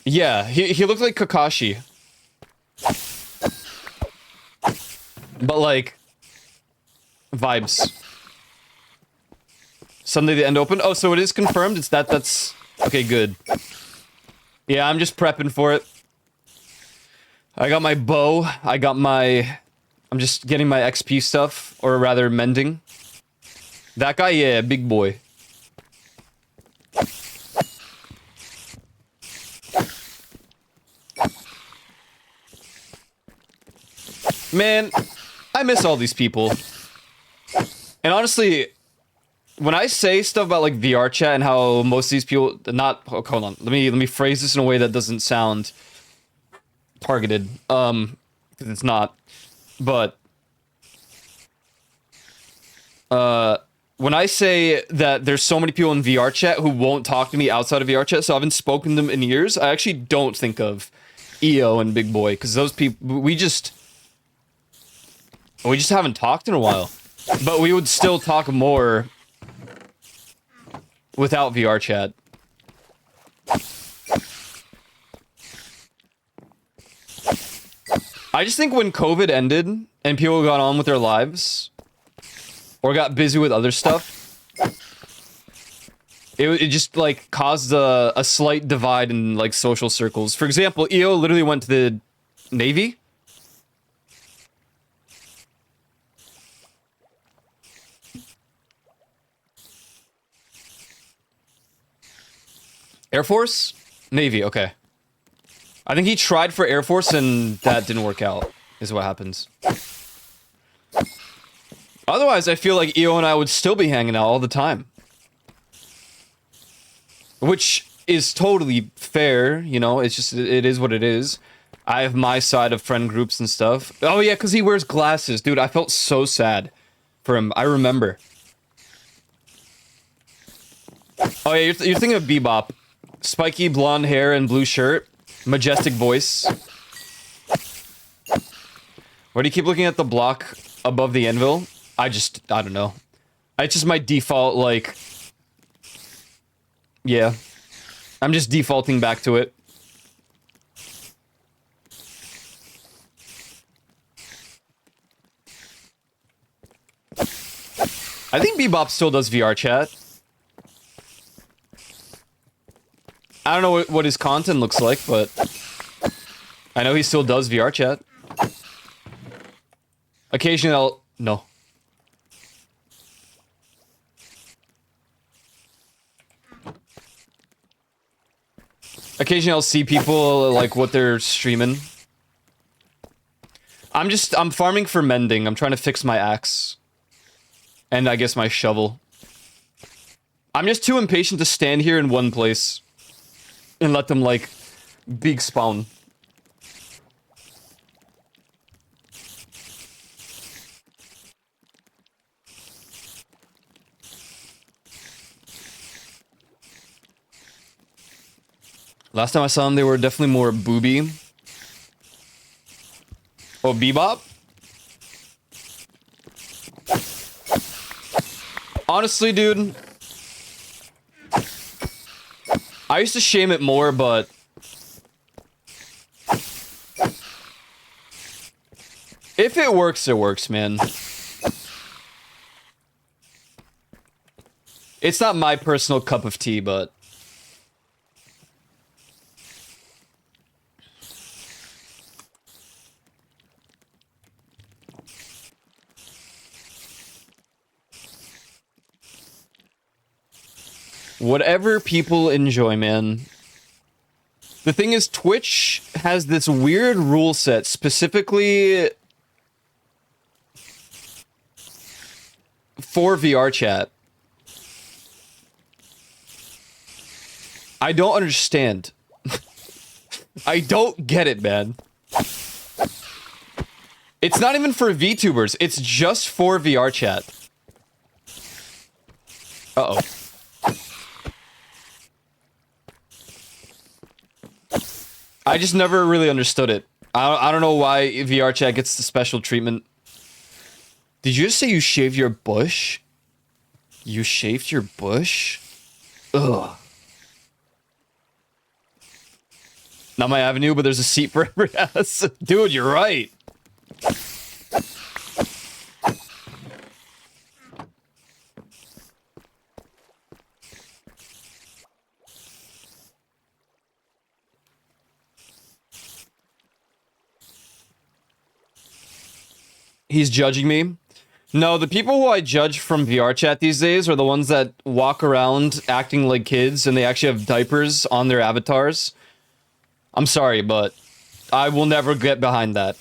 Yeah, he looked like Kakashi. But like vibes. Sunday the end open. Oh, so it is confirmed. It's that's okay. Good. Yeah, I'm just prepping for it. I got my bow. I'm just getting my XP stuff, or rather mending. That guy, yeah, Big Boy. Man, I miss all these people. And honestly, when I say stuff about like VR chat and how most of these people hold on. Let me phrase this in a way that doesn't sound targeted. Because it's not. But when I say that there's so many people in VR chat who won't talk to me outside of VR chat, so I haven't spoken to them in years, I actually don't think of EO and Big Boy, because those people, we just haven't talked in a while. But we would still talk more without VR chat. I just think when COVID ended and people got on with their lives or got busy with other stuff, it just like caused a slight divide in like social circles. For example, EO literally went to the Navy. Air Force? Navy, okay. I think he tried for Air Force and that didn't work out, is what happens. Otherwise, I feel like EO and I would still be hanging out all the time. Which is totally fair, you know, it's just, it is what it is. I have my side of friend groups and stuff. Oh yeah, because he wears glasses. Dude, I felt so sad for him. I remember. Oh yeah, you're thinking of Bebop. Spiky blonde hair and blue shirt. Majestic voice. Why do you keep looking at the block above the anvil? I don't know. It's just my default, like... Yeah. I'm just defaulting back to it. I think Bebop still does VR chat. I don't know what his content looks like, but... I know he still does VR chat. Occasionally I'll... No. Occasionally I'll see people, like, what they're streaming. I'm farming for mending. I'm trying to fix my axe. And I guess my shovel. I'm just too impatient to stand here in one place. And let them, like, big spawn. Last time I saw them, they were definitely more booby. Oh, Bebop? Honestly, dude, I used to shame it more, but if it works, man. It's not my personal cup of tea, but whatever people enjoy, man. The thing is, Twitch has this weird rule set, specifically for VR chat. I don't understand. I don't get it, man. It's not even for VTubers, it's just for VR chat. Uh-oh. I just never really understood it. I don't know why VR chat gets the special treatment. Did you just say you shaved your bush? You shaved your bush? Ugh. Not my avenue, but there's a seat for every ass. Dude, you're right. He's judging me. No, the people who I judge from VR chat these days are the ones that walk around acting like kids and they actually have diapers on their avatars. I'm sorry, but I will never get behind that.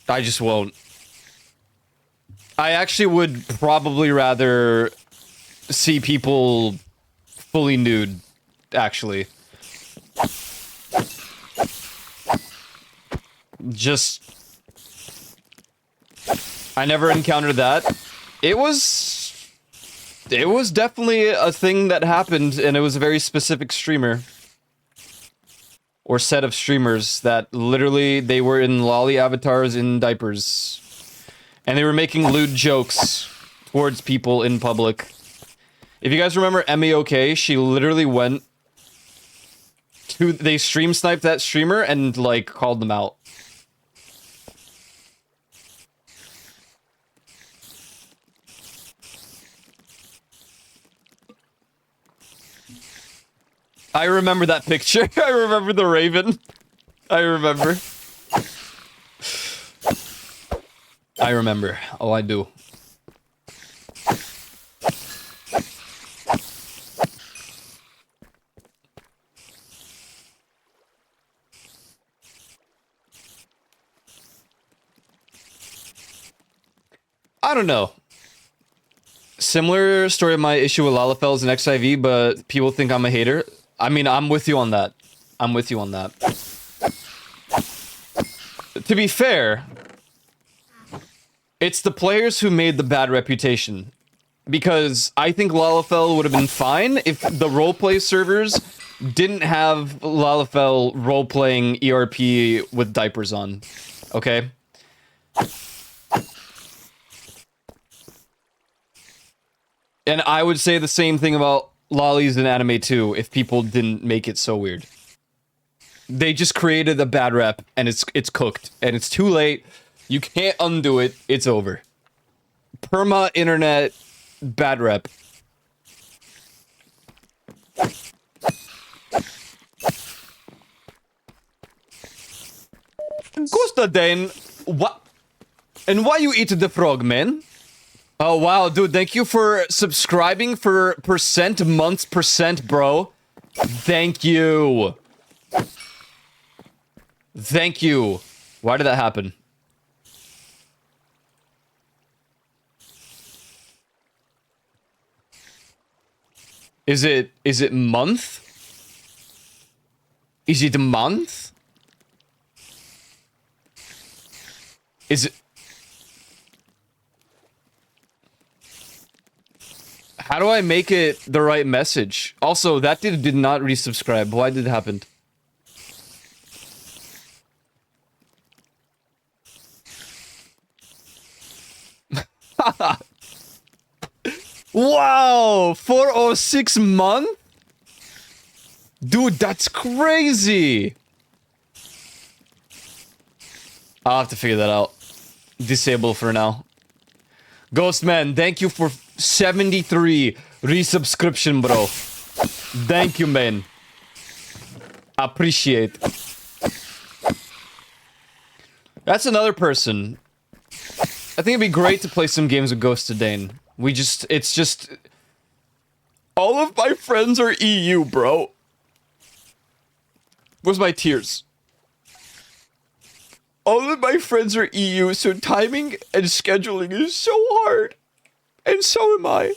I just won't. I actually would probably rather see people fully nude, actually. Just... I never encountered that. It was definitely a thing that happened, and it was a very specific streamer. Or set of streamers that literally, they were in lolly avatars in diapers. And they were making lewd jokes towards people in public. If you guys remember MEOK, she literally went to... They stream sniped that streamer and, like, called them out. I remember that picture. I remember the raven. I remember. I remember. Oh, I do. I don't know. Similar story of my issue with Lalafels and XIV, but people think I'm a hater. I mean, I'm with you on that. I'm with you on that. To be fair, it's the players who made the bad reputation. because I think Lalafell would have been fine if the roleplay servers didn't have Lalafell roleplaying ERP with diapers on. Okay? And I would say the same thing about lollies in anime too, if people didn't make it so weird. They just created a bad rep, and it's cooked, and it's too late. You can't undo it. It's over. Perma internet bad rep. Gusta Dane, what? And why you eat the frog, man? Oh wow, dude! Thank you for subscribing for months, bro. Thank you. Thank you. Why did that happen? Is it month? Is it a month? Is it? How do I make it the right message? Also, that dude did not resubscribe. Why did it happen? Wow! 406 month? Dude, that's crazy! I'll have to figure that out. Disable for now. Ghostman, thank you for 73 resubscription, bro. Thank you, man. Appreciate. That's another person. I think it'd be great to play some games with Ghost to Dane. It's just... All of my friends are EU, bro. Where's my tears? All of my friends are EU, so timing and scheduling is so hard. And so am I.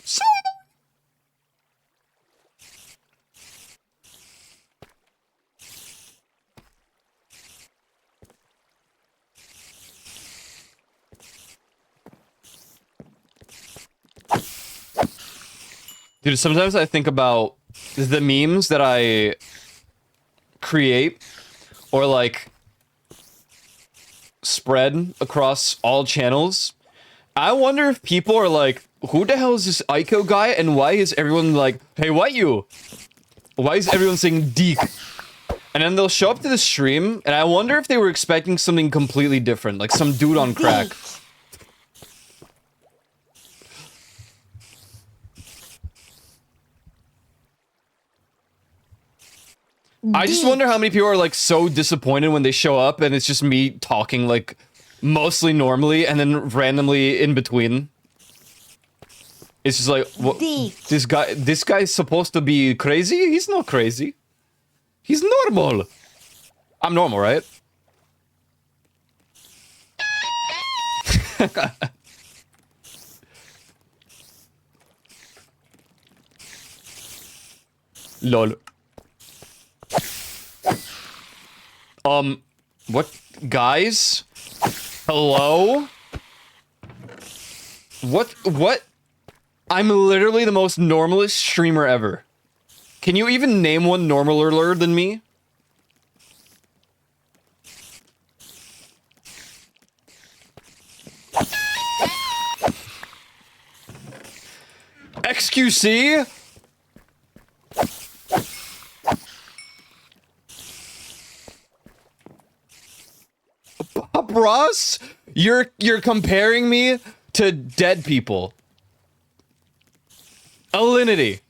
So am I. Dude, sometimes I think about the memes that I create or like spread across all channels. I wonder if people are like, who the hell is this Aiko guy, and why is everyone like, hey, what you? Why is everyone saying Deek? And then they'll show up to the stream, and I wonder if they were expecting something completely different, like some dude on crack. I just wonder how many people are like so disappointed when they show up and it's just me talking like mostly normally and then randomly in between. It's just like, what? This guy's supposed to be crazy? He's not crazy. He's normal. I'm normal, right? Lol. What? Guys? Hello? What? I'm literally the most normalist streamer ever. Can you even name one normaler than me? XQC? Ross, you're comparing me to dead people. Alinity.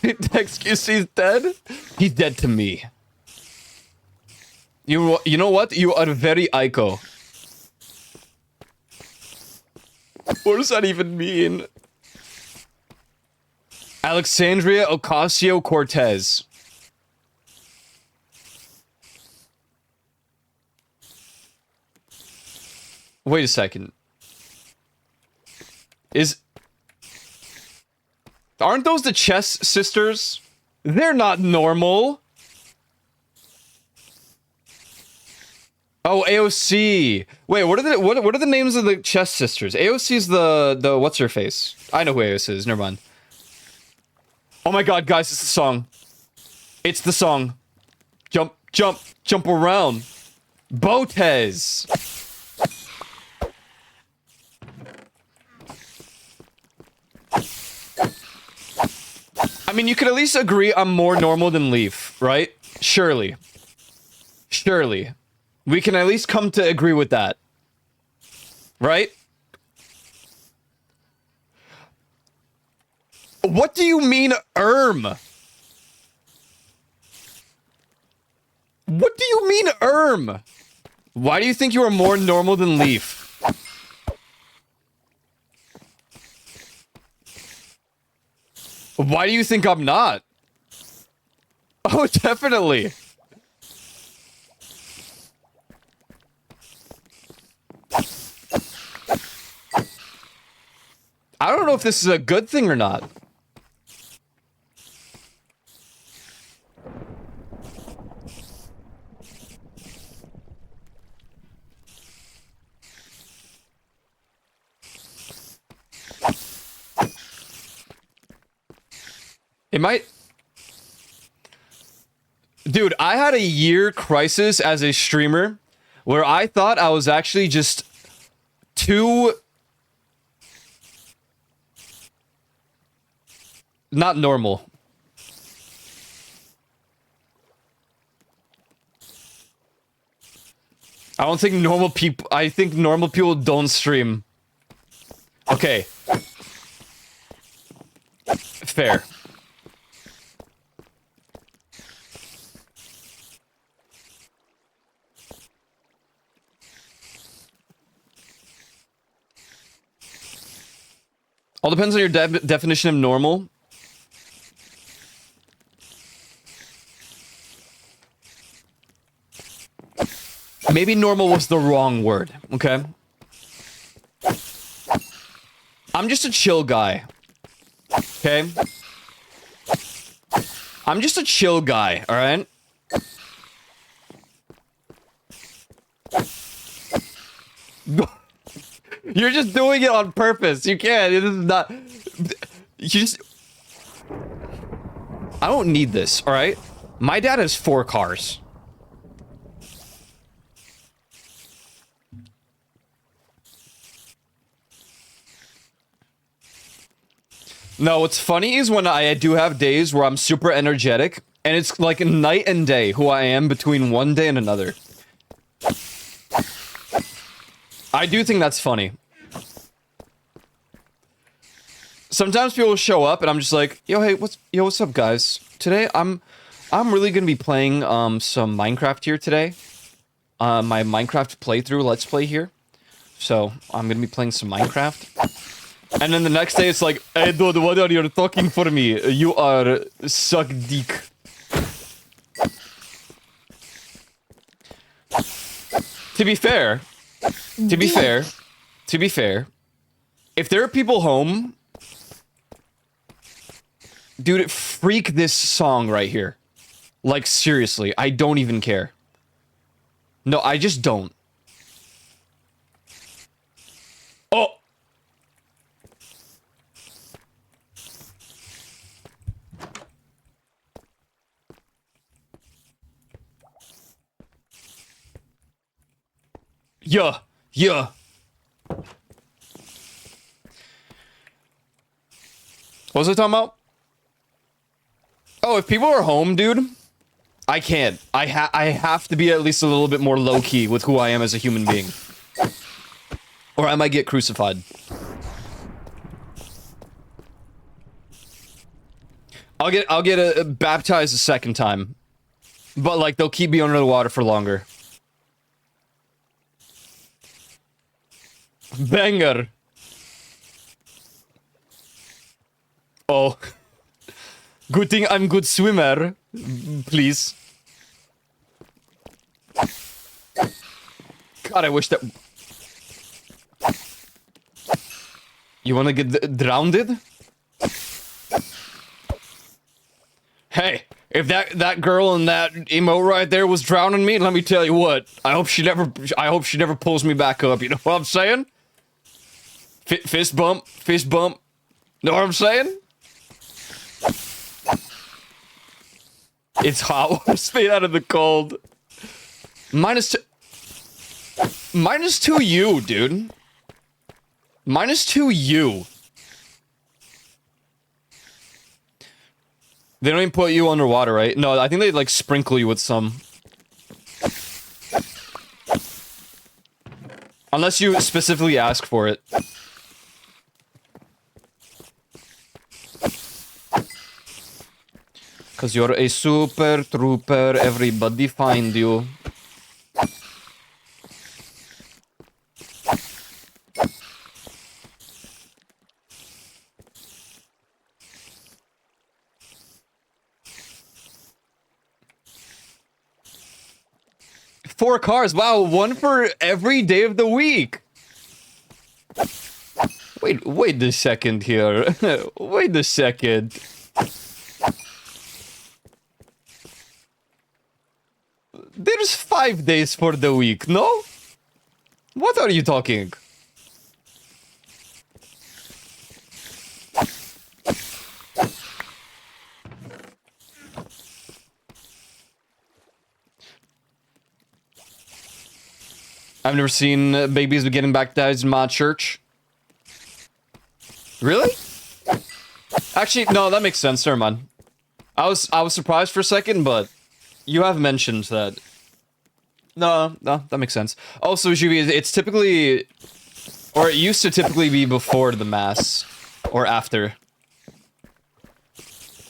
XQC's dead? He's dead to me. You know what? You are very Aiko. What does that even mean? Alexandria Ocasio-Cortez. Wait a second. Aren't those the Chess sisters? They're not normal. Oh, AOC. Wait, what are the names of the Chess sisters? AOC's the what's her face? I know who AOC is. Never mind. Oh my god, guys, it's the song. It's the song. Jump, jump, jump around. Botez. I mean, you could at least agree I'm more normal than Leaf, right? Surely. Surely. We can at least come to agree with that. Right? What do you mean, What do you mean, Why do you think you are more normal than Leaf? Why do you think I'm not? Oh, definitely. I don't know if this is a good thing or not. It might... Dude, I had a year crisis as a streamer where I thought I was actually just too... not normal. I don't think normal people... I think normal people don't stream. Okay. Fair. All depends on your definition of normal. Maybe normal was the wrong word, okay? I'm just a chill guy. Okay? I'm just a chill guy, alright? You're just doing it on purpose. You can't. It is not... You just... I don't need this, alright? My dad has 4 cars. No, what's funny is when I do have days where I'm super energetic, and it's like night and day who I am between one day and another. I do think that's funny. Sometimes people show up and I'm just like, yo, hey, what's up, guys? Today I'm really gonna be playing some Minecraft here today. My Minecraft playthrough, let's play here. So I'm gonna be playing some Minecraft. And then the next day it's like, hey dude, what are you talking for me? You are suck dick. To be fair, if there are people home, dude, freak this song right here. Like, seriously, I don't even care. No, I just don't. Oh! Yeah, yeah. What was I talking about? Oh, if people are home, dude, I can't. I have to be at least a little bit more low-key with who I am as a human being. Or I might get crucified. I'll get baptized a second time. But, like, they'll keep me under the water for longer. Banger. Oh. Good thing I'm good swimmer. Please. God, I wish that... You wanna get drowned? Hey! If that girl in that emote right there was drowning me, let me tell you what. I hope she never pulls me back up. You know what I'm saying? Fist bump, fist bump. Know what I'm saying? It's hot water spade out of the cold. -2 you, dude. -2 you. They don't even put you underwater, right? No, I think they like sprinkle you with some. Unless you specifically ask for it. Cause you're a super trooper, everybody find you. Four cars, wow, one for every day of the week. Wait a second here. Wait a second. There's 5 days for the week, no? What are you talking? I've never seen babies getting baptized in my church. Really? Actually, no, that makes sense. Never mind. I was surprised for a second, but you have mentioned that. No, that makes sense. Also, Juvi, it's typically, or it used to typically be before the mass, or after.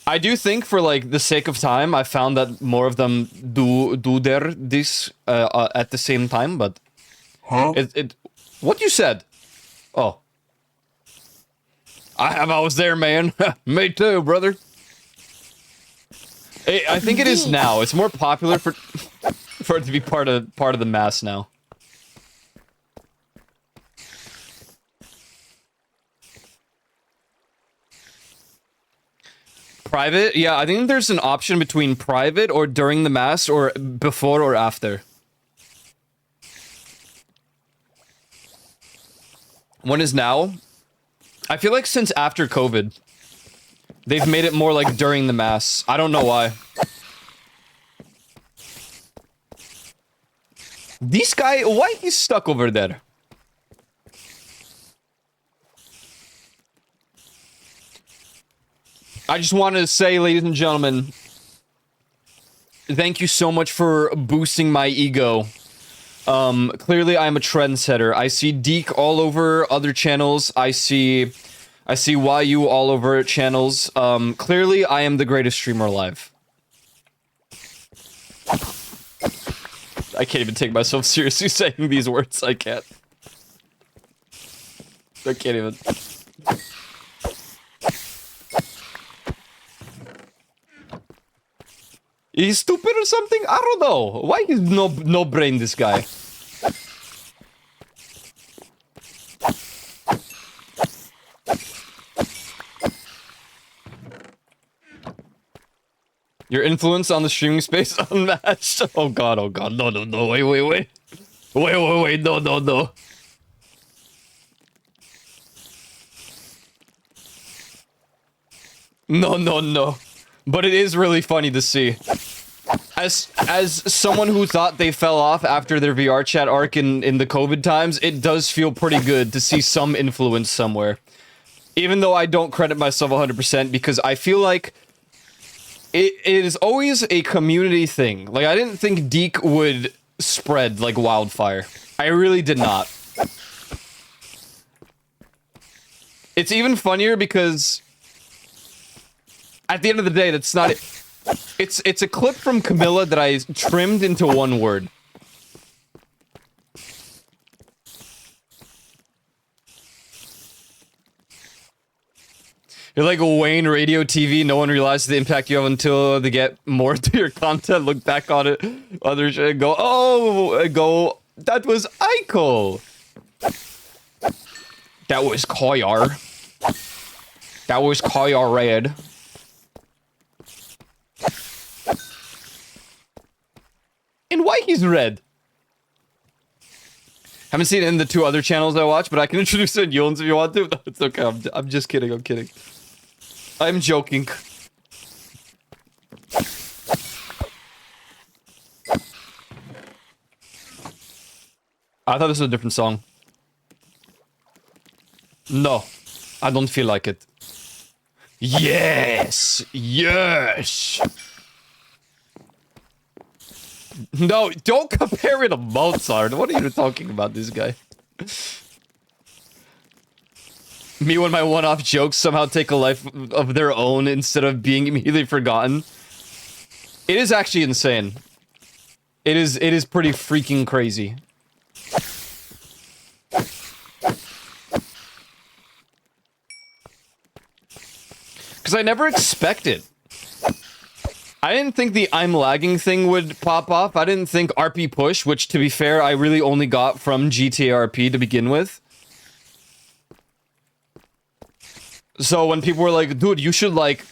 I do think, for like the sake of time, I found that more of them do this at the same time, but. Huh? What you said? Oh. I was there, man. Me too, brother. I think it is now. It's more popular for it to be part of the mass now. Private? Yeah, I think there's an option between private or during the mass or before or after. One is now. I feel like since after COVID, they've made it more like during the mass. I don't know why. This guy, why he's stuck over there? I just wanted to say, ladies and gentlemen, thank you so much for boosting my ego. Clearly I'm a trendsetter. I see Deke all over other channels. I see YU all over channels. Clearly I am the greatest streamer alive. I can't even take myself seriously saying these words. I can't. I can't even. He's stupid or something? I don't know. Why is no brain this guy? Your influence on the streaming space unmatched. Oh god, no, wait, no. No. But it is really funny to see. As someone who thought they fell off after their VR chat arc in the COVID times, it does feel pretty good to see some influence somewhere. Even though I don't credit myself 100% because I feel like it is always a community thing. Like, I didn't think Deke would spread like wildfire. I really did not. It's even funnier because at the end of the day, that's not it. It's a clip from Camilla that I trimmed into one word. You're like Wayne Radio TV. No one realizes the impact you have until they get more to your content. Look back on it. Others go, oh, that was Aiko. That was Koyar. That was Koyar Red. he's red. Haven't seen it in the 2 other channels I watch, but I can introduce it in Yolen's if you want to. It's okay. I'm just kidding. I'm kidding. I'm joking. I thought this was a different song. No, I don't feel like it. Yes! Yes! No, don't compare it to Mozart. What are you talking about, this guy? Me when my one-off jokes somehow take a life of their own instead of being immediately forgotten. It is actually insane. It is pretty freaking crazy. Because I never expected. I didn't think the I'm lagging thing would pop off. I didn't think RP push, which to be fair, I really only got from GTA RP to begin with. So when people were like, dude, you should like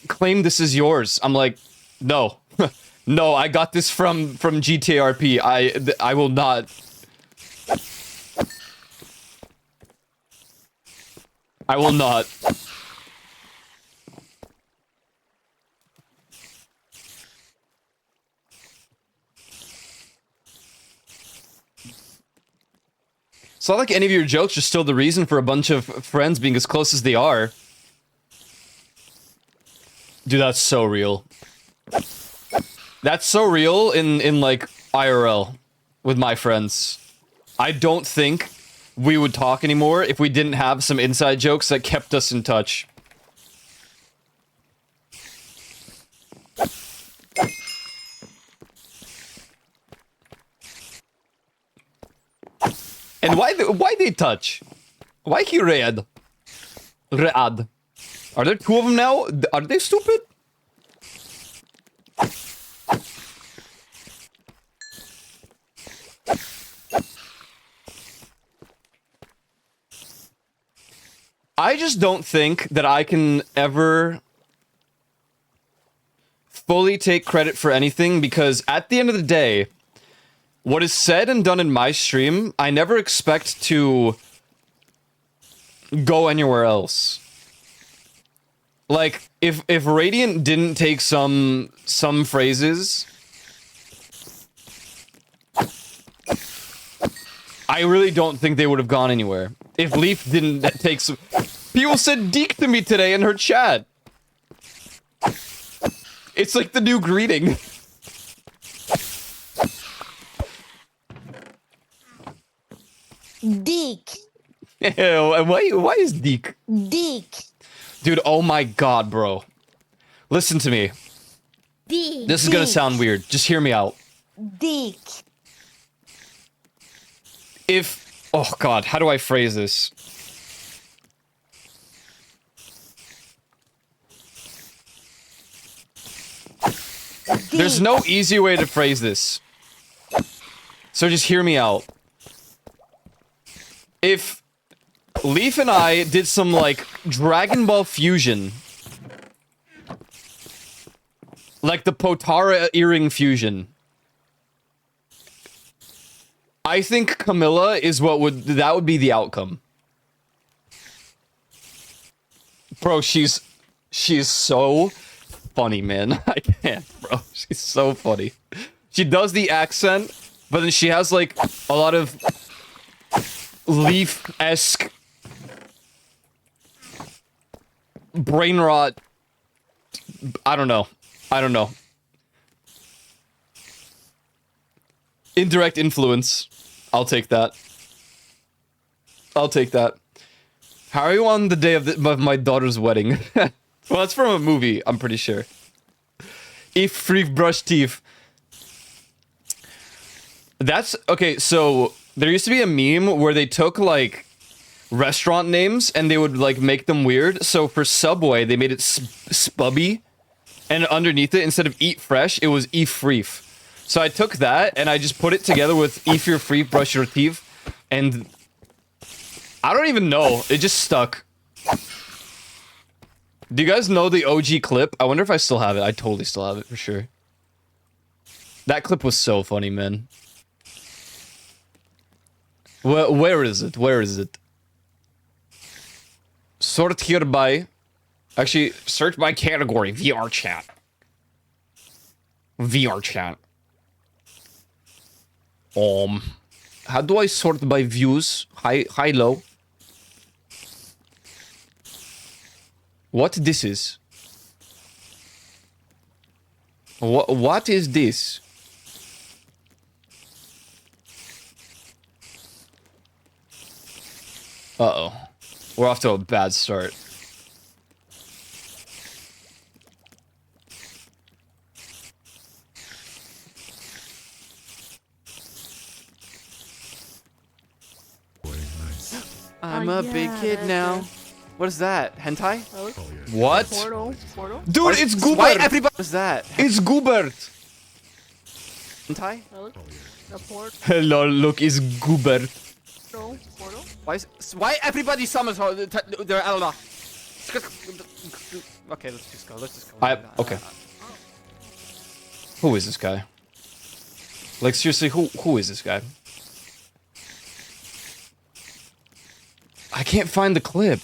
claim this is yours. I'm like, no. No, I got this from GTA RP. I will not. I will not. It's not like any of your jokes are still the reason for a bunch of friends being as close as they are. Dude, that's so real. That's so real in like IRL with my friends. I don't think we would talk anymore if we didn't have some inside jokes that kept us in touch. And why they touch? Why he red? Red. Are there 2 of them now? Are they stupid? I just don't think that I can ever fully take credit for anything, because at the end of the day, what is said and done in my stream, I never expect to go anywhere else. Like, if Radiant didn't take some phrases, I really don't think they would have gone anywhere. If Leaf didn't take some... People said deek to me today in her chat. It's like the new greeting. Dick. Ew, and why is deek? Dick. Dude, oh my god, bro. Listen to me. Dick. This is gonna sound weird. Just hear me out. Dick. If... Oh god, how do I phrase this? There's no easy way to phrase this. So just hear me out. If Leaf and I did some, like, Dragon Ball fusion, like the Potara earring fusion, I think Camilla is that would be the outcome. Bro, she's so funny, man. I can't, bro. She's so funny. She does the accent, but then she has, like, a lot of Leaf-esque brain rot. I don't know. Indirect influence. I'll take that. How are you on the day of my daughter's wedding? Well, it's from a movie, I'm pretty sure. If free brush teeth. That's... Okay, so... There used to be a meme where they took, like, restaurant names and they would, like, make them weird. So for Subway, they made it Spubby. And underneath it, instead of Eat Fresh, it was Eat Freef. So I took that and I just put it together with Eat Your Free, Brush Your Teeth. And... I don't even know. It just stuck. Do you guys know the OG clip? I wonder if I still have it. I totally still have it, for sure. That clip was so funny, man. Where is it? Where is it? Sort here by... Actually, search by category. VR chat. VR chat. How do I sort by views? High, low. What this is? What is this? Uh-oh. We're off to a bad start. I'm a big kid now. What is that? Hentai? What? Portal. Dude, it's Goobert! Why everybody? What is that? It's Goobert! Hentai? The portal. Hello, look, it's Goobert. Portal. Why everybody summons their Allah? Okay, let's just go. Okay. Who is this guy? Like, seriously, who is this guy? I can't find the clip.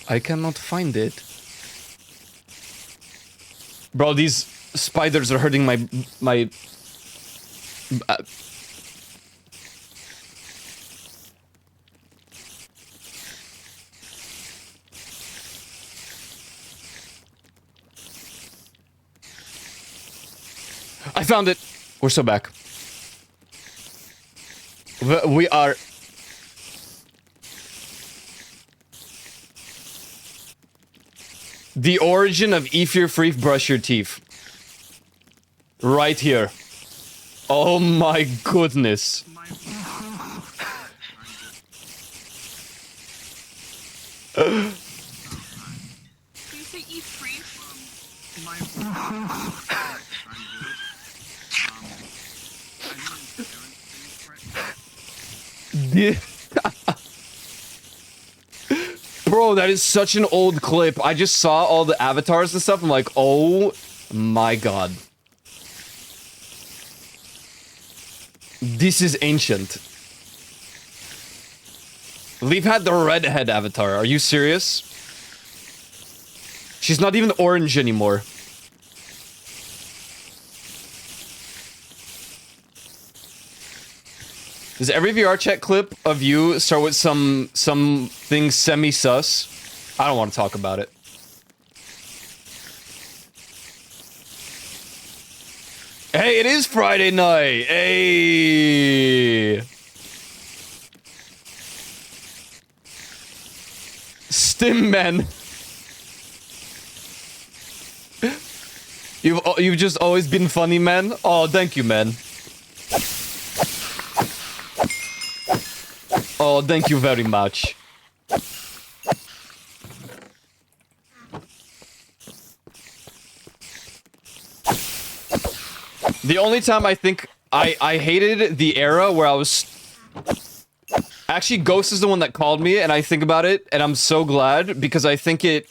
I cannot find it. Bro, these spiders are hurting my I found it. We're so back. We are... The origin of Eat Your Free Brush Your Teeth. Right here. Oh my goodness. Do you say eat free? Bro, that is such an old clip. I just saw all the avatars and stuff. I'm like, oh my god. This is ancient. Leaf had the redhead avatar. Are you serious? She's not even orange anymore. Does every VR chat clip of you start with something semi-sus? I don't want to talk about it. Hey, it is Friday night. Hey. Stim man. You've just always been funny, man. Oh, thank you, man. Oh, thank you very much. The only time I think I hated the era where I was... Actually, Ghost is the one that called me, and I think about it, and I'm so glad, because I think it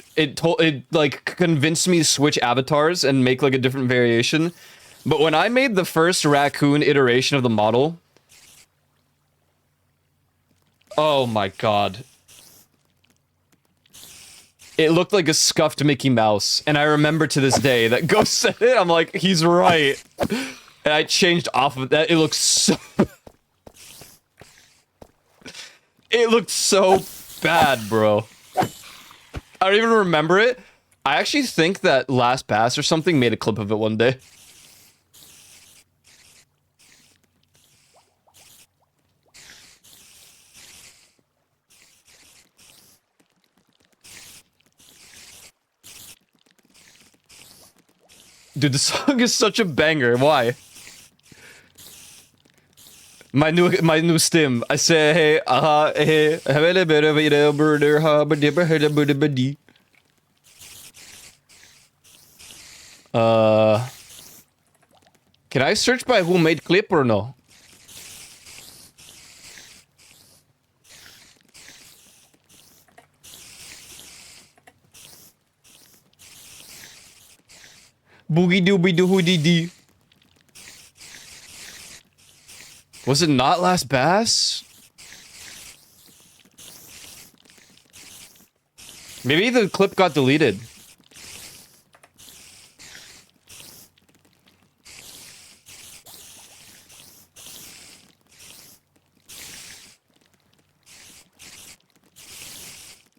like, convinced me to switch avatars and make, like, a different variation. But when I made the first raccoon iteration of the model... Oh my god. It looked like a scuffed Mickey Mouse, and I remember to this day that Ghost said it, I'm like, he's right. And I changed off of that, it looks so... It looked so bad, bro. I don't even remember it. I actually think that Last Pass or something made a clip of it one day. Dude, the song is such a banger. Why? My new stim. I say hey, hey, can I search by who made clip or no? Boogie dooby doo dee dee. Was it not Last Bass? Maybe the clip got deleted.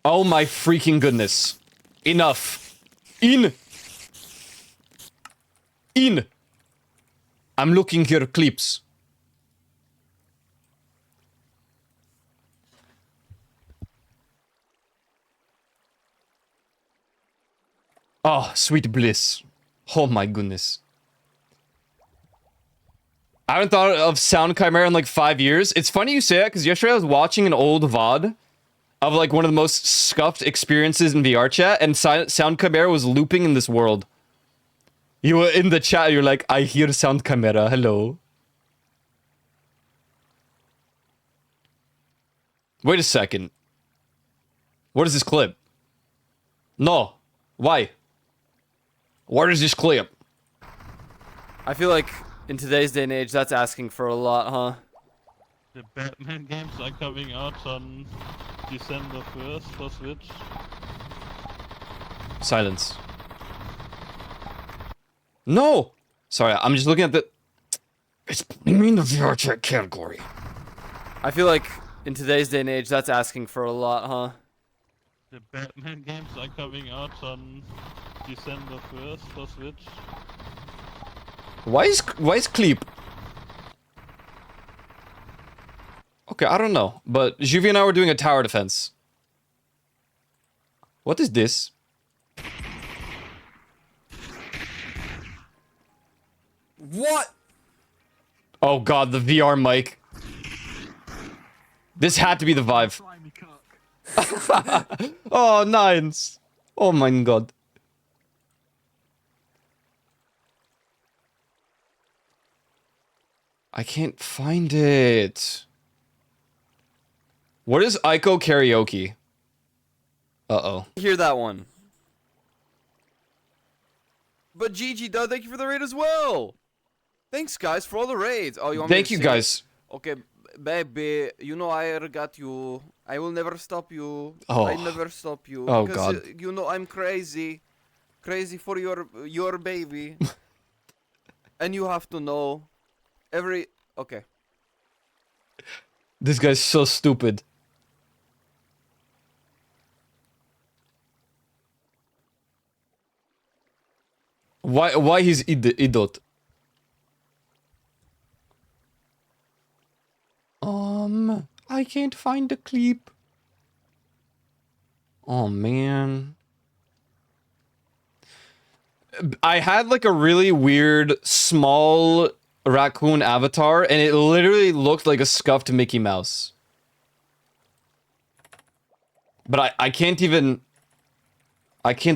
Oh my freaking goodness. Enough. In. I'm looking here clips. Oh, sweet bliss. Oh my goodness. I haven't thought of Sound Chimera in like 5 years. It's funny you say that because yesterday I was watching an old VOD of like one of the most scuffed experiences in VR chat, and Sound Chimera was looping in this world. You were in the chat, you're like, I hear Sound Chimera, hello. Wait a second. What is this clip? No. Why? What is this clip? I feel like in today's day and age, that's asking for a lot, huh? The Batman games are coming out on December 1st for Switch. Silence. No! Sorry, I'm just looking at the... It's putting me in the VR chat category. I feel like in today's day and age, that's asking for a lot, huh? The Batman games are coming out on December 1st for Switch. Why is Clip? Okay, I don't know, but Juvie and I were doing a tower defense. What is this? What? Oh god, the VR mic. This had to be the Vive. Oh, nines. Oh my god. I can't find it. What is Ico karaoke? Uh-oh. Hear that one. But GG, Doug, thank you for the raid as well. Thanks, guys, for all the raids. Oh, you want me Thank to you, sing? guys. Okay, baby, you know I got you. I will never stop you. Oh. I never stop you. Oh, because, God. you know I'm crazy. Crazy for your baby. And you have to know. Okay. This guy's so stupid. Why he's idiot? I can't find the clip. Oh man. I had like a really weird small raccoon avatar and it literally looked like a scuffed Mickey Mouse. But I can't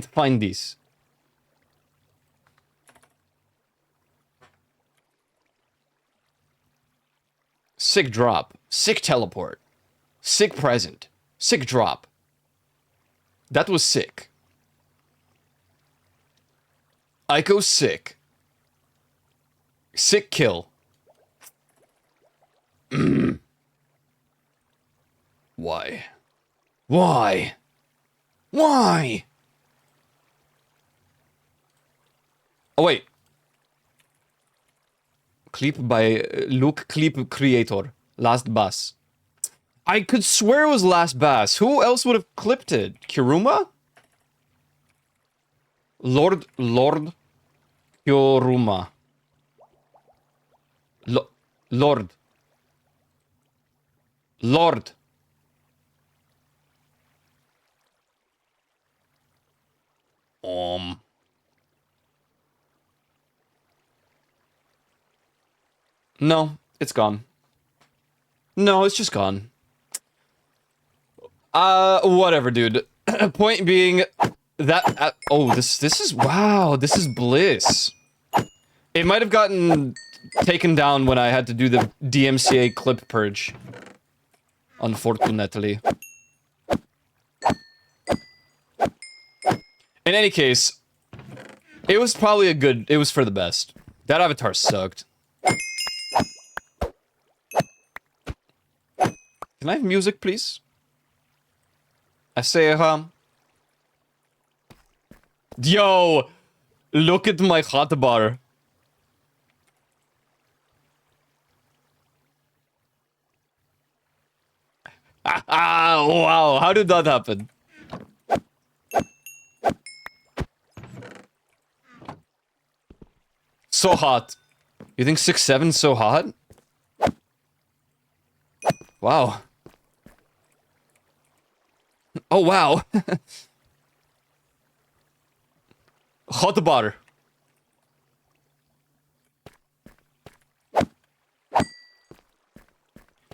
find these. Sick drop. Sick teleport. Sick present. Sick drop. That was sick. Ico sick. Sick kill. Why? Why? Why? Oh wait. Clip by Luke Clip Creator. Last Bass. I could swear it was Last Bass. Who else would have clipped it? Kiruma? Lord Kiruma. Lord. No, it's gone. No, it's just gone. Whatever, dude. Point being that oh, this is wow, this is bliss. It might have gotten taken down when I had to do the DMCA clip purge. Unfortunately. In any case, It was probably a good... It was for the best. That avatar sucked. Can I have music, please? I say, Yo! Look at my hotbar. Ah, wow, how did that happen? So hot. You think 6'7" so hot? Wow. Oh, wow. Hot bar.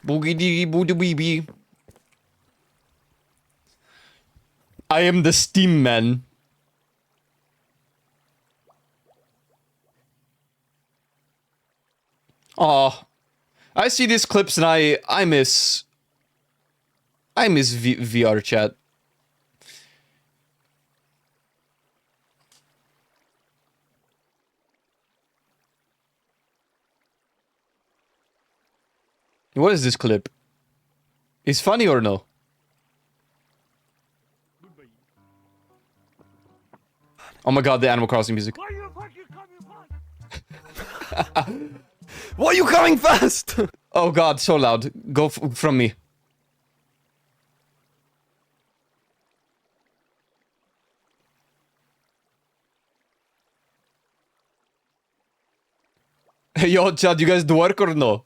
Boogie dee boogie bee bee. I am the steam man. Aw. I see these clips and I miss VR chat. What is this clip? Is funny or no? Oh my god, the Animal Crossing music. Why are you coming fast? Oh god, so loud. Go from me. Hey, yo, Chad, you guys do work or no?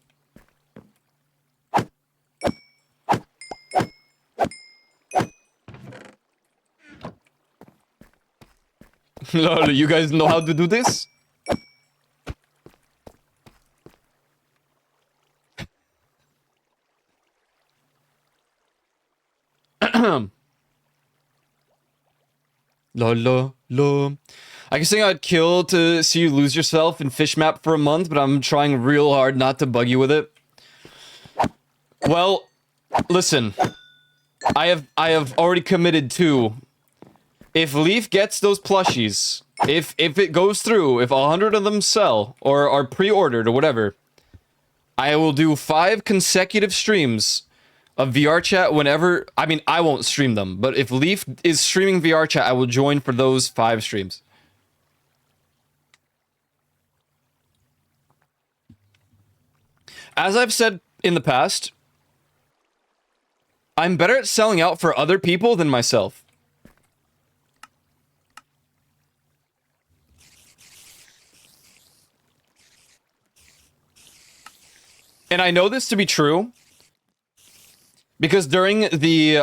Lol, you guys know how to do this? Lol. I guess I'd kill to see you lose yourself in fish map for a month, but I'm trying real hard not to bug you with it. Well, listen. I have already committed to... If Leaf gets those plushies, if it goes through, if 100 of them sell, or are pre-ordered, or whatever, I will do 5 consecutive streams of VR chat whenever... I mean, I won't stream them, but if Leaf is streaming VR chat, I will join for those 5 streams. As I've said in the past, I'm better at selling out for other people than myself. And I know this to be true because during the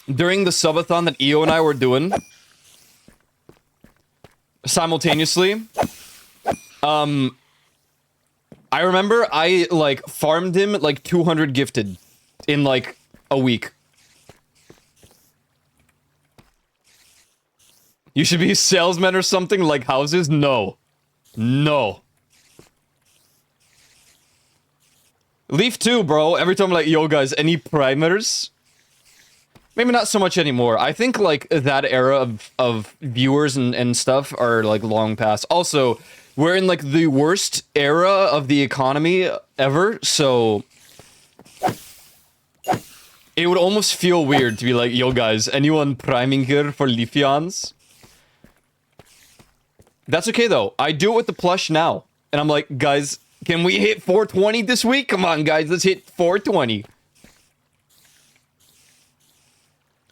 subathon that EO and I were doing simultaneously, I remember I like farmed him like 200 gifted in like a week. You should be a salesman or something like houses? No. No. Leaf 2, bro. Every time I'm like, yo, guys, any primers? Maybe not so much anymore. I think, like, that era of viewers and stuff are, like, long past. Also, we're in, like, the worst era of the economy ever, so... It would almost feel weird to be like, yo, guys, anyone priming here for Leafians? That's okay, though. I do it with the plush now. And I'm like, guys... Can we hit 420 this week? Come on, guys, let's hit 420.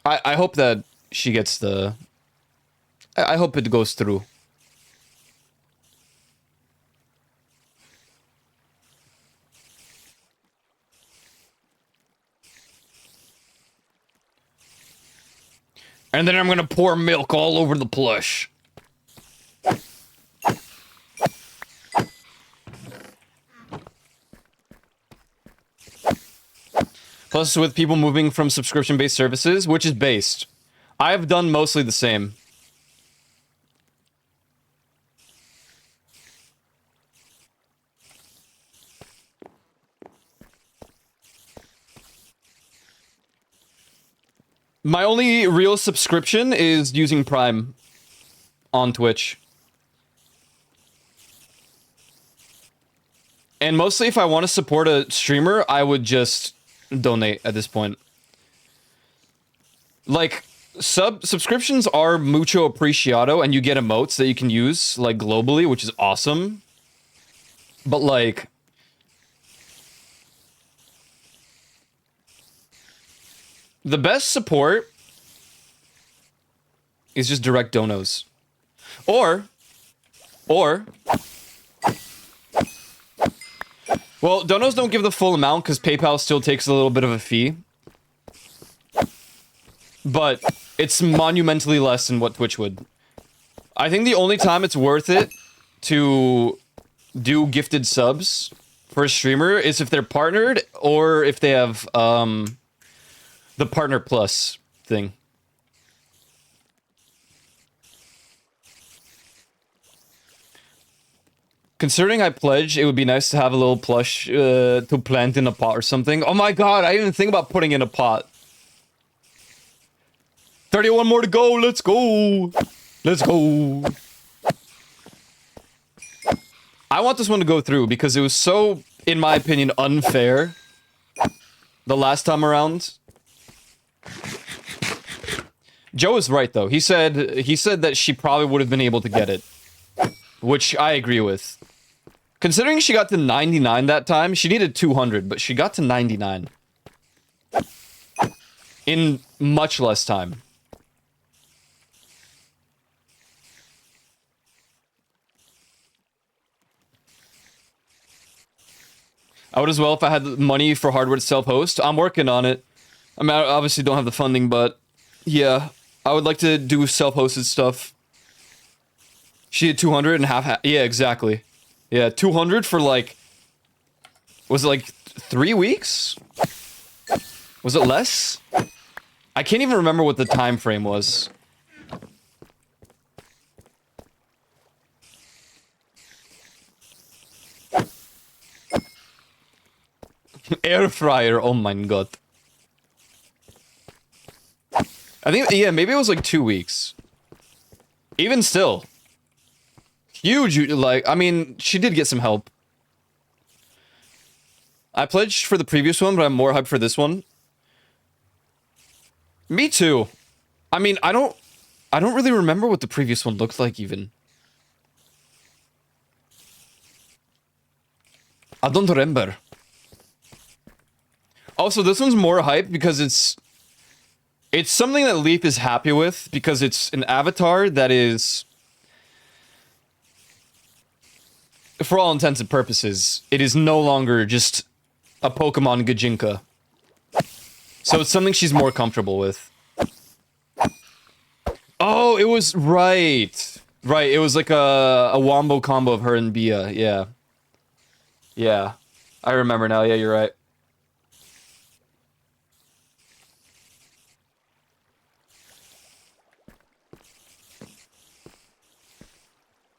I hope that she gets the... I hope it goes through. And then I'm gonna pour milk all over the plush. Plus, with people moving from subscription-based services, which is based. I've done mostly the same. My only real subscription is using Prime. on Twitch. And mostly if I want to support a streamer, I would just donate at this point. Like, subscriptions are mucho apreciado, and you get emotes that you can use, like, globally, which is awesome. But, like... the best support is just direct donos. Or... well, donos don't give the full amount because PayPal still takes a little bit of a fee. But it's monumentally less than what Twitch would. I think the only time it's worth it to do gifted subs for a streamer is if they're partnered or if they have the Partner Plus thing. Considering I pledge, it would be nice to have a little plush to plant in a pot or something. Oh my god, I didn't even think about putting in a pot. 31 more to go, let's go! Let's go! I want this one to go through because it was so, in my opinion, unfair the last time around. Joe is right though. He said that she probably would have been able to get it. Which I agree with. Considering she got to 99 that time, she needed 200, but she got to 99. In much less time. I would as well if I had money for hardware to self-host. I'm working on it. I mean, I obviously don't have the funding, but yeah, I would like to do self-hosted stuff. She had 200 and half. Yeah, exactly. Yeah, 200 for like. Was it like 3 weeks? Was it less? I can't even remember what the time frame was. Air fryer, oh my god. I think, yeah, maybe it was like 2 weeks. Even still. Huge, like, I mean, she did get some help. I pledged for the previous one, but I'm more hyped for this one. Me too. I mean, I don't really remember what the previous one looked like, even. I don't remember. Also, this one's more hype because it's something that Leaf is happy with because it's an avatar that is, for all intents and purposes, it is no longer just a Pokemon Gajinka. So it's something she's more comfortable with. Oh, it was right. Right, it was like a wombo combo of her and Bia, yeah. Yeah. I remember now, yeah, you're right.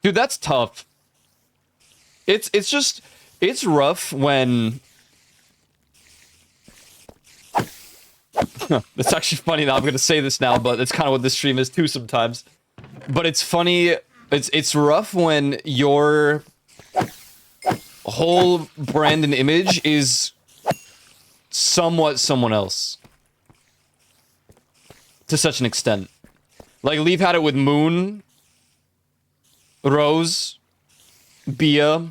Dude, that's tough. It's just, it's rough when... It's actually funny now, I'm gonna say this now, but it's kind of what this stream is too sometimes. But it's funny, it's rough when your whole brand and image is somewhat someone else. To such an extent. Like, Leaf had it with Moon, Rose, Bia.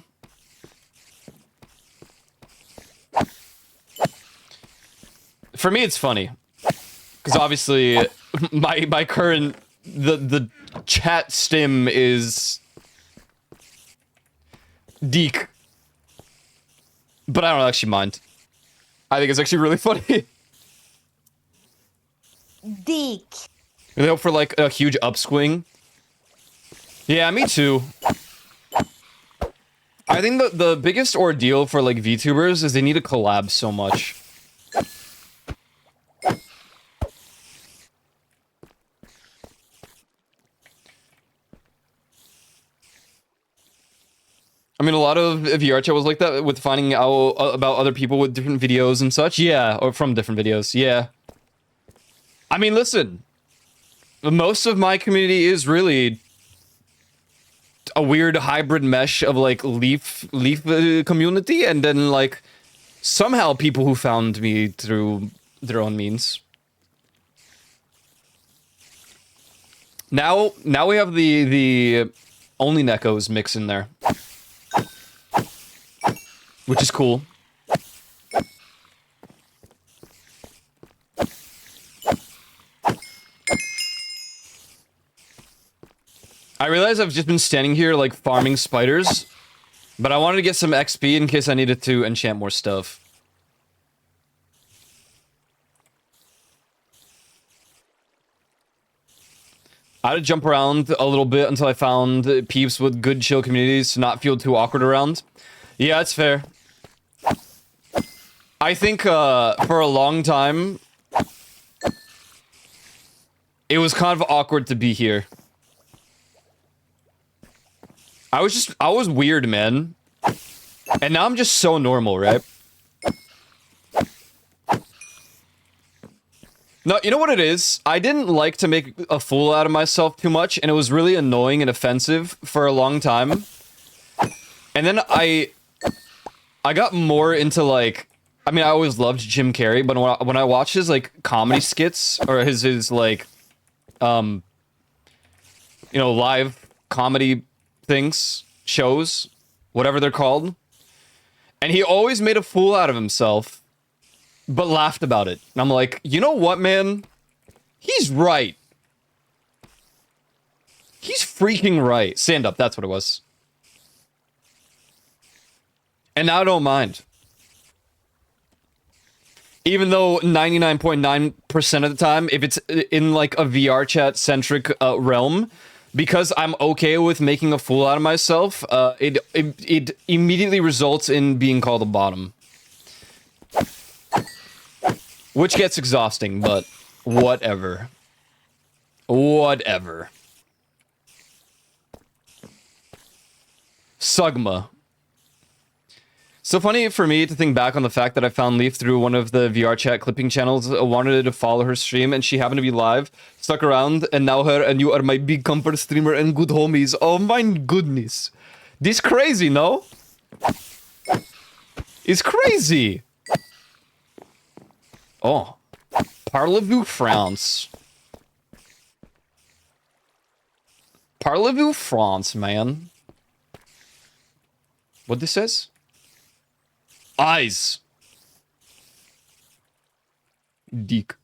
For me, it's funny. Because obviously, my current... The chat stim is... Deek. But I don't actually mind. I think it's actually really funny. Deek. They hope for, like, a huge upswing. Yeah, me too. I think the biggest ordeal for, like, VTubers is they need to collab so much. I mean, a lot of VR chat was like that, with finding out about other people with different videos and such. Yeah, or from different videos, yeah. I mean, listen. Most of my community is really a weird hybrid mesh of like Leaf community, and then like somehow people who found me through their own means. Now we have the OnlyNekos mix in there, which is cool. I realize I've just been standing here like farming spiders, but I wanted to get some XP in case I needed to enchant more stuff. I had to jump around a little bit until I found peeps with good chill communities to not feel too awkward around. Yeah, it's fair. I think for a long time, it was kind of awkward to be here. I was weird, man. And now I'm just so normal, right? No, you know what it is? I didn't like to make a fool out of myself too much, and it was really annoying and offensive for a long time. And then I got more into, like... I mean, I always loved Jim Carrey, but when I watched his, like, comedy skits, or his like, you know, live comedy things, shows, whatever they're called. And he always made a fool out of himself, but laughed about it. And I'm like, you know what, man? He's right. He's freaking right. Stand up, that's what it was. And now I don't mind. Even though 99.9% of the time, if it's in like a VR chat centric realm, because I'm okay with making a fool out of myself, it immediately results in being called a bottom. Which gets exhausting, but whatever. Whatever. Sugma. So funny for me to think back on the fact that I found Leaf through one of the VR chat clipping channels, wanted to follow her stream, and she happened to be live, stuck around, and now her and you are my big comfort streamer and good homies. Oh my goodness. This crazy, no? It's crazy. Oh. Parlez-vous France. Parlez-vous France, man. What this says? Eyes. Dick.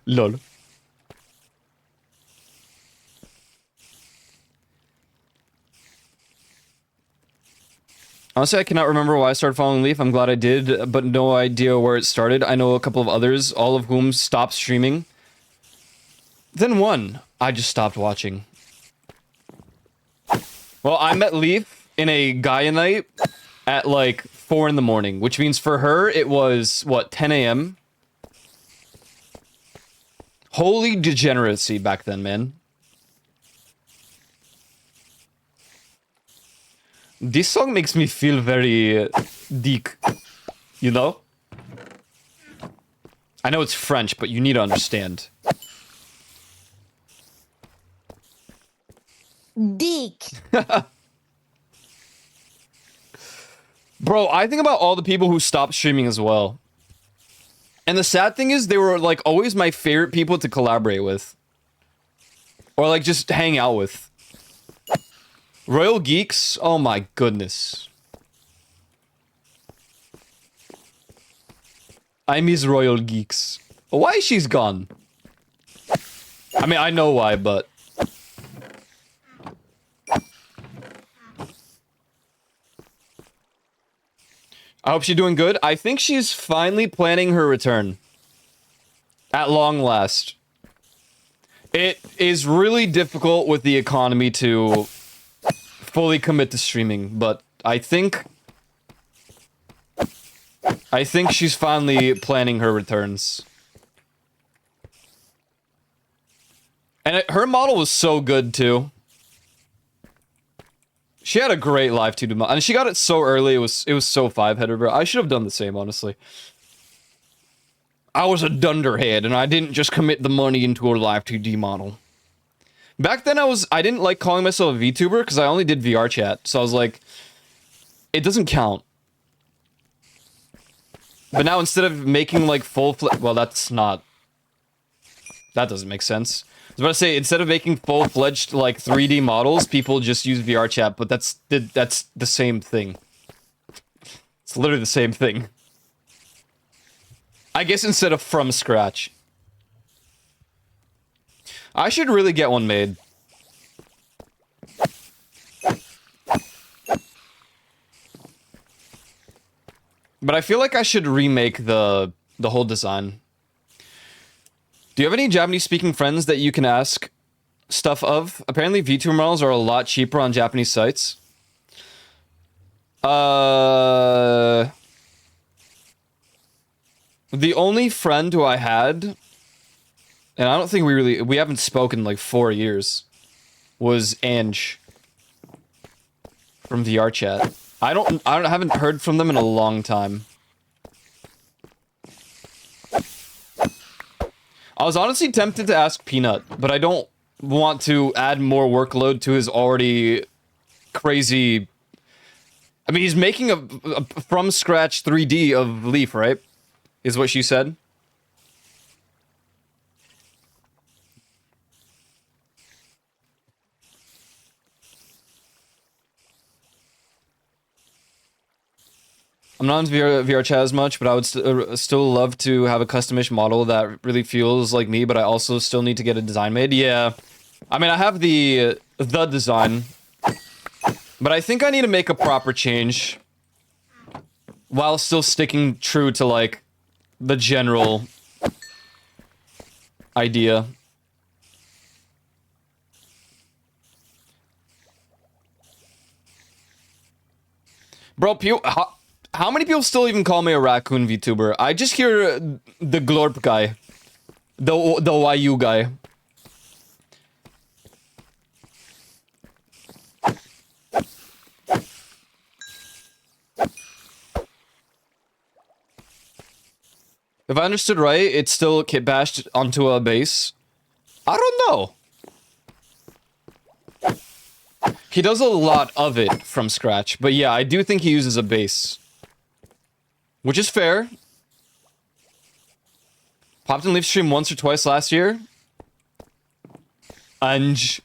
Lol. Honestly, I cannot remember why I started following Leaf. I'm glad I did, but no idea where it started. I know a couple of others, all of whom stopped streaming. Then one, I just stopped watching. Well, I met Leaf in a Gaia night at like 4 in the morning, which means for her it was, what, 10 a.m.? Holy degeneracy back then, man. This song makes me feel very deep, you know? I know it's French, but you need to understand. Dick. Bro, I think about all the people who stopped streaming as well. And the sad thing is, they were, like, always my favorite people to collaborate with. Or, like, just hang out with. Royal Geeks? Oh my goodness. I miss Royal Geeks. Why she's gone? I mean, I know why, but... I hope she's doing good. I think she's finally planning her return. At long last. It is really difficult with the economy to fully commit to streaming, but I think she's finally planning her returns. And her model was so good, too. She had a great live 2D model, and she got it so early, it was so 5-header, bro. I should have done the same, honestly. I was a dunderhead, and I didn't just commit the money into a live 2D model. Back then I didn't like calling myself a VTuber because I only did VR chat. So I was like, it doesn't count. But now instead of making like well, that doesn't make sense. I was about to say, instead of making full-fledged like 3D models, people just use VR chat, but that's the same thing. It's literally the same thing. I guess instead of from scratch. I should really get one made. But I feel like I should remake the whole design. Do you have any Japanese-speaking friends that you can ask stuff of? Apparently VTuber models are a lot cheaper on Japanese sites. The only friend who I had, and I don't think we haven't spoken in like 4 years, was Ange from VR chat. I haven't heard from them in a long time. I was honestly tempted to ask Peanut, but I don't want to add more workload to his already crazy. I mean, he's making a from scratch 3D of Leaf, right? Is what she said. I'm not into VR chat as much, but I would still love to have a custom-ish model that really feels like me, but I also still need to get a design made. Yeah. I mean, I have the design, but I think I need to make a proper change while still sticking true to, like, the general idea. Bro, how many people still even call me a raccoon VTuber? I just hear the Glorp guy. The YU guy. If I understood right, it's still bashed onto a base. I don't know. He does a lot of it from scratch, but yeah, I do think he uses a base. Which is fair. Popped in Leaf stream once or twice last year. Ange.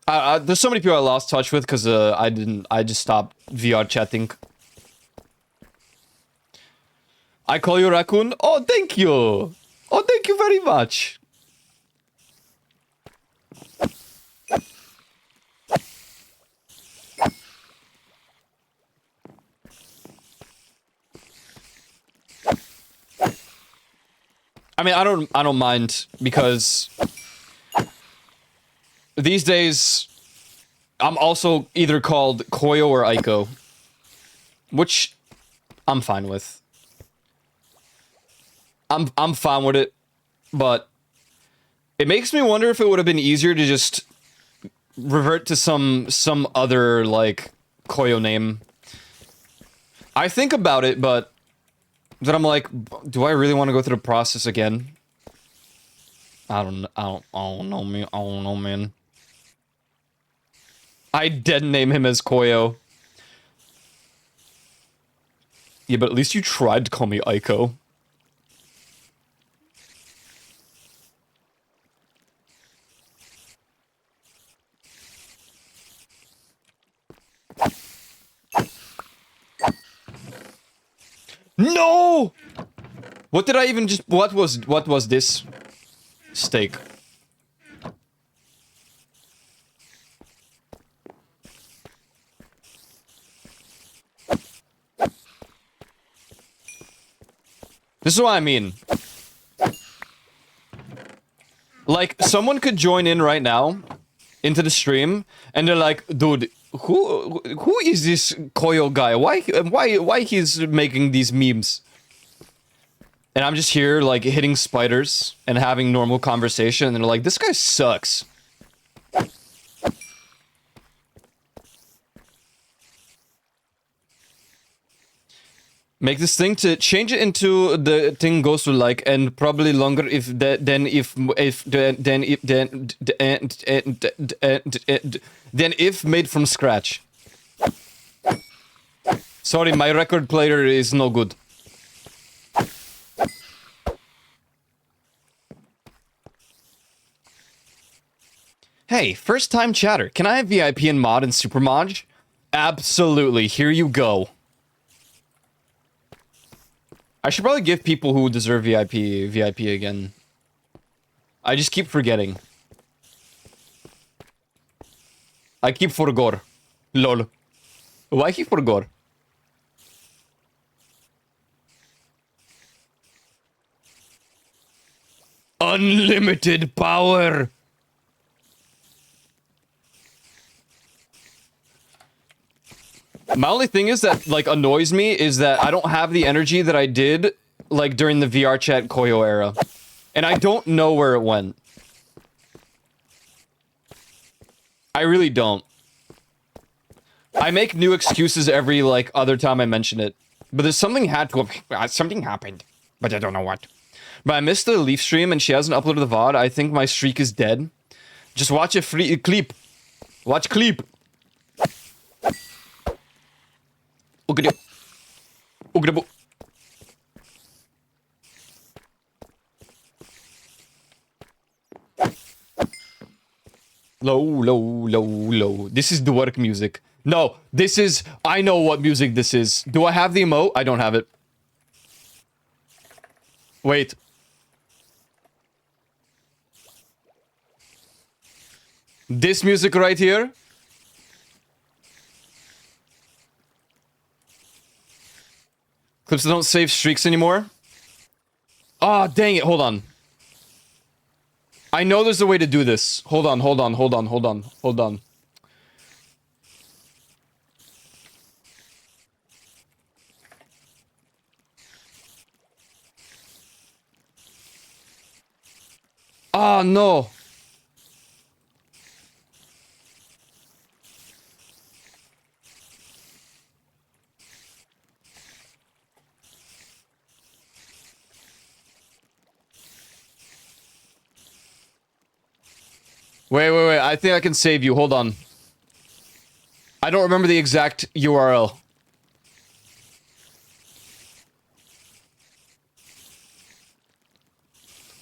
There's so many people I lost touch with because I just stopped VR chatting. I call you raccoon? Oh, thank you. Oh, thank you very much. I mean, I don't mind because these days I'm also either called Koyo or Aiko, which I'm fine with. I'm fine with it, but it makes me wonder if it would have been easier to just revert to some other like Koyo name. I think about it, but then I'm like, do I really want to go through the process again? I don't know, man. I dead name him as Koyo. Yeah, but at least you tried to call me Aiko. No! What did I even just... What was this? Steak. This is what I mean. Like, someone could join in right now into the stream, and they're like, dude, who is this Koyo guy? Why he's making these memes? And I'm just here, like, hitting spiders and having normal conversation, and they're like, this guy sucks. Make this thing to change it into the thing goes to like, and probably longer if the, then if made from scratch. Sorry, my record player is no good. Hey, first time chatter. Can I have VIP and mod and super mod? Absolutely. Here you go. I should probably give people who deserve VIP again. I just keep forgetting. I keep forgot. Lol. Why keep forgot? Unlimited power. My only thing is that, like, annoys me is that I don't have the energy that I did, like, during the VR chat Koyo era. And I don't know where it went. I really don't. I make new excuses every, like, other time I mention it. But there's something something happened. But I don't know what. But I missed the Leaf stream and she hasn't uploaded the VOD. I think my streak is dead. Just watch a free clip. Watch clip. Low. This is the work music. No, this is... I know what music this is. Do I have the emote? I don't have it. Wait. This music right here? Clips that don't save streaks anymore? Ah, dang it, hold on. I know there's a way to do this. Hold on. Ah, no. Wait. I think I can save you. Hold on. I don't remember the exact URL.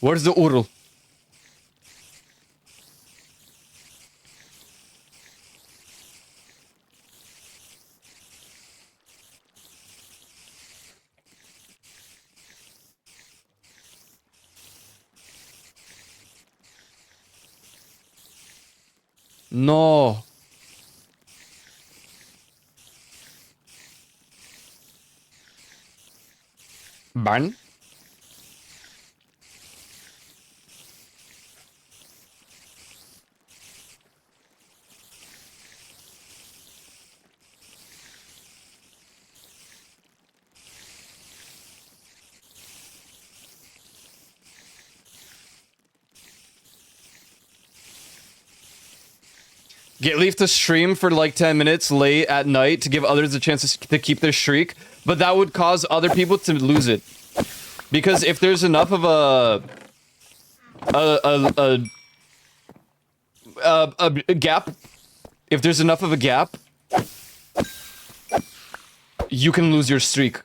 Where's the URL? No. Ban? Get Leaf to stream for like 10 minutes late at night to give others a chance to keep their streak, but that would cause other people to lose it. Because if there's enough of a gap, if there's enough of a gap, you can lose your streak.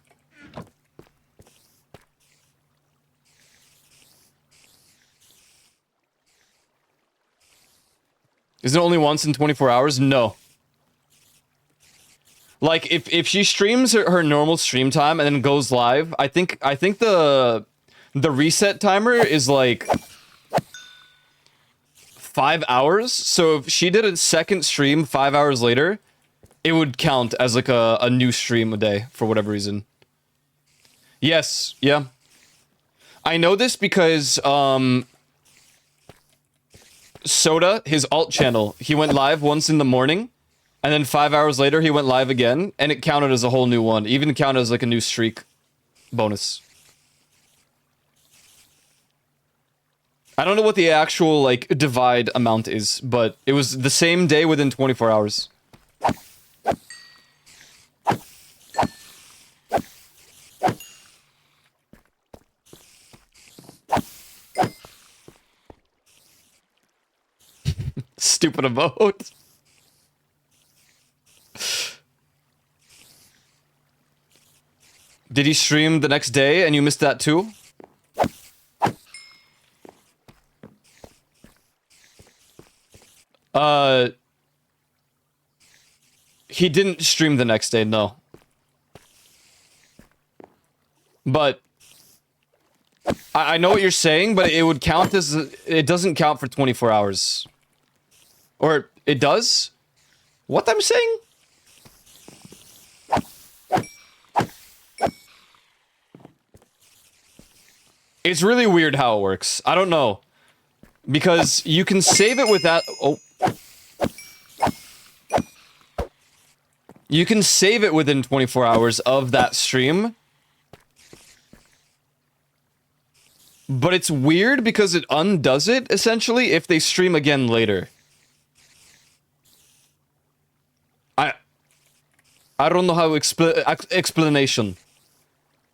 Is it only once in 24 hours? No. Like, if she streams her normal stream time and then goes live, I think the reset timer is like 5 hours. So if she did a second stream 5 hours later, it would count as like a new stream a day for whatever reason. Yes, yeah. I know this because, Soda, his alt channel, he went live once in the morning, and then 5 hours later he went live again, and it counted as a whole new one. Even counted as like a new streak bonus. I don't know what the actual like divide amount is, but it was the same day within 24 hours. Stupid emote. Did he stream the next day and you missed that too? He didn't stream the next day, no. But I know what you're saying, but it would count as... It doesn't count for 24 hours. Or it does? What I'm saying? It's really weird how it works. I don't know. Because you can save it with that... Oh. You can save it within 24 hours of that stream. But it's weird because it undoes it, essentially, if they stream again later. I don't know how explanation.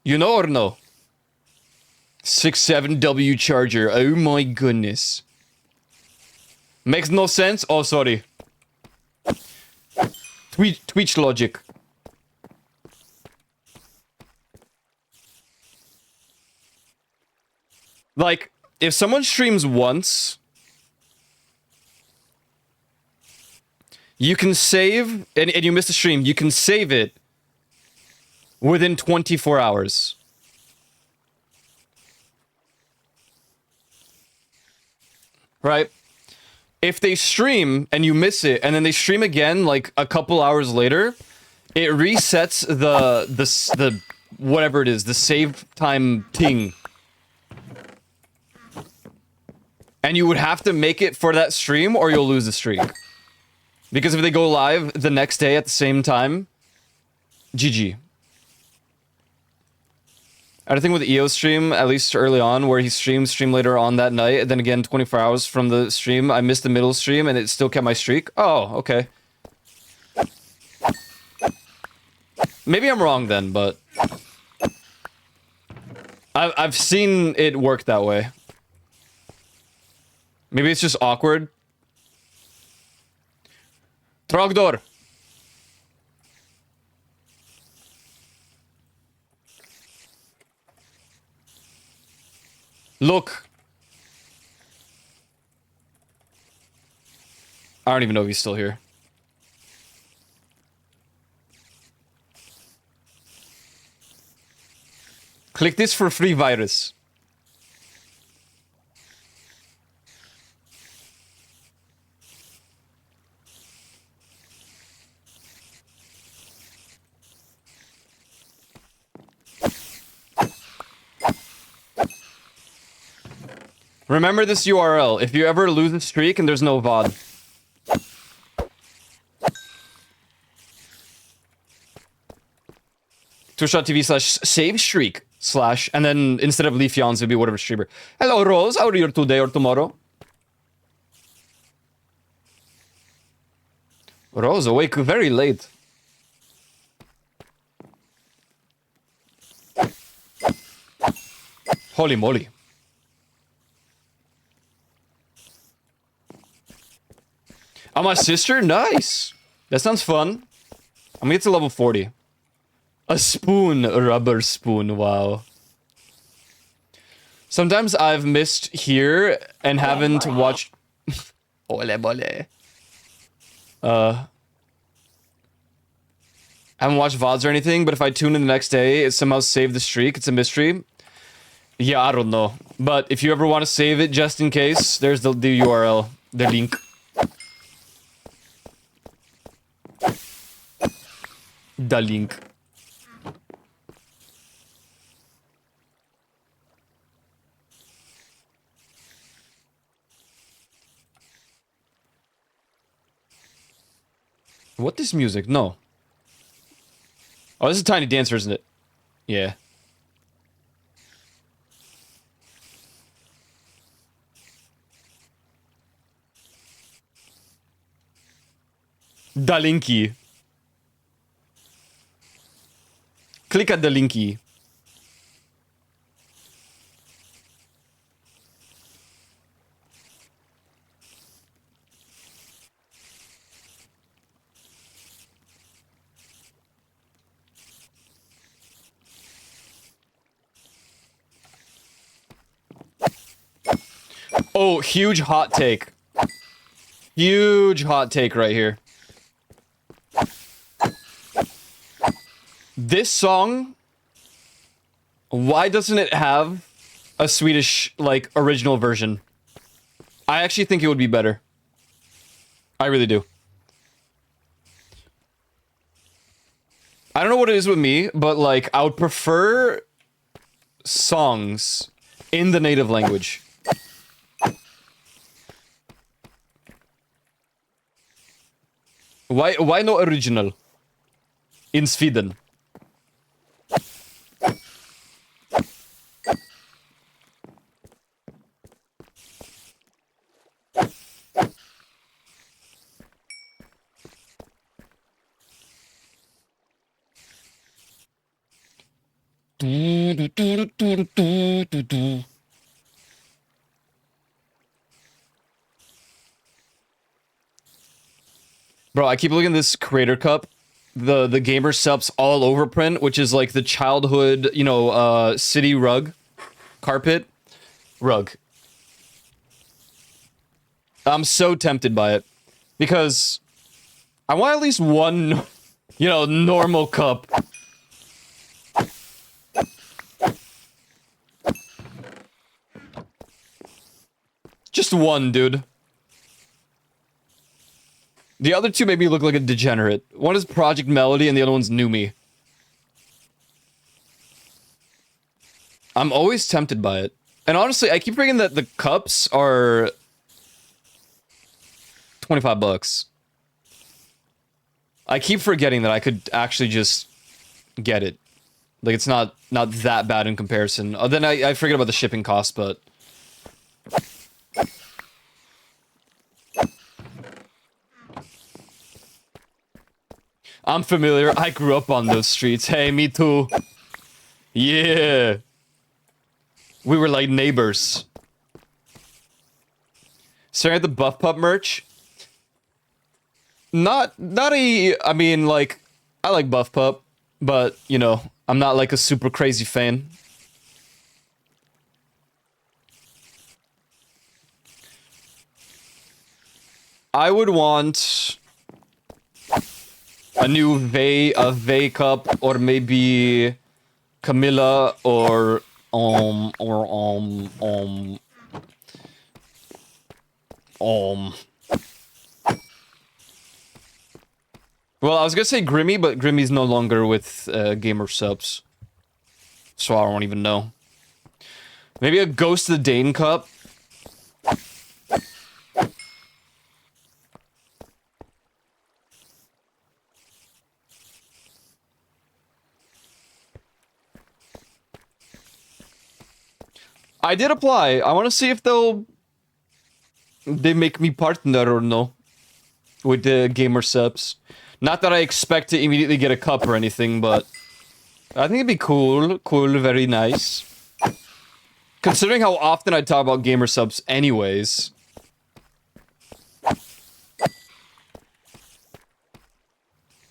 You know or no? 67W charger. Oh my goodness. Makes no sense? Oh, sorry. Twitch logic. Like, if someone streams once, you can save, and you miss a stream, you can save it within 24 hours. Right? If they stream and you miss it, and then they stream again like a couple hours later, it resets the whatever it is, the save time thing. And you would have to make it for that stream or you'll lose the streak. Because if they go live the next day at the same time, GG. I had a thing with EO stream, at least early on, where he stream later on that night, and then again 24 hours from the stream, I missed the middle stream, and it still kept my streak. Oh, okay. Maybe I'm wrong then, but... I've seen it work that way. Maybe it's just awkward. Trogdor! Look. I don't even know if he's still here. Click this for free virus. Remember this URL if you ever lose a streak and there's no VOD. Twitch.tv/save streak / and then instead of Leaf Yawns, it'd be whatever streamer. Hello, Rose. How are you today or tomorrow? Rose, awake very late. Holy moly. Oh, my sister? Nice. That sounds fun. I'm gonna get to level 40. A spoon. A rubber spoon. Wow. Sometimes I've missed here and haven't watched... Ole bole. Haven't watched VODs or anything, but if I tune in the next day, it somehow saved the streak. It's a mystery. Yeah, I don't know. But if you ever want to save it just in case, there's the URL. The link. The link. What is music? No. Oh, this is Tiny Dancer, isn't it? Yeah. The linky. Click at the linky. Oh, huge hot take. Huge hot take right here. This song, why doesn't it have a Swedish, like, original version? I actually think it would be better. I really do. I don't know what it is with me, but, like, I would prefer songs in the native language. Why no original? In Sweden. Bro, I keep looking at this creator cup, the gamer subs all over print, which is like the childhood, you know, city rug, carpet, rug. I'm so tempted by it because I want at least one, you know, normal cup. Just one, dude. The other two made me look like a degenerate. One is Project Melody and the other one's New Me. I'm always tempted by it. And honestly, I keep forgetting that the cups are 25 bucks. I keep forgetting that I could actually just get it. Like, it's not that bad in comparison. Then I forget about the shipping cost, but... I'm familiar. I grew up on those streets. Hey, me too. Yeah. We were like neighbors. Staring at the Buff Pup merch. I mean, like, I like Buff Pup, but, you know, I'm not like a super crazy fan. I would want a new Vey cup, or maybe Camilla, or well, I was gonna say Grimmy, but Grimmy's no longer with Gamer Subs, so I don't even know. Maybe a Ghost of the Dane cup. I did apply. I want to see if they make me partner or no with the Gamer Subs. Not that I expect to immediately get a cup or anything, but I think it'd be cool. Cool, very nice. Considering how often I talk about Gamer Subs anyways.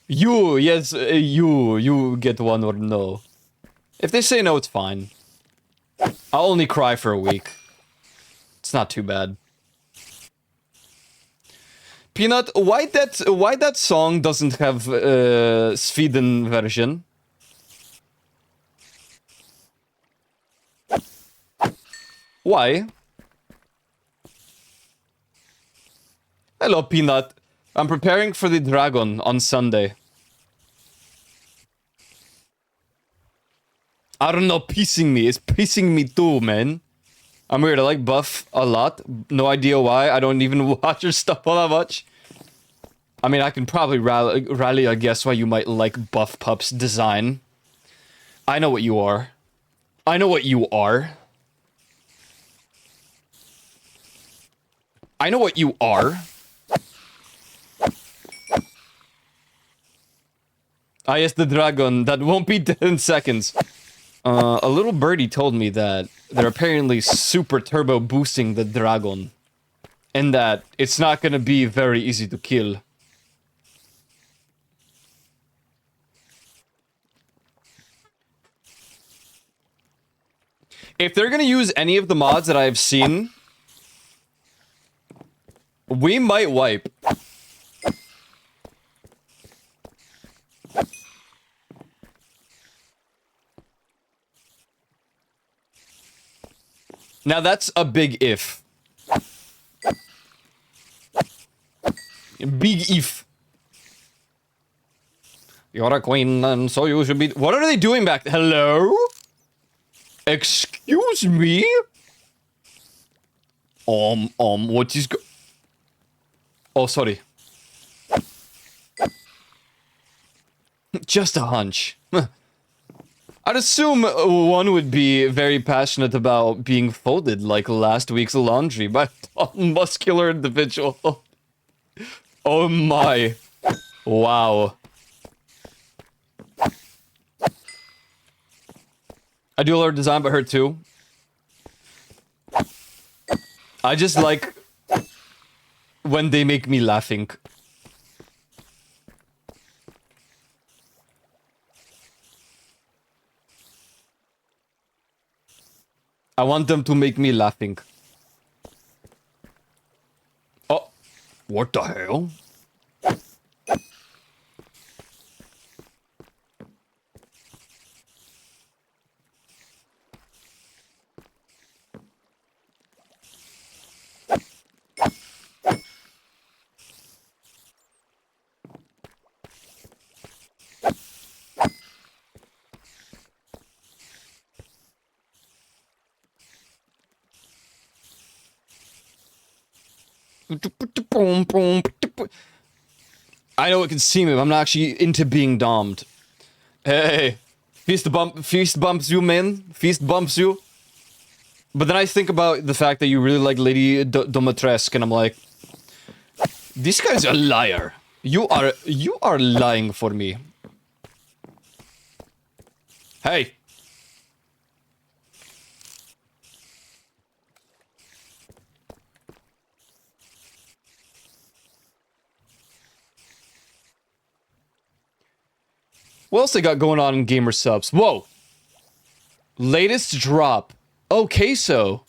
Yes, you get one or no. If they say no, it's fine. I'll only cry for a week. It's not too bad. Peanut, why that song doesn't have Sweden version? Why? Hello, Peanut. I'm preparing for the dragon on Sunday. I don't know, pissing me. It's pissing me too, man. I'm weird. I like Buff a lot. No idea why. I don't even watch your stuff all that much. I mean, I can probably rally I guess, why you might like Buff Pup's design. I know what you are. I know what you are. I know what you are. Ah, yes, the dragon. That won't be 10 seconds. A little birdie told me that they're apparently super turbo boosting the dragon. And that it's not gonna be very easy to kill. If they're gonna use any of the mods that I've seen We might wipe. Now that's a big if. Big if. You're a queen, and so you should be. What are they doing back? Hello? Excuse me? What is Oh, sorry. Just a hunch. I'd assume one would be very passionate about being folded like last week's laundry by a muscular individual. Oh my. Wow. I do a lot of design by her too. I just like when they make me laughing. I want them to make me laughing. Oh, what the hell? I know it can seem it, I'm not actually into being domed. Hey, feast bumps you, man. Feast bumps you. But then I think about the fact that you really like Lady Domatresque, and I'm like, this guy's a liar. You are lying for me. Hey. What else they got going on in gamer subs? Whoa. Latest drop. Okay, so.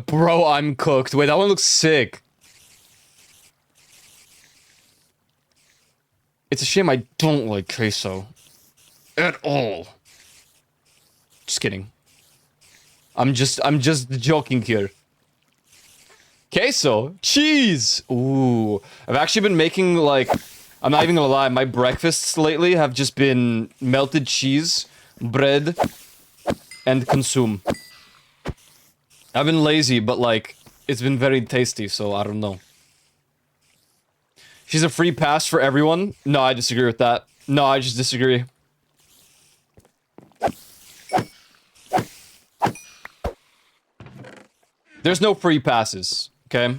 Bro, I'm cooked. Wait, that one looks sick. It's a shame I don't like queso. At all. Just kidding. I'm just joking here. Queso. Cheese. Ooh. I've actually been making, like... I'm not even gonna lie, my breakfasts lately have just been melted cheese, bread, and consume. I've been lazy, but, like, it's been very tasty, so I don't know. She's a free pass for everyone? No, I disagree with that. No, I just disagree. There's no free passes, okay?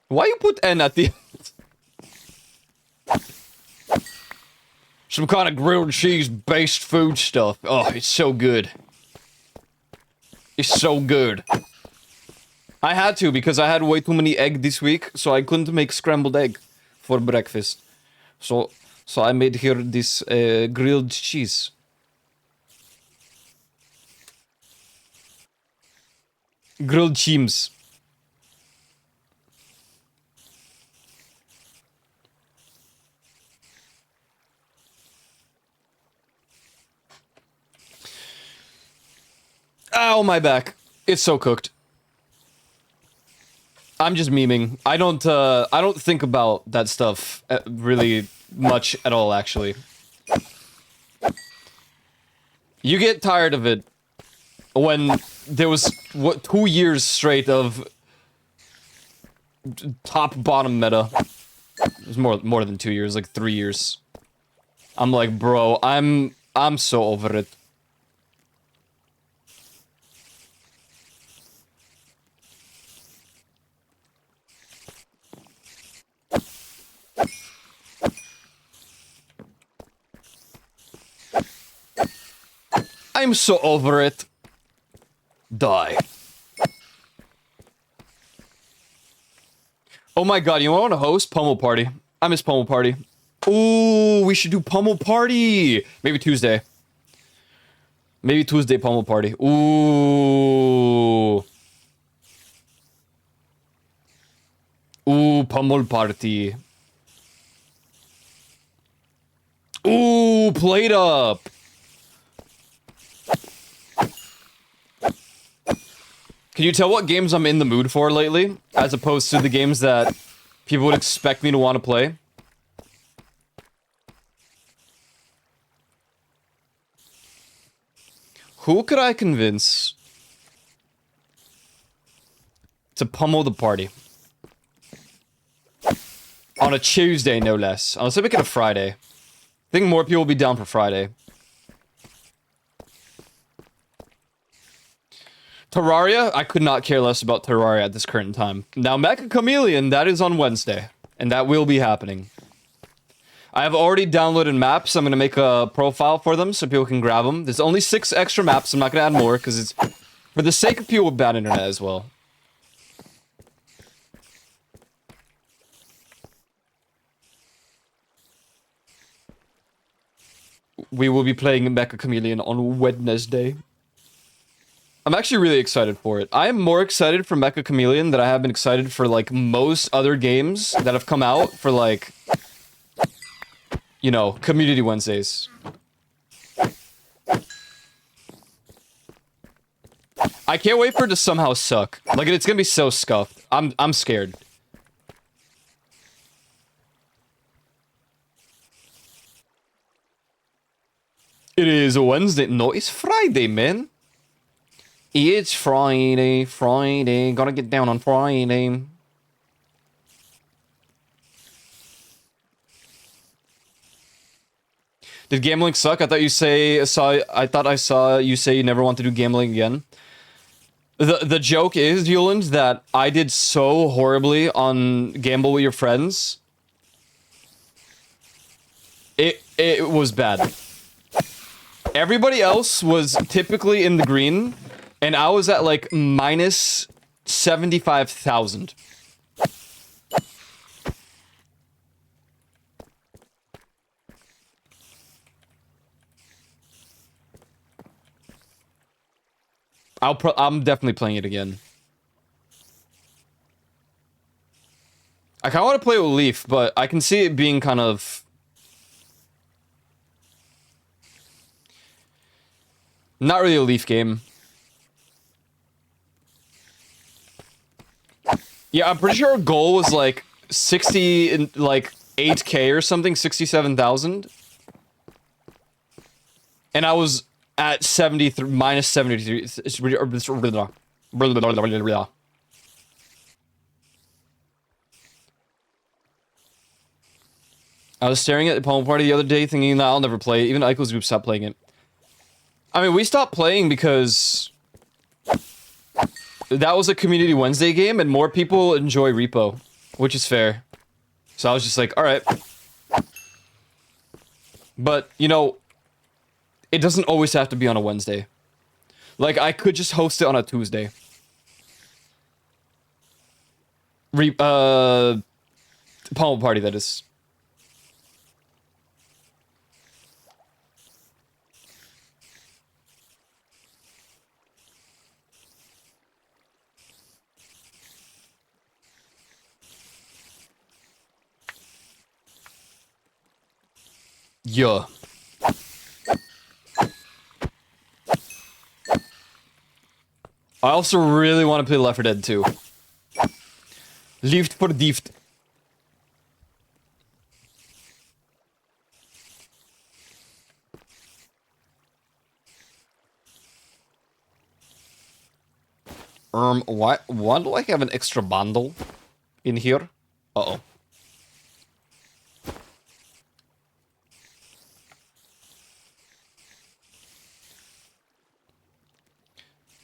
Why you put N at the end? Some kind of grilled cheese-based food stuff. Oh, it's so good. It's so good. I had to, because I had way too many egg this week, so I couldn't make scrambled egg for breakfast. So I made here this grilled cheese. Grilled cheese. Ow, my back. It's so cooked. I'm just memeing. I don't think about that stuff really much at all, actually. You get tired of it when there was, what, 2 years straight of top-bottom meta. It was more than 2 years, like 3 years. I'm like, bro, I'm so over it. I'm so over it. Die. Oh my god, you want to host Pummel Party? I miss Pummel Party. Ooh, we should do Pummel Party. Maybe Tuesday. Maybe Tuesday Pummel Party. Ooh. Ooh, Pummel Party. Ooh, Plate Up. Can you tell what games I'm in the mood for lately? As opposed to the games that people would expect me to want to play? Who could I convince to pummel the party? On a Tuesday, no less. Let's make it a Friday. I think more people will be down for Friday. Terraria? I could not care less about Terraria at this current time. Now, Mecha Chameleon, that is on Wednesday. And that will be happening. I have already downloaded maps. I'm going to make a profile for them so people can grab them. There's only 6 extra maps. I'm not going to add more because it's for the sake of people with bad internet as well. We will be playing Mecha Chameleon on Wednesday. I'm actually really excited for it. I am more excited for Mecha Chameleon than I have been excited for, like, most other games that have come out for, like, you know, Community Wednesdays. I can't wait for it to somehow suck. Like, it's gonna be so scuffed. I'm scared. It is a Wednesday. No, it's Friday, man. It's Friday, Friday. Gotta get down on Friday. Did gambling suck? I thought I saw you say you never want to do gambling again. The joke is, Yuland, that I did so horribly on Gamble with Your Friends. It was bad. Everybody else was typically in the green, and I was at like minus 75,000. I'm definitely playing it again. I kind of want to play it with Leaf, but I can see it being kind of... not really a Leaf game. Yeah, I'm pretty sure our goal was like 60, like 8K or something, 67,000. And I was at 73, minus 73. I was staring at the Pummel Party the other day thinking that I'll never play it. Even Eichel's group stopped playing it. I mean, we stopped playing because that was a Community Wednesday game and more people enjoy Repo, which is fair. So I was just like, alright. But, you know, it doesn't always have to be on a Wednesday. Like, I could just host it on a Tuesday. Pummel Party, that is. Yeah. I also really want to play Left 4 Dead 2. Liefd for Dieft. Why do I have an extra bundle in here? Uh-oh.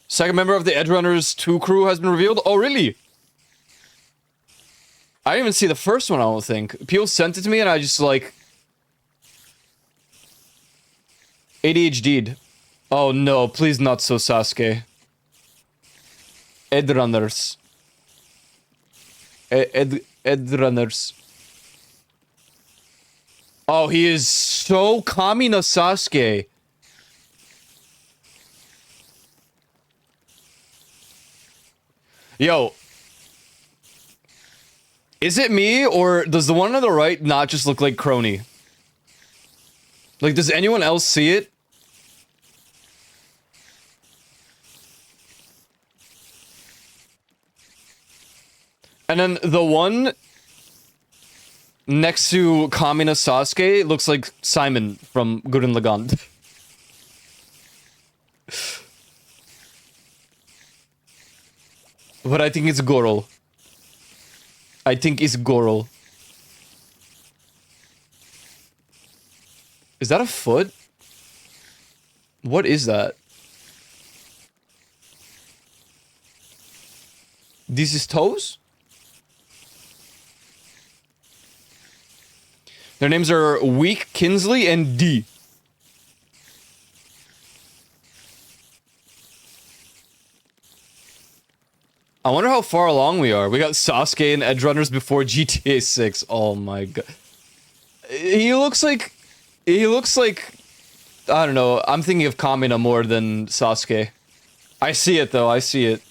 Second member of the Edgerunners 2 crew has been revealed? Oh, really? I didn't even see the first one, I don't think. People sent it to me and I just, like... ADHD'd. Oh no, please not so Sasuke. Edrunners. Edrunners. Oh, he is so Kami no Sasuke. Yo. Is it me, or does the one on the right not just look like Crony? Like, does anyone else see it? And then the one next to Kami no Sasuke looks like Simon from Gurren Lagann. But I think it's Goro. I think it's Goro. Is that a foot? What is that? This is toes? Their names are Weak, Kinsley, and D. I wonder how far along we are. We got Sasuke and Edgerunners before GTA 6. Oh my god. He looks like... I don't know. I'm thinking of Kamina more than Sasuke. I see it though. I see it.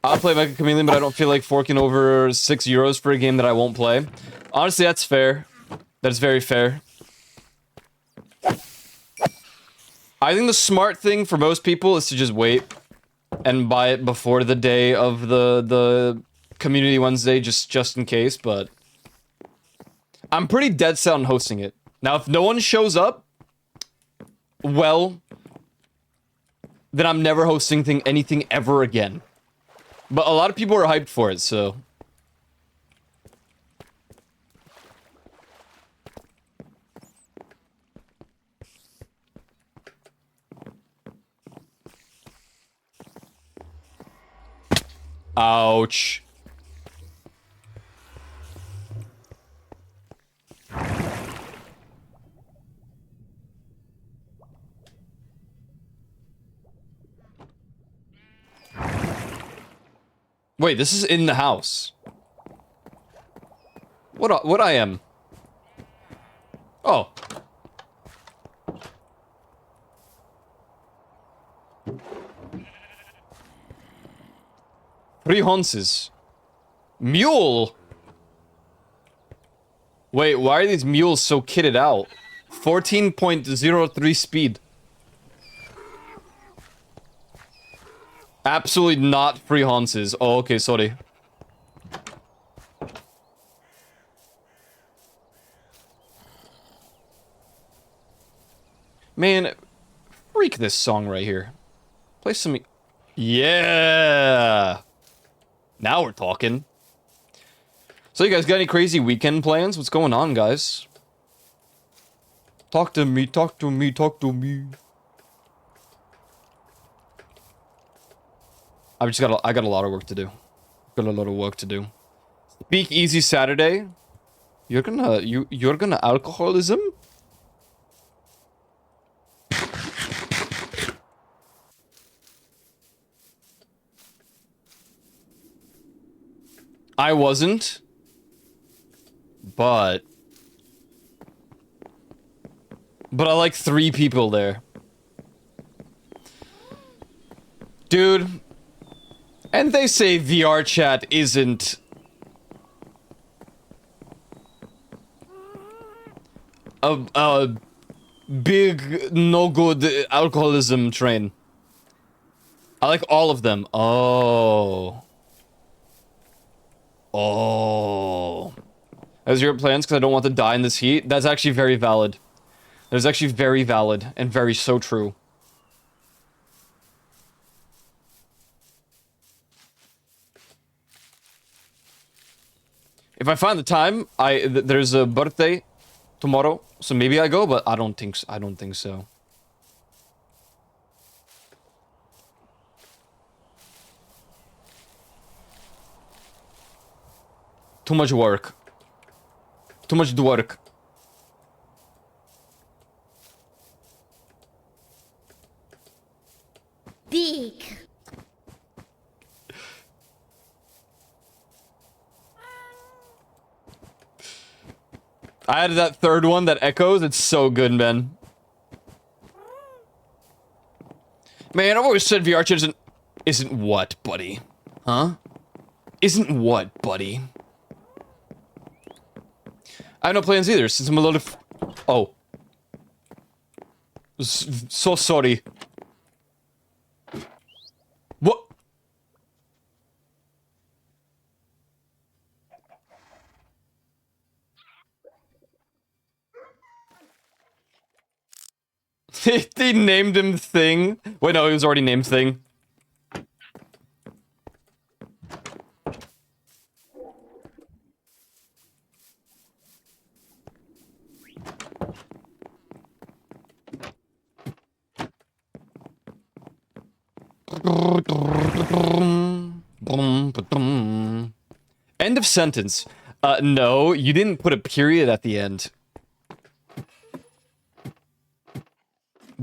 I'll play Mecha Chameleon, but I don't feel like forking over €6 for a game that I won't play. Honestly, that's fair. That's very fair. I think the smart thing for most people is to just wait and buy it before the day of the Community Wednesday, just in case, but... I'm pretty dead set on hosting it. Now, if no one shows up, well, then I'm never hosting anything ever again. But a lot of people are hyped for it, so... Ouch. Wait, this is in the house. What I am? Oh. Three horses. Mule! Wait, why are these mules so kitted out? 14.03 speed. Absolutely not free horses. Oh, okay, sorry. Man, freak this song right here. Play some... Yeah! Now we're talking. So you guys got any crazy weekend plans? What's going on, guys? Talk to me, talk to me, talk to me. I got a lot of work to do. Got a lot of work to do. Speak Easy Saturday. You're gonna alcoholism? I wasn't. But I like 3 people there. Dude. And they say VR chat isn't a big no good alcoholism train. I like all of them. Oh. Oh. As your plans because I don't want to die in this heat. That's actually very valid. That is actually very valid and very so true. If I find the time, there's a birthday tomorrow, so maybe I go, but I don't think so. Too much work. Too much work. Dick. I added that third one that echoes. It's so good, man. Man, I've always said VR chat isn't what, buddy? Huh? Isn't what, buddy? I have no plans either, since I'm a little... Oh. So sorry. What? They named him Thing. Wait, no, he was already named Thing. End of sentence. No, you didn't put a period at the end.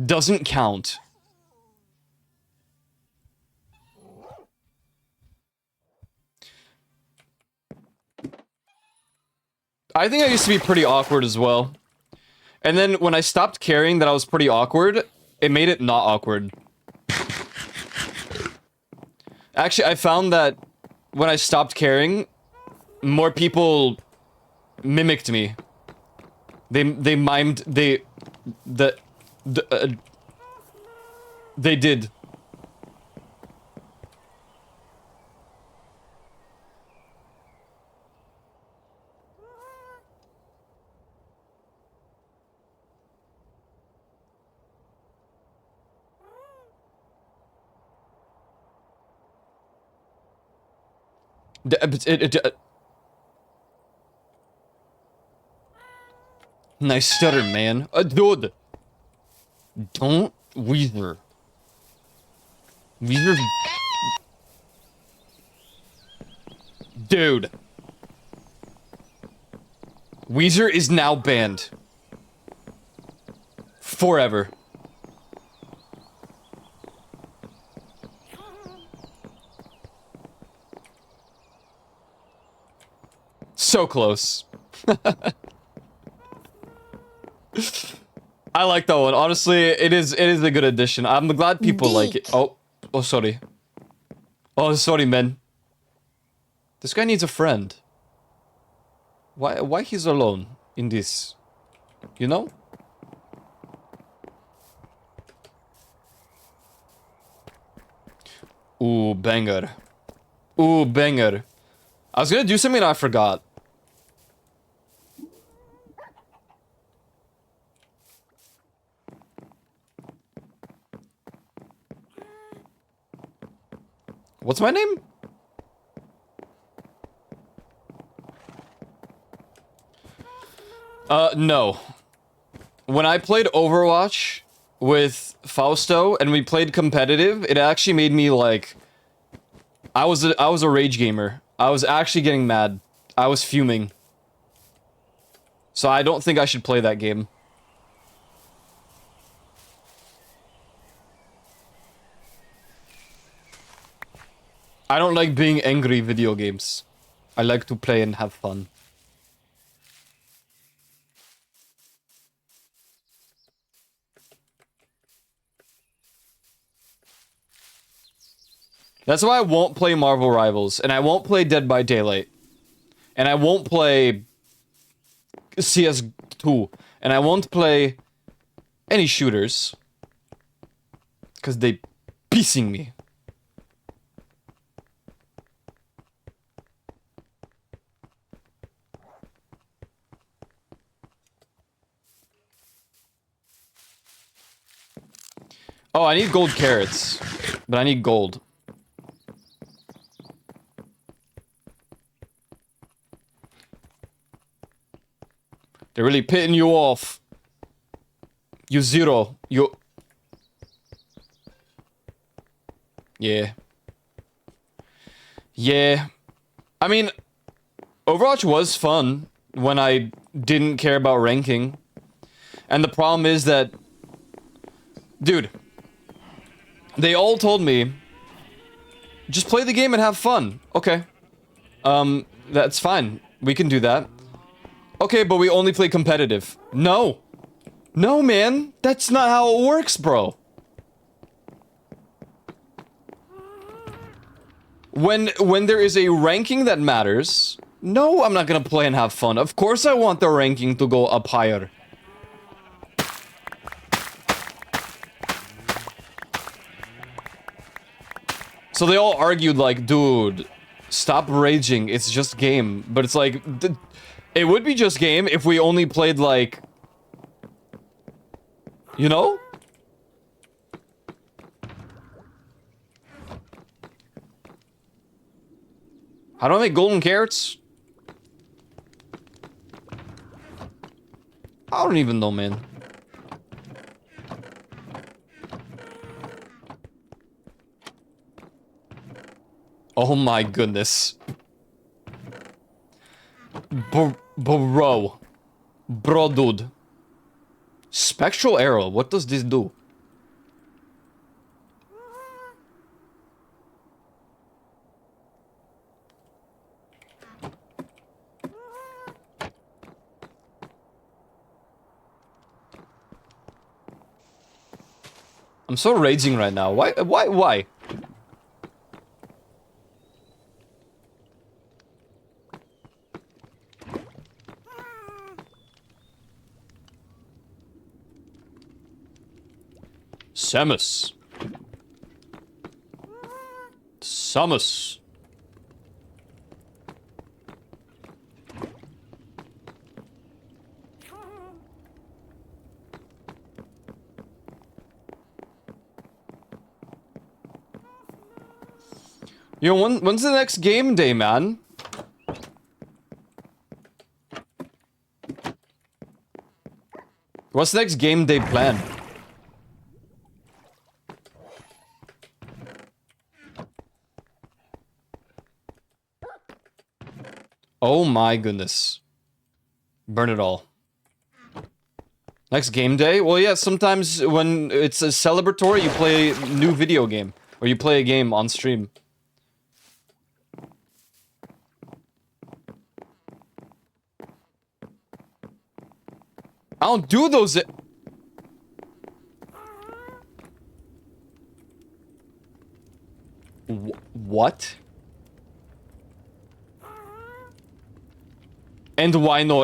Doesn't count. I think I used to be pretty awkward as well. And then when I stopped caring that I was pretty awkward, it made it not awkward. Actually, I found that when I stopped caring, more people mimicked me. They mimed, they did. Nice stutter, man. Dude. Don't Weezer. Weezer. Dude. Weezer is now banned. Forever. So close. I like that one. Honestly, it is a good addition. I'm glad people like it. Oh, sorry. Oh, sorry, man. This guy needs a friend. Why he's alone in this? You know? Ooh, banger. Ooh, banger. I was gonna do something and I forgot. What's my name? No. When I played Overwatch with Fausto and we played competitive, it actually made me like... I was a rage gamer. I was actually getting mad. I was fuming. So I don't think I should play that game. I don't like being angry video games. I like to play and have fun. That's why I won't play Marvel Rivals, and I won't play Dead by Daylight. And I won't play CS2, and I won't play any shooters. Because they pissing me. Oh, I need gold carrots. But I need gold. They're really pitting you off. You zero. You... Yeah. Yeah. I mean... Overwatch was fun when I didn't care about ranking. And the problem is that... Dude. They all told me... Just play the game and have fun. Okay. That's fine. We can do that. Okay, but we only play competitive. No. No, man. That's not how it works, bro. When there is a ranking that matters... No, I'm not gonna play and have fun. Of course I want the ranking to go up higher. So they all argued like, dude, stop raging, it's just game. But it's like, it would be just game if we only played like... You know? How do I make golden carrots? I don't even know, man. Oh my goodness. Bro. Bro, dude. Spectral arrow, what does this do? I'm so raging right now. Why? Samus. Samus. Yo, when's the next game day, man? What's the next game day plan? Oh my goodness. Burn it all. Next game day? Well, yeah, sometimes when it's a celebratory, you play a new video game. Or you play a game on stream. I don't do those. What? And why no?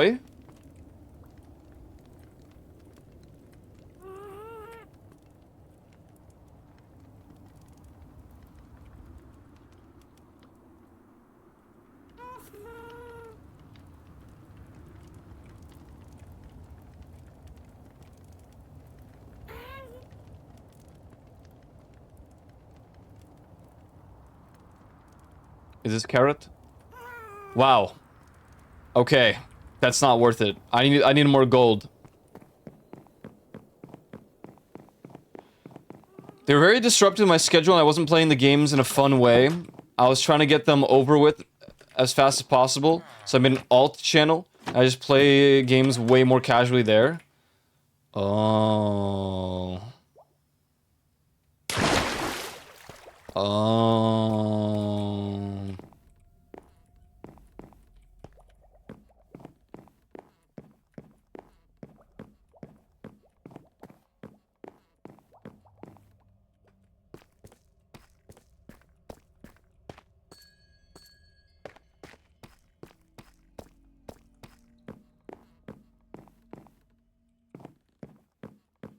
Is this carrot? Wow. Okay. That's not worth it. I need more gold. They were very disruptive to my schedule and I wasn't playing the games in a fun way. I was trying to get them over with as fast as possible. So I made an alt channel. I just play games way more casually there. Oh. Oh.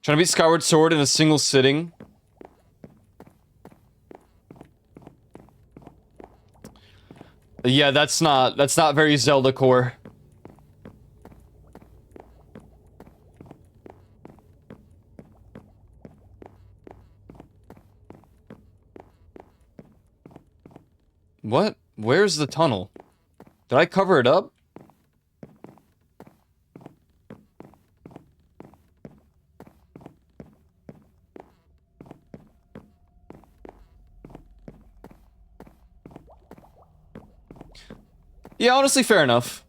Trying to beat Skyward Sword in a single sitting. Yeah, that's not very Zelda core. What? Where's the tunnel? Did I cover it up? Yeah, honestly, fair enough.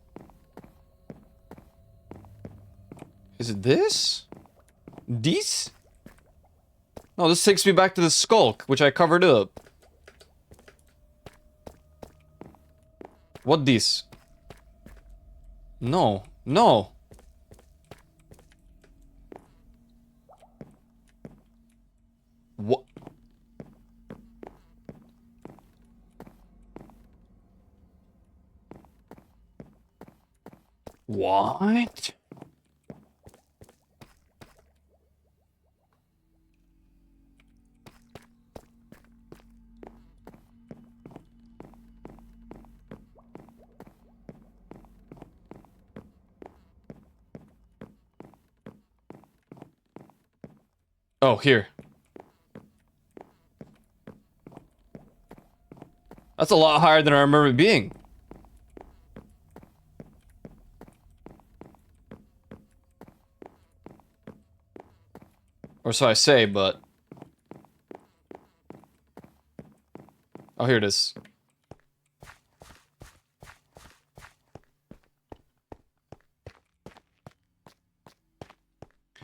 Is it this? This? No, this takes me back to the skulk, which I covered up. What this? No, no. What? What? Oh, here. That's a lot higher than I remember it being. Or so I say, but... Oh, here it is.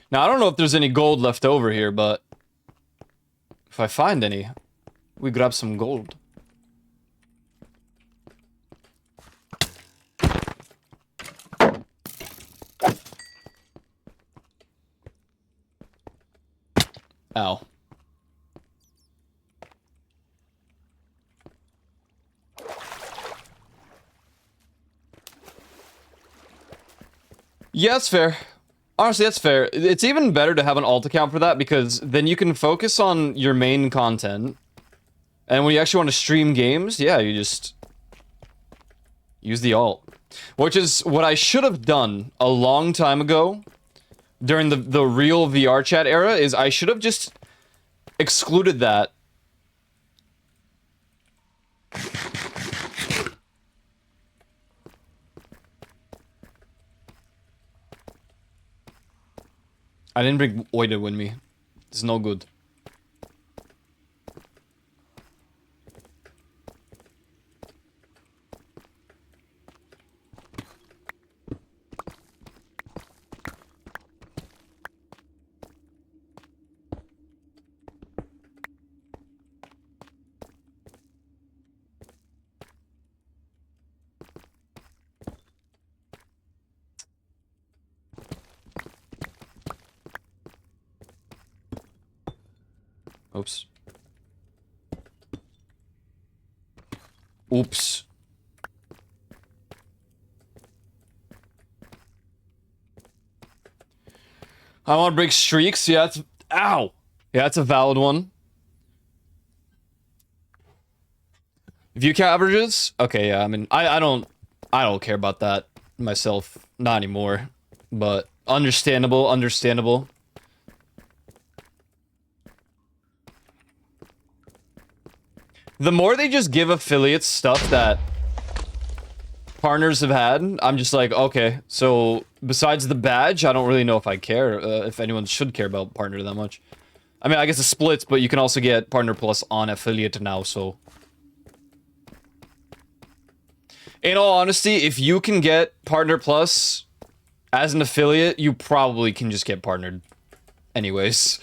Now, I don't know if there's any gold left over here, but... if I find any, we grab some gold. Ow. Yeah, that's fair. Honestly, that's fair. It's even better to have an alt account for that because then you can focus on your main content. And when you actually want to stream games, yeah, you just use the alt. Which is what I should have done a long time ago during the real VR chat era is I should have just excluded that. I didn't bring Oida with me. It's no good. Oops. Oops. I want to break streaks. Yeah, that's... Ow! Yeah, that's a valid one. View count averages? Okay, yeah, I mean, I don't care about that myself. Not anymore. But understandable, understandable. The more they just give affiliates stuff that partners have had, I'm just like, okay, so besides the badge, I don't really know if I care, if anyone should care about partner that much. I mean, I guess it splits, but you can also get partner plus on affiliate now, so. In all honesty, if you can get partner plus as an affiliate, you probably can just get partnered anyways.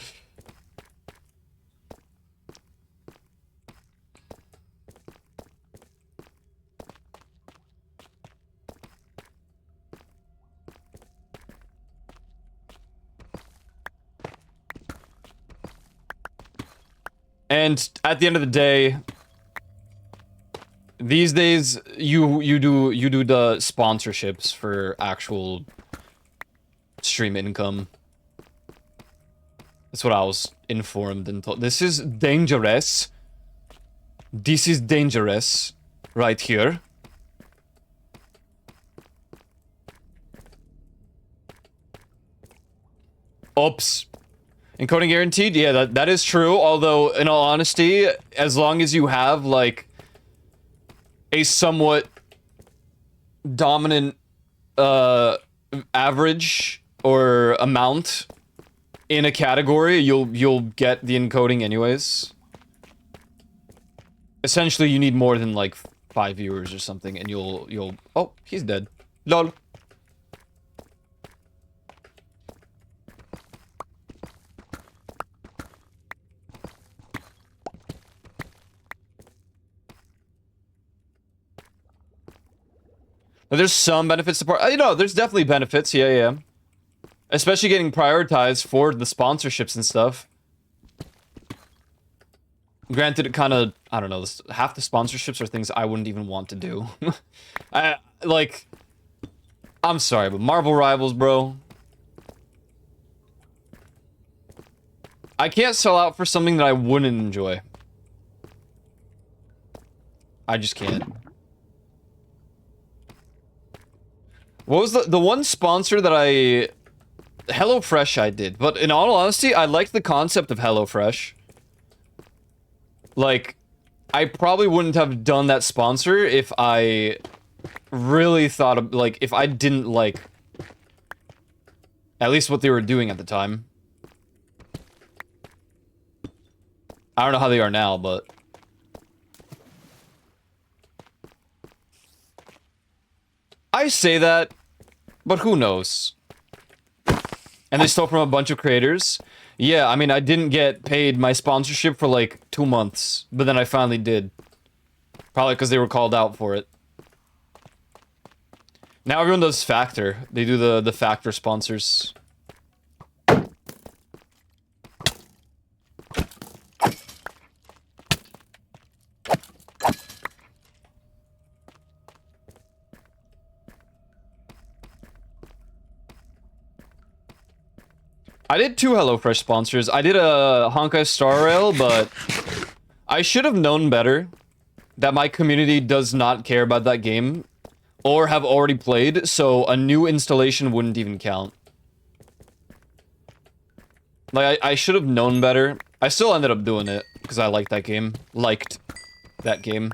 And at the end of the day, these days you do the sponsorships for actual stream income. That's what I was informed and told. This is dangerous. This is dangerous right here. Oops. Encoding guaranteed? Yeah, that is true. Although, in all honesty, as long as you have, like, a somewhat dominant, average or amount in a category, you'll get the encoding anyways. Essentially, you need more than, like, 5 viewers or something, and you'll oh, he's dead. Lol. There's some benefits to part. You know, there's definitely benefits. Yeah, yeah. Especially getting prioritized for the sponsorships and stuff. Granted, it kind of, I don't know, half the sponsorships are things I wouldn't even want to do. I'm sorry, but Marvel Rivals, bro. I can't sell out for something that I wouldn't enjoy. I just can't. What was the one sponsor that I... HelloFresh I did, but in all honesty, I liked the concept of HelloFresh. Like, I probably wouldn't have done that sponsor if I really thought of, like, if I didn't like at least what they were doing at the time. I don't know how they are now, but... I say that, but who knows? And they stole from a bunch of creators. Yeah, I mean, I didn't get paid my sponsorship for like 2 months, but then I finally did. Probably because they were called out for it. Now everyone does Factor. They do the Factor sponsors. I did 2 HelloFresh sponsors. I did a Honkai Star Rail, but I should have known better that my community does not care about that game or have already played, so a new installation wouldn't even count. Like, I should have known better. I still ended up doing it because I liked that game. Liked that game.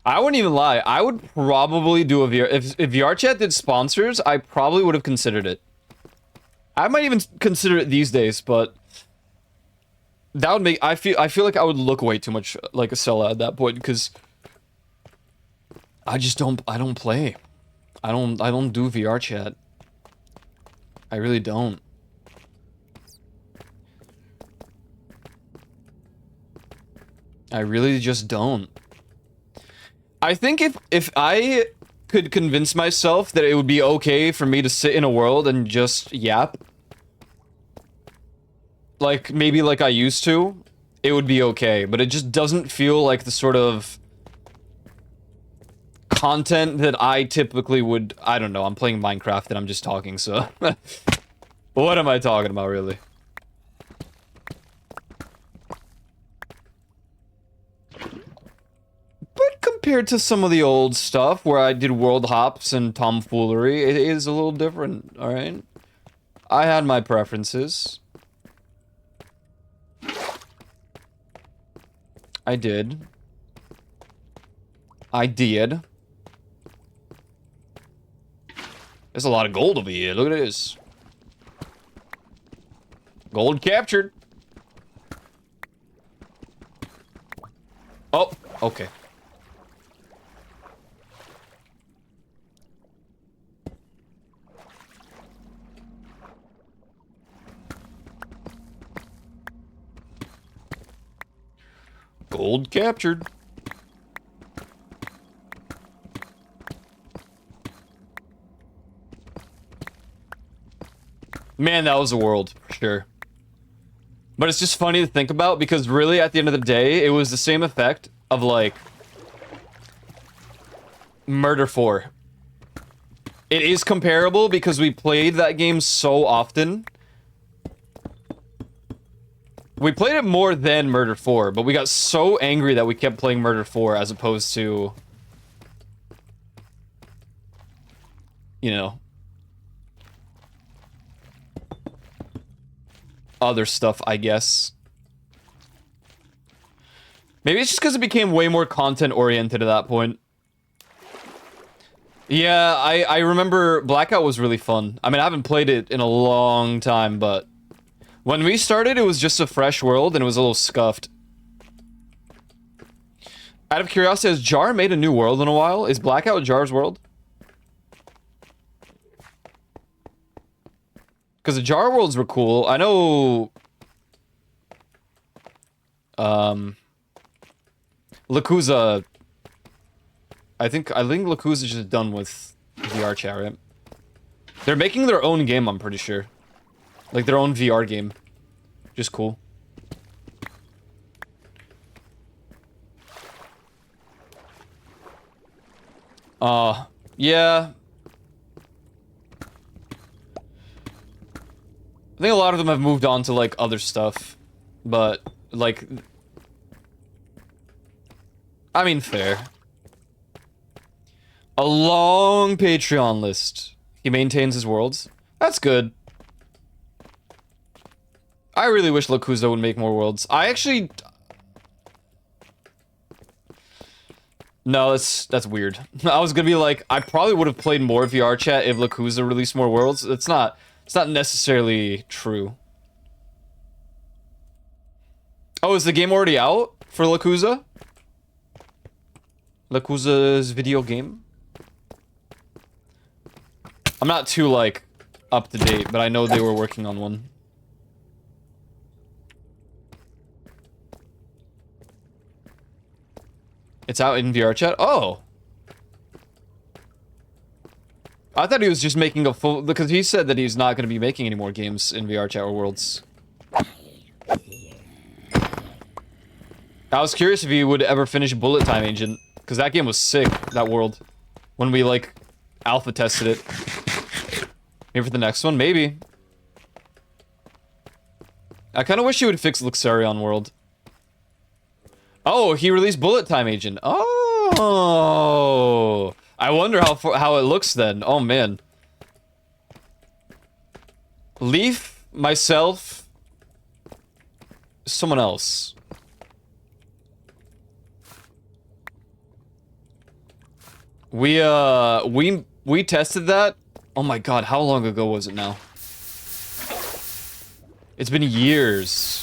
I wouldn't even lie. I would probably do a VR... If VRChat did sponsors, I probably would have considered it. I might even consider it these days, but... That would make... I feel like I would look way too much like a sellout at that point, because... I just don't... I don't play. I don't do VRChat. I really don't. I really just don't. I think if I could convince myself that it would be okay for me to sit in a world and just yap, like maybe like I used to, it would be okay, but it just doesn't feel like the sort of content that I typically would... I don't know, I'm playing Minecraft and I'm just talking, so... What am I talking about, really? But compared to some of the old stuff where I did world hops and tomfoolery, it is a little different, alright? I had my preferences. I did. I did. There's a lot of gold over here, look at this. Gold captured. Oh, okay. Gold captured. Man, that was a world, for sure. But it's just funny to think about, because really, at the end of the day, it was the same effect of, like... Murder 4. It is comparable because we played that game so often. We played it more than Murder 4, but we got so angry that we kept playing Murder 4 as opposed to... You know... other stuff, I guess. Maybe it's just because it became way more content-oriented at that point. Yeah, I remember Blackout was really fun. I mean, I haven't played it in a long time, but when we started, it was just a fresh world and it was a little scuffed. Out of curiosity, has Jar made a new world in a while? Is Blackout Jar's world? Because the Jar worlds were cool. I know... Lakuza... I think Lakuza's just done with VR chat, right? They're making their own game, I'm pretty sure. Like, their own VR game. Just cool. Yeah. I think a lot of them have moved on to, like, other stuff. But, like... I mean, fair. A long Patreon list. He maintains his worlds. That's good. I really wish Lakuza would make more worlds. I actually... No, that's weird. I was gonna be like, I probably would have played more VR chat if Lakuza released more worlds. It's not necessarily true. Oh, is the game already out for Lakuza? Lakuza's video game? I'm not too, like, up to date, but I know they were working on one. It's out in VR chat? Oh! I thought he was just making a full... Because he said that he's not going to be making any more games in VR chat or worlds. I was curious if he would ever finish Bullet Time Agent. Because that game was sick, that world. When we, like, alpha tested it. Maybe for the next one? Maybe. I kind of wish he would fix Luxarion World. Oh, he released Bullet Time Agent. Oh, I wonder how it looks then. Oh man. Leaf, myself, someone else. We tested that. Oh my god, how long ago was it now? It's been years.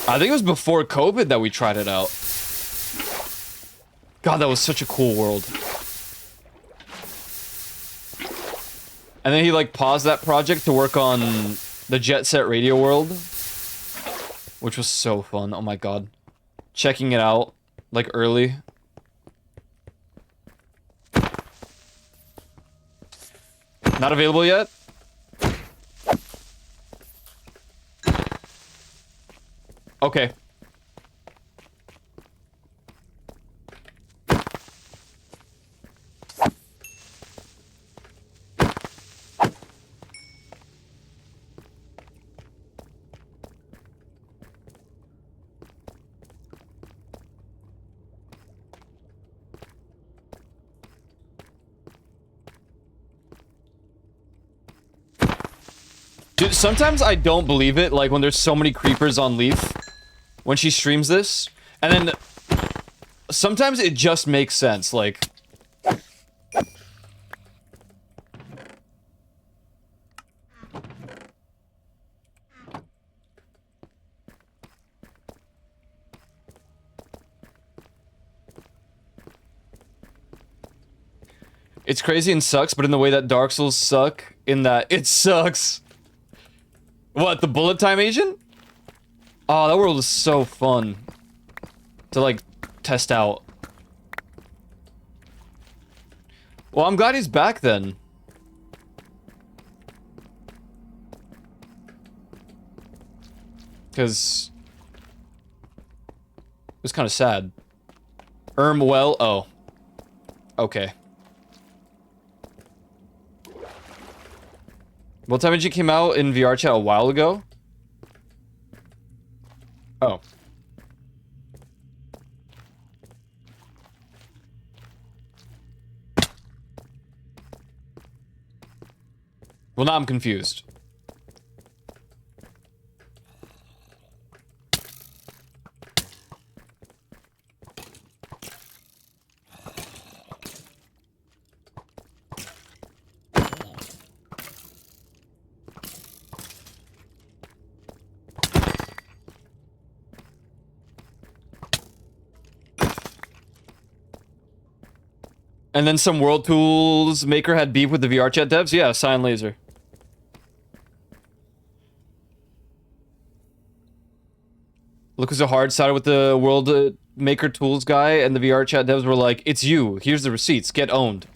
I think it was before COVID that we tried it out. God, that was such a cool world. And then he, like, paused that project to work on the Jet Set Radio world. Which was so fun. Oh my god. Checking it out, like, early. Not available yet? Okay. Dude, sometimes I don't believe it, like when there's so many creepers on Leaf. When she streams this, and then sometimes it just makes sense, like... It's crazy and sucks, but in the way that Dark Souls suck, in that it sucks. What, the Bullet Time Agent? Oh, that world is so fun to, like, test out. Well, I'm glad he's back then. Because it was kind of sad. Well, oh. Okay. What time did you came out in VR chat a while ago? Oh. Well, now I'm confused. And then some World Tools maker had beef with the VR chat devs? Yeah, Cyan Laser. Look who's a hard sided with the World Maker Tools guy, and the VR chat devs were like, it's you, here's the receipts, get owned.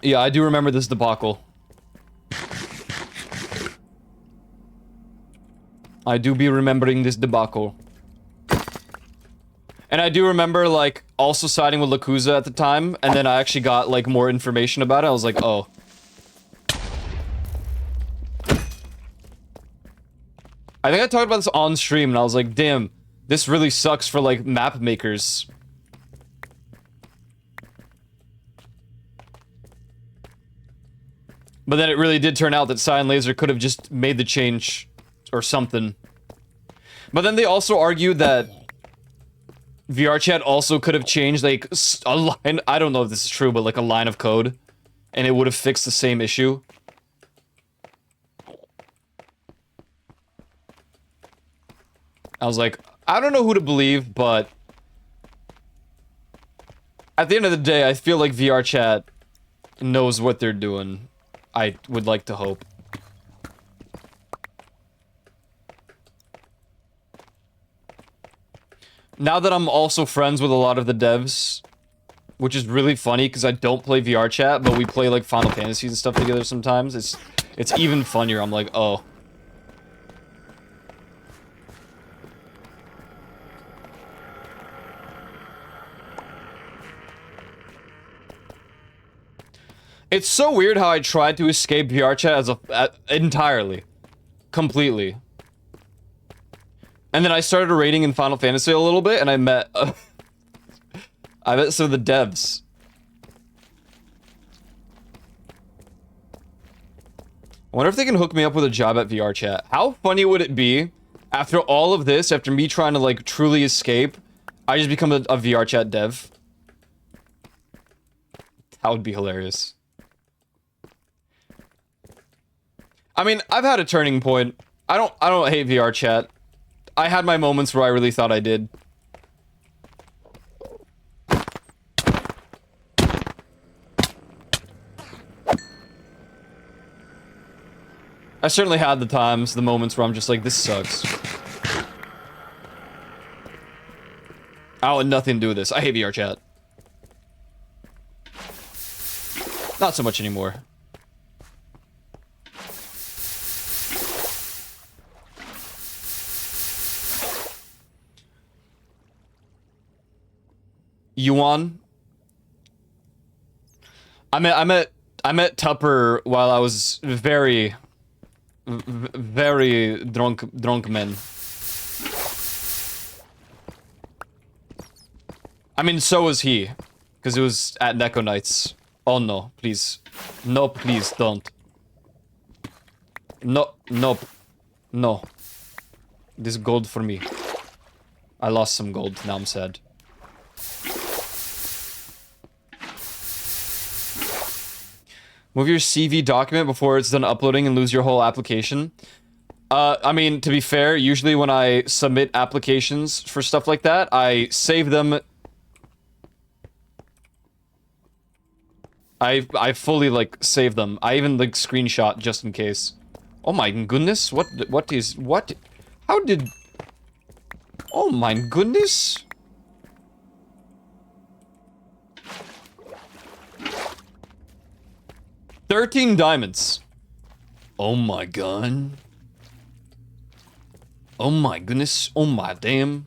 Yeah, I do remember this debacle. I do be remembering this debacle. And I do remember, like, also siding with Lakuza at the time, and then I actually got, like, more information about it. I was like, oh. I think I talked about this on stream, and I was like, damn, this really sucks for, like, map makers. But then it really did turn out that Cyan Laser could have just made the change or something. But then they also argued that VR chat also could have changed, like, a line, I don't know if this is true, but like a line of code, and it would have fixed the same issue. I was like, I don't know who to believe, but at the end of the day, I feel like VR chat knows what they're doing. I would like to hope. Now that I'm also friends with a lot of the devs, which is really funny because I don't play VR chat, but we play like Final Fantasy and stuff together sometimes. It's even funnier. I'm like, oh. It's so weird how I tried to escape VR chat as entirely, completely. And then I started raiding in Final Fantasy a little bit, and I met some of the devs. I wonder if they can hook me up with a job at VR chat. How funny would it be, after all of this, after me trying to, like, truly escape, I just become a VR chat dev? That would be hilarious. I mean, I've had a turning point. I don't hate VR chat. I had my moments where I really thought I did. I certainly had the moments where I'm just like, this sucks. I want nothing to do with this. I hate VR chat. Not so much anymore. Yuan. I met Tupper while I was very drunk man. I mean, so was he, because it was at Neko Nights. Oh no, please, no, please don't. No, nope, no. This gold for me. I lost some gold. Now I'm sad. Move your CV document before it's done uploading and lose your whole application. I mean, to be fair, usually when I submit applications for stuff like that, I save them. I fully, like, save them. I even, like, screenshot just in case. Oh my goodness, what, how did... Oh my goodness! $13 diamonds. Oh my god. Oh my goodness. Oh my damn.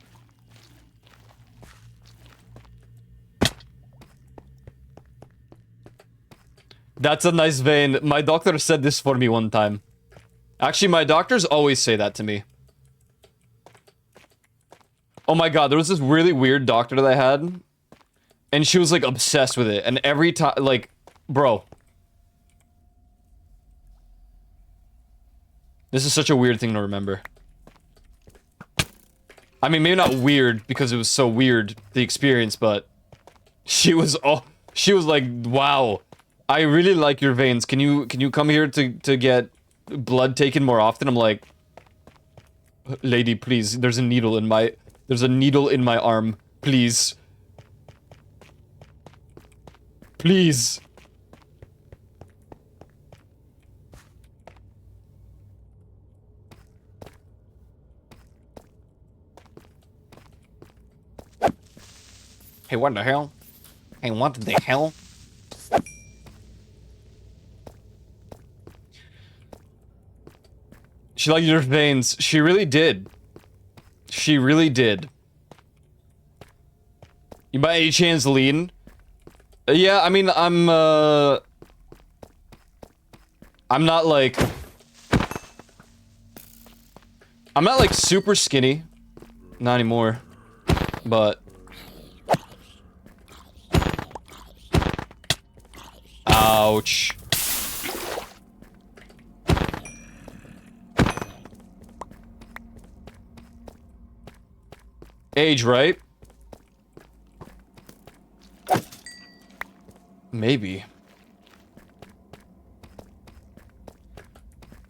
That's a nice vein. My doctor said this for me one time. Actually, my doctors always say that to me. Oh my god, there was this really weird doctor that I had. And she was, like, obsessed with it. And every time, like, bro. This is such a weird thing to remember. I mean, maybe not weird because it was so weird, the experience, but she was like, wow, I really like your veins. Can you come here to get blood taken more often? I'm like, lady, please, there's a needle in my arm, please. Please. Hey, what the hell? Hey, what the hell? She liked your veins. She really did. She really did. You by any chance lean? Yeah, I mean, I'm not like... I'm not like super skinny. Not anymore. But... Ouch. Age, right? Maybe.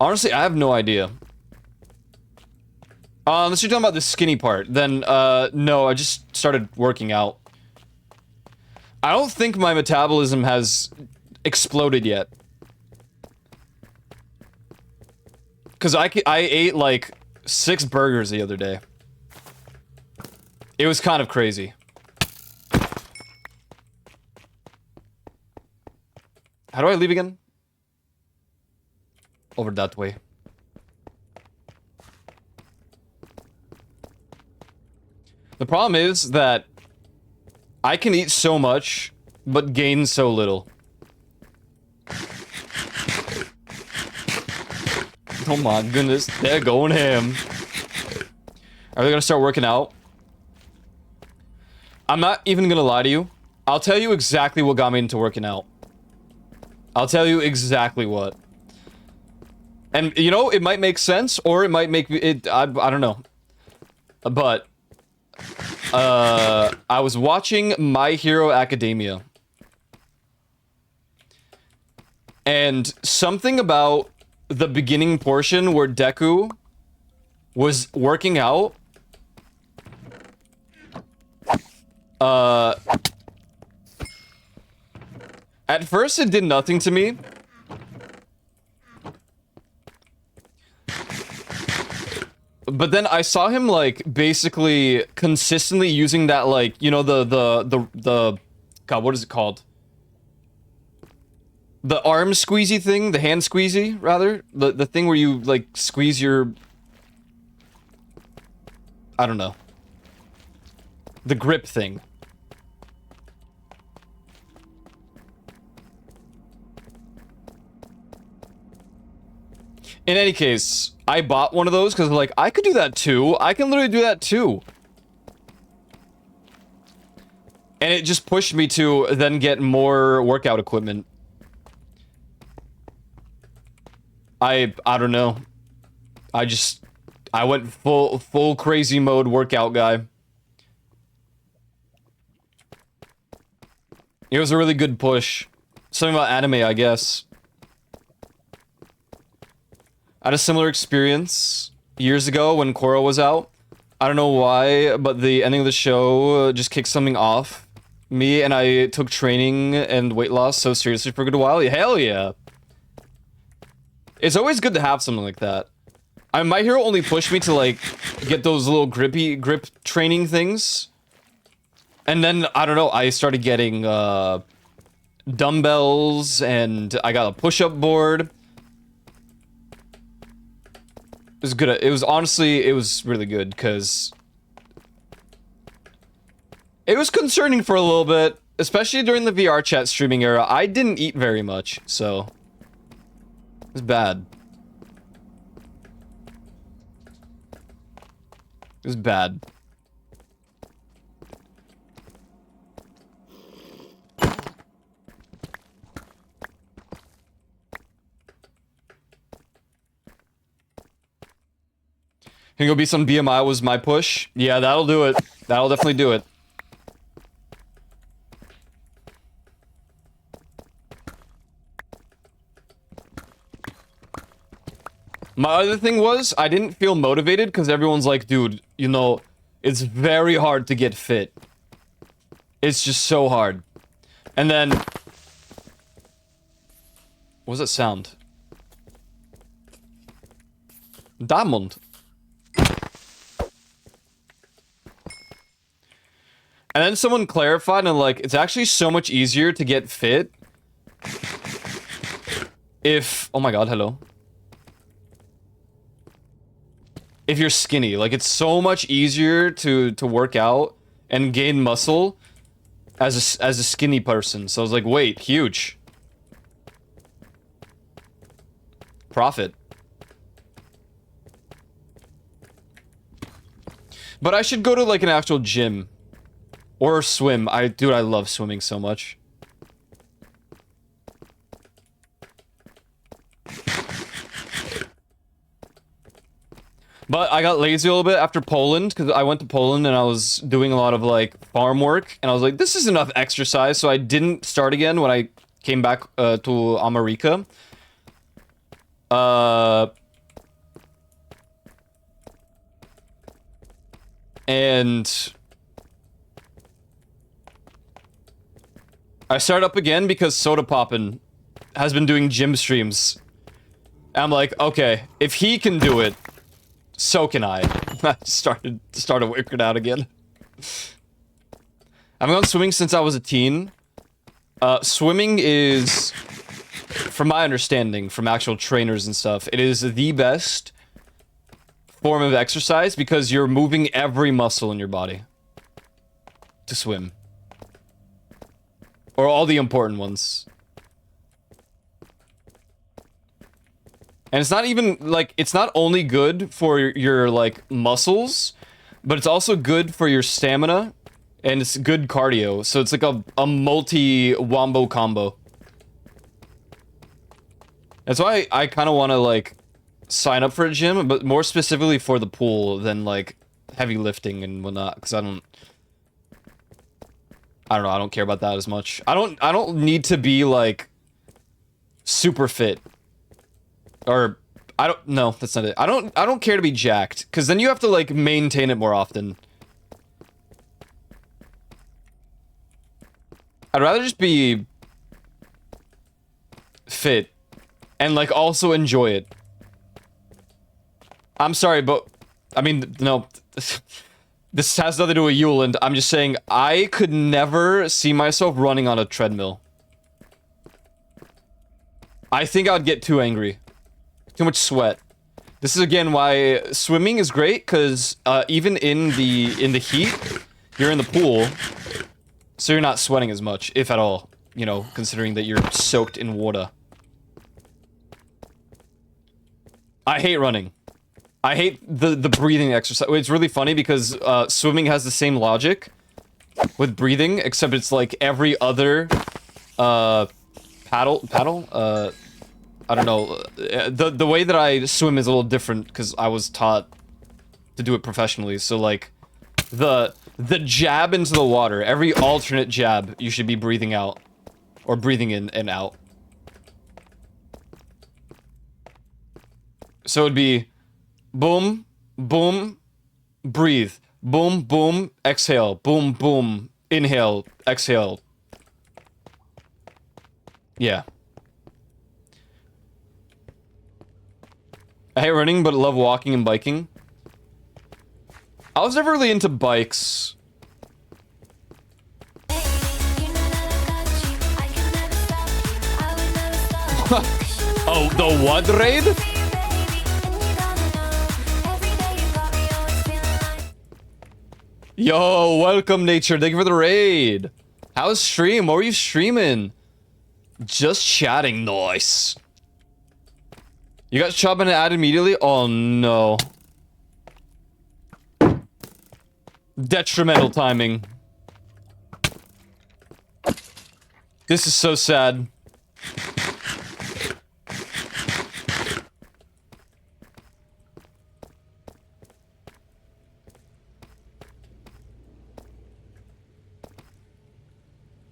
Honestly, I have no idea. Unless you're talking about the skinny part, then, no, I just started working out. I don't think my metabolism has exploded yet. Because I ate, like, 6 burgers the other day. It was kind of crazy. How do I leave again? Over that way. The problem is that I can eat so much, but gain so little. Oh my goodness, they're going ham. Are they gonna start working out? I'm not even gonna lie to you. I'll tell you exactly what got me into working out. I'll tell you exactly what. And, you know, it might make sense, or it might make it... I don't know. But... I was watching My Hero Academia. And something about the beginning portion where Deku was working out... At first, it did nothing to me. But then I saw him, like, basically consistently using that, like, you know, the God, what is it called? The arm squeezy thing? The hand squeezy, rather? The thing where you, like, squeeze your... I don't know. The grip thing. In any case, I bought one of those because, like, I could do that too. I can literally do that too. And it just pushed me to then get more workout equipment. I don't know. I went full crazy mode workout guy. It was a really good push. Something about anime, I guess. I had a similar experience years ago when Korra was out. I don't know why, but the ending of the show just kicked something off me, and I took training and weight loss so seriously for a good while. Hell yeah. It's always good to have something like that. My hero only pushed me to, like, get those little grip training things. And then, I don't know, I started getting, dumbbells, and I got a push-up board. It was good. It was honestly, it was really good because it was concerning for a little bit, especially during the VR chat streaming era. I didn't eat very much, so it was bad. It was bad. Can go be some BMI was my push? Yeah, that'll do it. That'll definitely do it. My other thing was, I didn't feel motivated because everyone's like, dude, you know, it's very hard to get fit. It's just so hard. And then What was that sound? Diamond. And then someone clarified and like, it's actually so much easier to get fit if, oh my god, hello. If you're skinny, like it's so much easier to work out and gain muscle as a skinny person. So I was like, wait, huge. Profit. But I should go to like an actual gym. Or swim. Dude, I love swimming so much. But I got lazy a little bit after Poland, because I went to Poland and I was doing a lot of like farm work, and I was like, this is enough exercise, so I didn't start again when I came back to America. And I started up again because Soda Poppin' has been doing gym streams. And I'm like, okay, if he can do it, so can I. I started working out again. I've gone swimming since I was a teen. Swimming is, from my understanding, from actual trainers and stuff, it is the best form of exercise because you're moving every muscle in your body to swim. Or all the important ones. And it's not even, like, it's not only good for your like, muscles, but it's also good for your stamina, and it's good cardio. So it's like a multi-wombo combo. That's why I kind of want to, like, sign up for a gym, but more specifically for the pool than, like, heavy lifting and whatnot, because I don't know, I don't care about that as much. I don't need to be, like, super fit. Or, no, that's not it. I don't care to be jacked, because then you have to, like, maintain it more often. I'd rather just be fit, and, like, also enjoy it. I'm sorry, but, I mean, no, this has nothing to do with Yuland. I'm just saying, I could never see myself running on a treadmill. I think I'd get too angry. Too much sweat. This is again why swimming is great, because even in the heat, you're in the pool, so you're not sweating as much, if at all. You know, considering that you're soaked in water. I hate running. I hate the breathing exercise. It's really funny because swimming has the same logic with breathing, except it's like every other paddle. I don't know. The way that I swim is a little different because I was taught to do it professionally. So like the jab into the water, every alternate jab, you should be breathing out or breathing in and out. So it'd be boom, boom, breathe. Boom, boom, exhale. Boom, boom, inhale, exhale. Yeah. I hate running, but love walking and biking. I was never really into bikes. Oh, the what raid? Yo, welcome nature. Thank you for the raid. How's stream? What were you streaming? Just chatting. Nice. You got Chubb and ad immediately? Oh no. Detrimental timing. This is so sad.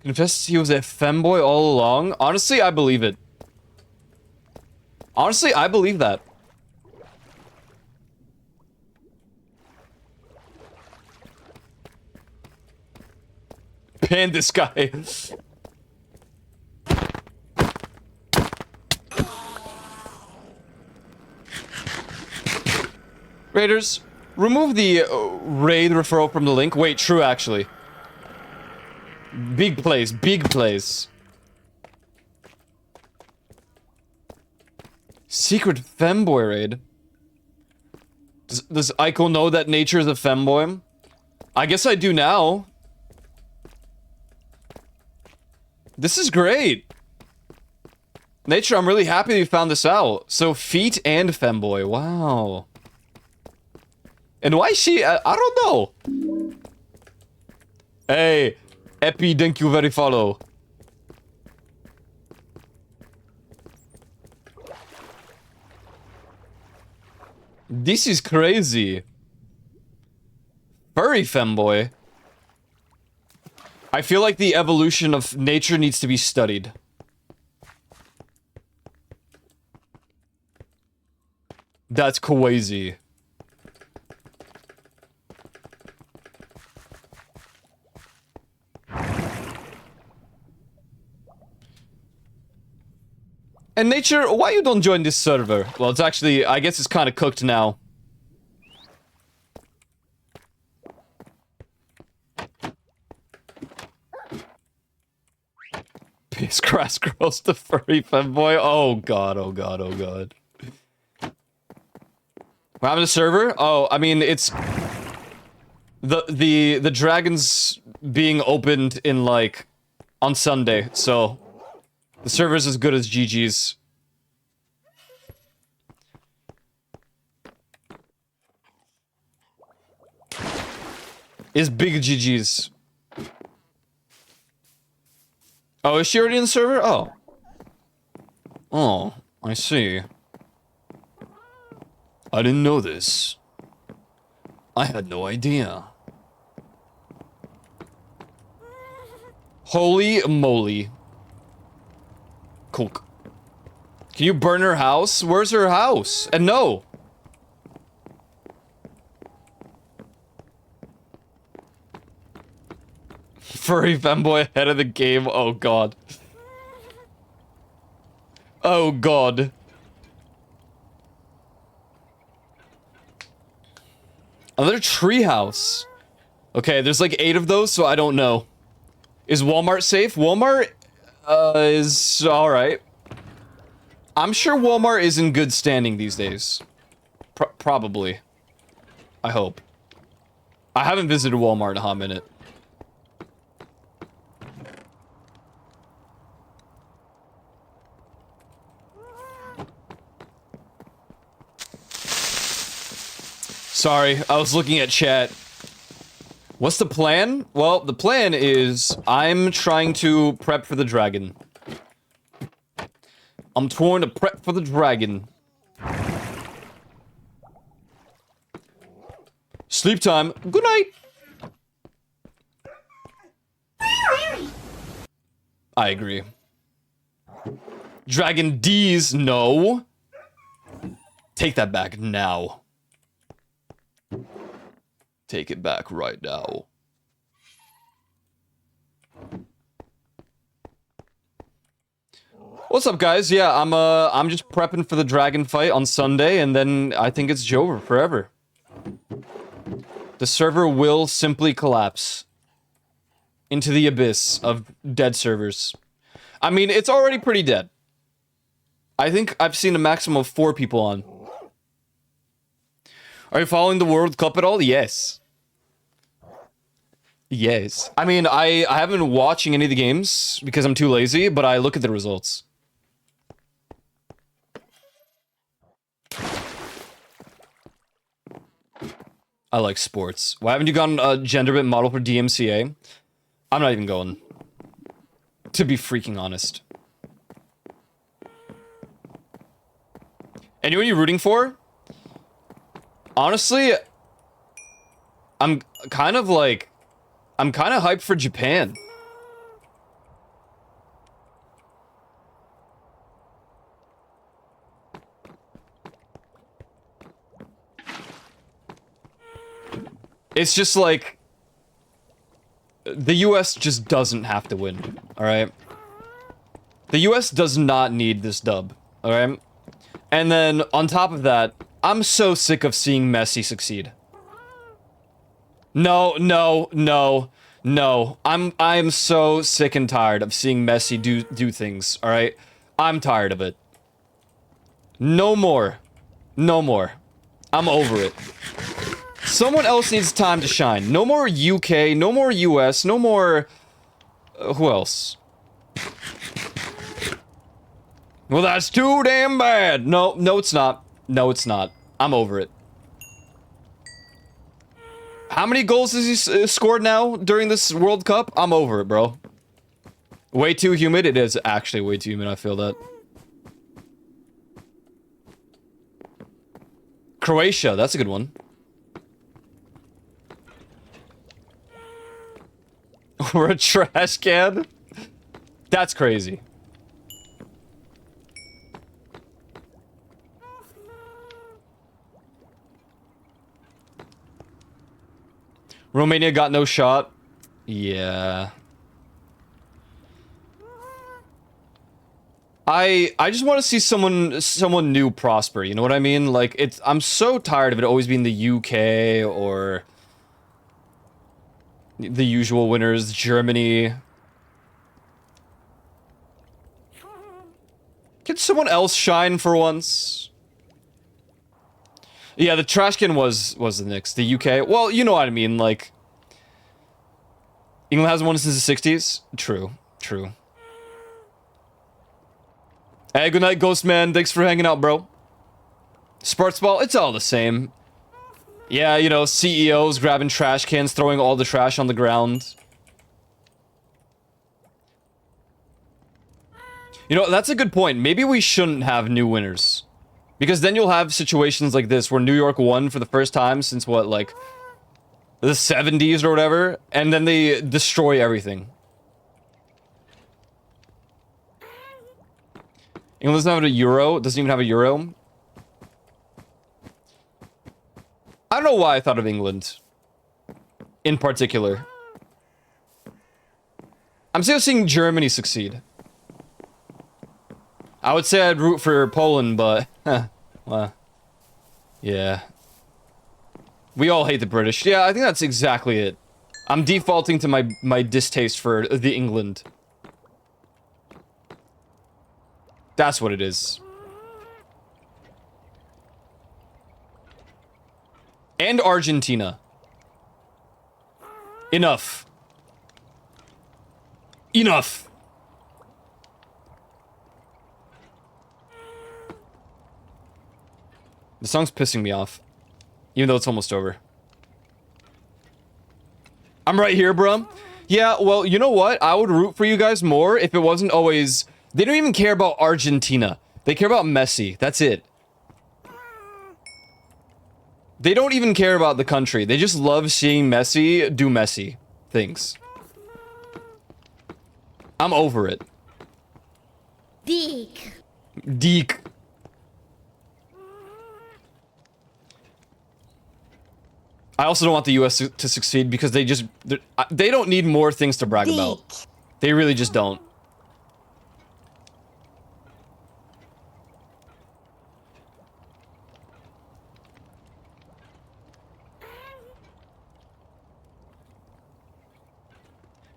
Confessed he was a femboy all along? Honestly, I believe it. Honestly, I believe that. Ban this guy. Raiders, remove the raid referral from the link. Wait, true actually. Big plays, big plays. Secret femboy raid. Does Aiko know that nature is a femboy? I guess I do now. This is great. Nature, I'm really happy you found this out. So feet and femboy, wow. And why is she? I don't know. Hey, Epi, thank you very follow. This is crazy. Furry femboy. I feel like the evolution of nature needs to be studied. That's crazy. And nature, why you don't join this server? Well, it's actually, I guess it's kind of cooked now. Peace grass girls to furry femboy. Oh god, oh god, oh god. What happened to the server? Oh, I mean, it's the dragon's being opened in like on Sunday, so the server's as good as GG's. Is big GG's. Oh, is she already in the server? Oh. Oh, I see. I didn't know this. I had no idea. Holy moly. Coke. Can you burn her house? Where's her house? And no. Furry femboy ahead of the game. Oh god. Oh god. Another treehouse. Okay, there's like 8 of those, so I don't know. Is Walmart safe? Walmart is alright. I'm sure Walmart is in good standing these days. Probably. I hope. I haven't visited Walmart in a hot minute. Sorry, I was looking at chat. What's the plan? Well, the plan is I'm trying to prep for the dragon. I'm trying to prep for the dragon. Sleep time. Good night. I agree. Dragon D's, no. Take that back now. Take it back right now. What's up, guys? Yeah, I'm just prepping for the dragon fight on Sunday, and then I think it's over forever. The server will simply collapse into the abyss of dead servers. I mean, it's already pretty dead. I think I've seen a maximum of 4 people on. Are you following the World Cup at all? Yes. Yes. I mean, I haven't been watching any of the games because I'm too lazy, but I look at the results. I like sports. Why haven't you gone gender bit model for DMCA? I'm not even going. To be freaking honest. Anyone you rooting for? Honestly, I'm kind of hyped for Japan. It's just like the US just doesn't have to win, all right? The US does not need this dub, all right? And then on top of that, I'm so sick of seeing Messi succeed. No, no, no, no. I'm so sick and tired of seeing Messi do things, all right? I'm tired of it. No more. No more. I'm over it. Someone else needs time to shine. No more UK, no more US, no more... who else? Well, that's too damn bad. No, no it's not. No, it's not. I'm over it. How many goals has he scored now during this World Cup? I'm over it, bro. Way too humid? It is actually way too humid, I feel that. Croatia, that's a good one. We're a trash can? That's crazy. Romania got no shot. Yeah. I just want to see someone new prosper, you know what I mean? Like I'm so tired of it always being the UK or the usual winners, Germany. Can someone else shine for once? Yeah, the trash can was the Knicks. The UK, well, you know what I mean, like... England hasn't won since the 60s? True, true. Hey, good night, Ghost Man. Thanks for hanging out, bro. Sports ball, it's all the same. Yeah, you know, CEOs grabbing trash cans, throwing all the trash on the ground. You know, that's a good point. Maybe we shouldn't have new winners. Because then you'll have situations like this where New York won for the first time since what, like, the 70s or whatever, and then they destroy everything. England doesn't have a euro, doesn't even have a euro. I don't know why I thought of England. In particular. I'm still seeing Germany succeed. I would say I'd root for Poland, but... well... yeah. We all hate the British. Yeah, I think that's exactly it. I'm defaulting to my distaste for the England. That's what it is. And Argentina. Enough. Enough. The song's pissing me off. Even though it's almost over. I'm right here, bro. Yeah, well, you know what? I would root for you guys more if it wasn't always... They don't even care about Argentina. They care about Messi. That's it. They don't even care about the country. They just love seeing Messi do Messi things. I'm over it. Deek. Deek. I also don't want the US to succeed because they don't need more things to brag about. They really just don't.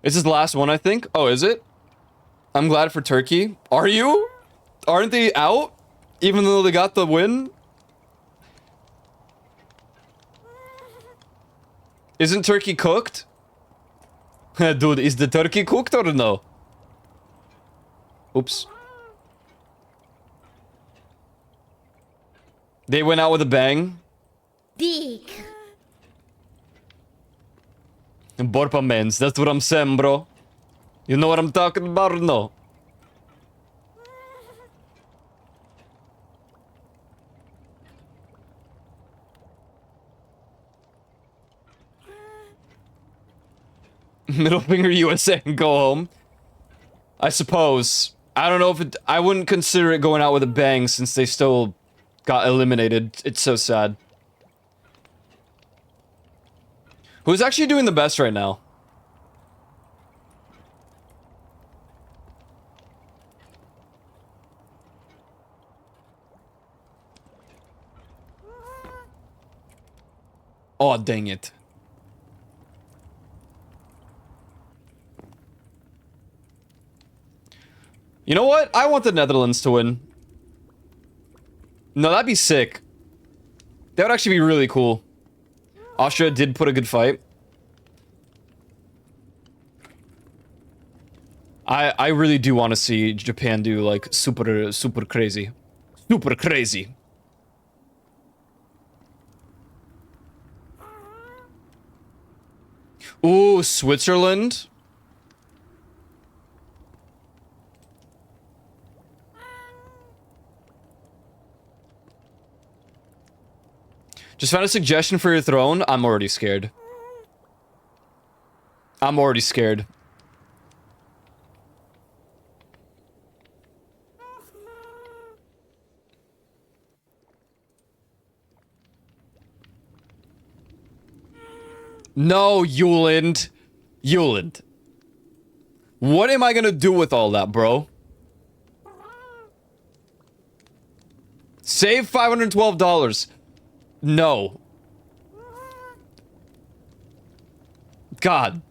This is the last one, I think. Oh, is it? I'm glad for Turkey. Are you? Aren't they out? Even though they got the win? Isn't turkey cooked? Dude, is the turkey cooked or no? Oops. They went out with a bang. Deek. Borpaments, that's what I'm saying, bro. You know what I'm talking about or no? Middle finger USA and go home. I suppose. I don't know if it... I wouldn't consider it going out with a bang since they still got eliminated. It's so sad. Who's actually doing the best right now? Oh, dang it. You know what? I want the Netherlands to win. No, that'd be sick. That would actually be really cool. Austria did put a good fight. I really do want to see Japan do, like, super crazy. Super crazy. Ooh, Switzerland. Just found a suggestion for your throne. I'm already scared. I'm already scared. No, Yuland. Yuland. What am I gonna do with all that, bro? Save $512. No. God.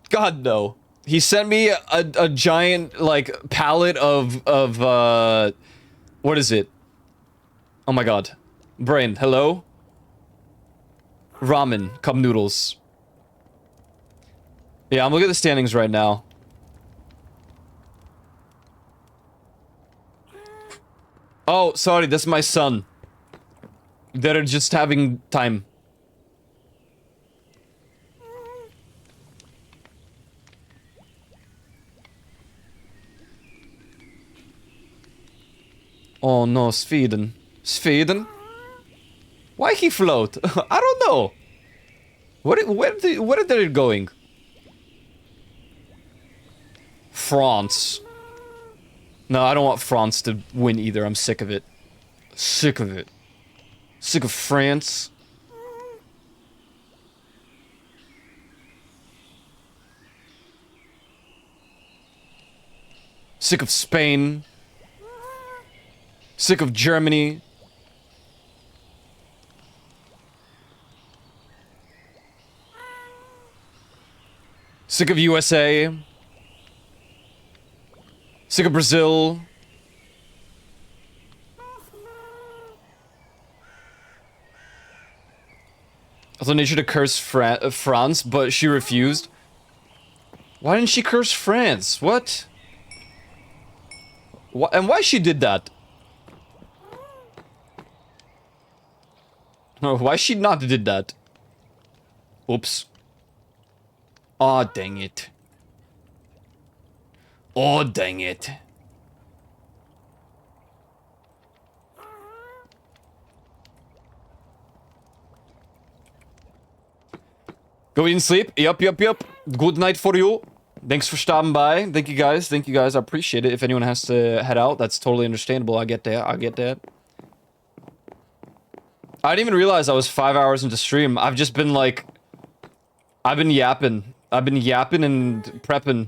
God, no. He sent me a giant, like, pallet of, what is it? Oh my god. Brain, hello? Ramen, cup noodles. Yeah, I'm looking at the standings right now. Oh, sorry, that's my son. They're just having time. Oh no, Sweden. Sweden? Why he float? I don't know. Where are they going? France. No, I don't want France to win either. I'm sick of it. Sick of it. Sick of France. Sick of Spain. Sick of Germany. Sick of USA. Sick of Brazil. I thought nature to curse France, but she refused. Why didn't she curse France? What? And why she did that? Oh, why she not did that? Oops. Aw, dang it. Oh, dang it. Go eat and sleep. Yup. Good night for you. Thanks for stopping by. Thank you guys. I appreciate it. If anyone has to head out, that's totally understandable. I get that. I didn't even realize I was 5 hours into stream. I've just been like... I've been yapping. And prepping.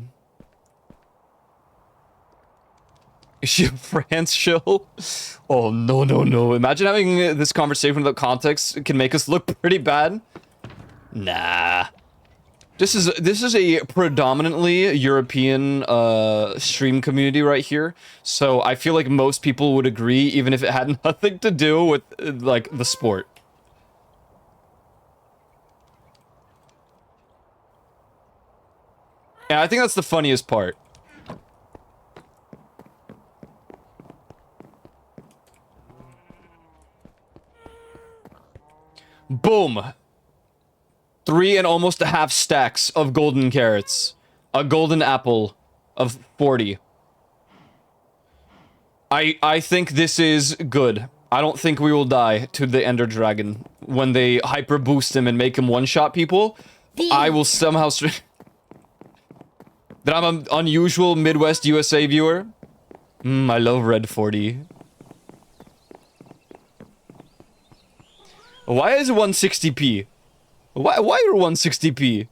Is she a France show? Oh, no. Imagine having this conversation without context. It can make us look pretty bad. Nah. This is a predominantly European stream community right here. So I feel like most people would agree, even if it had nothing to do with like the sport. And I think that's the funniest part. Boom. 3 and almost a half stacks of golden carrots. A golden apple of 40. I think this is good. I don't think we will die to the Ender Dragon. When they hyper boost him and make him one-shot people, I will somehow... That I'm an unusual Midwest USA viewer. I love Red 40. Why is it 160p? Why are 160p?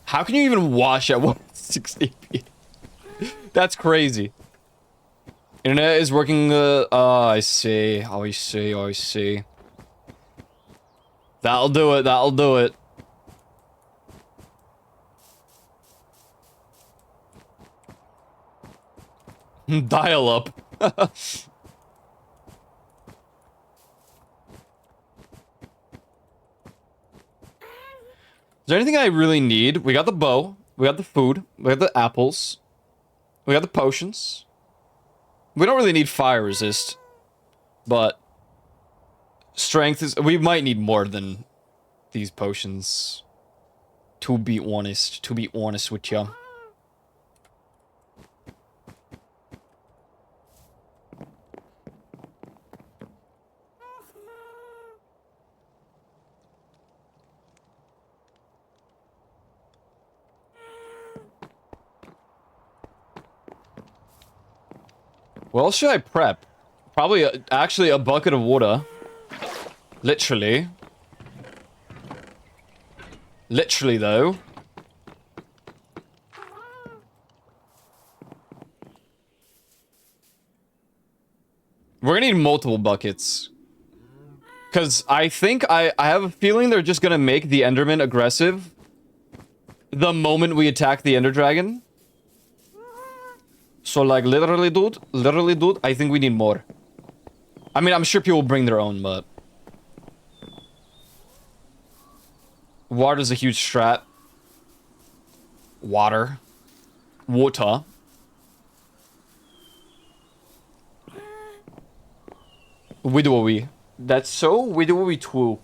How can you even wash at 160p? That's crazy. Internet is working, oh, I see. Oh, I see. Oh, I see. That'll do it. That'll do it. Dial up. Is there anything I really need? We got the bow. We got the food. We got the apples. We got the potions. We don't really need fire resist. But strength is... We might need more than these potions. To be honest. To be honest with you. What else should I prep? Probably, actually, a bucket of water. Literally. Literally, though. We're gonna need multiple buckets. Because I think I have a feeling they're just gonna make the Enderman aggressive the moment we attack the Ender Dragon. So, like, literally, dude, I think we need more. I mean, I'm sure people bring their own, but... Water's a huge strat. Water. Water. Widowy. That's so widowy too.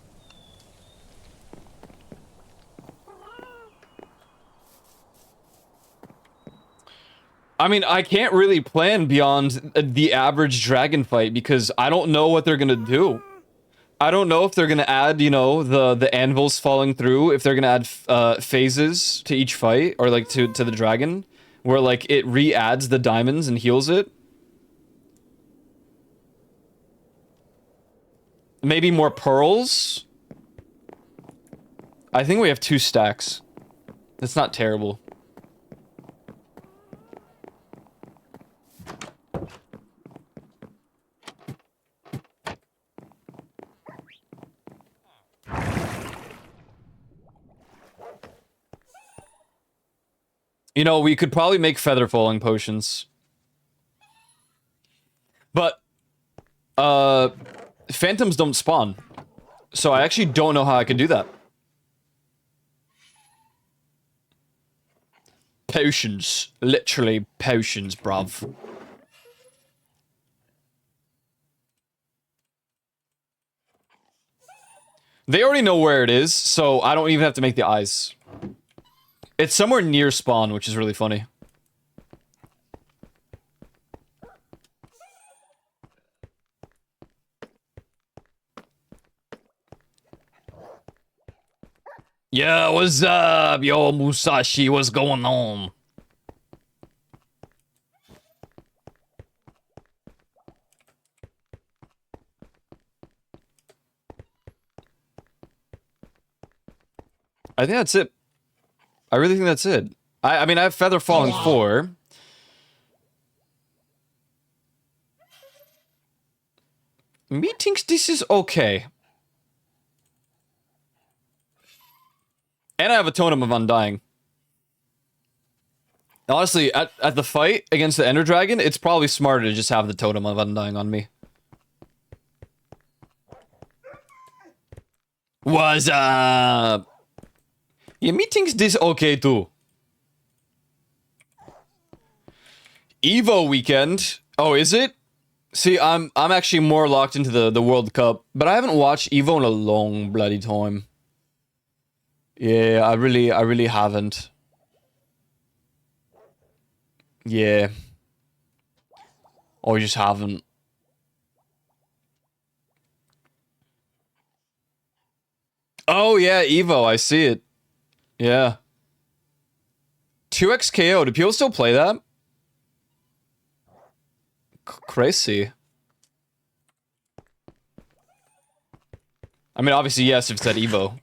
I mean, I can't really plan beyond the average dragon fight because I don't know what they're gonna do. I don't know if they're gonna add, you know, the anvils falling through, if they're gonna add phases to each fight, or like to the dragon, where like it re-adds the diamonds and heals it. Maybe more pearls? I think we have 2 stacks. That's not terrible. You know, we could probably make feather falling potions. But, phantoms don't spawn. So I actually don't know how I could do that. Potions. Literally potions, bruv. They already know where it is, so I don't even have to make the eyes. It's somewhere near spawn, which is really funny. Yeah, what's up, yo, Musashi? What's going on? I think that's it. I really think that's it. I mean, I have Feather Falling 4. Me thinks this is okay. And I have a Totem of Undying. Honestly, at the fight against the Ender Dragon, it's probably smarter to just have the Totem of Undying on me. What's up? Yeah, me thinks this okay too. Evo weekend. Oh, is it? See, I'm actually more locked into the World Cup, but I haven't watched Evo in a long bloody time. Yeah, I really haven't. Yeah. I just haven't. Oh yeah, Evo, I see it. Yeah. 2x KO. Do people still play that? Crazy. I mean, obviously, yes, if it's at Evo.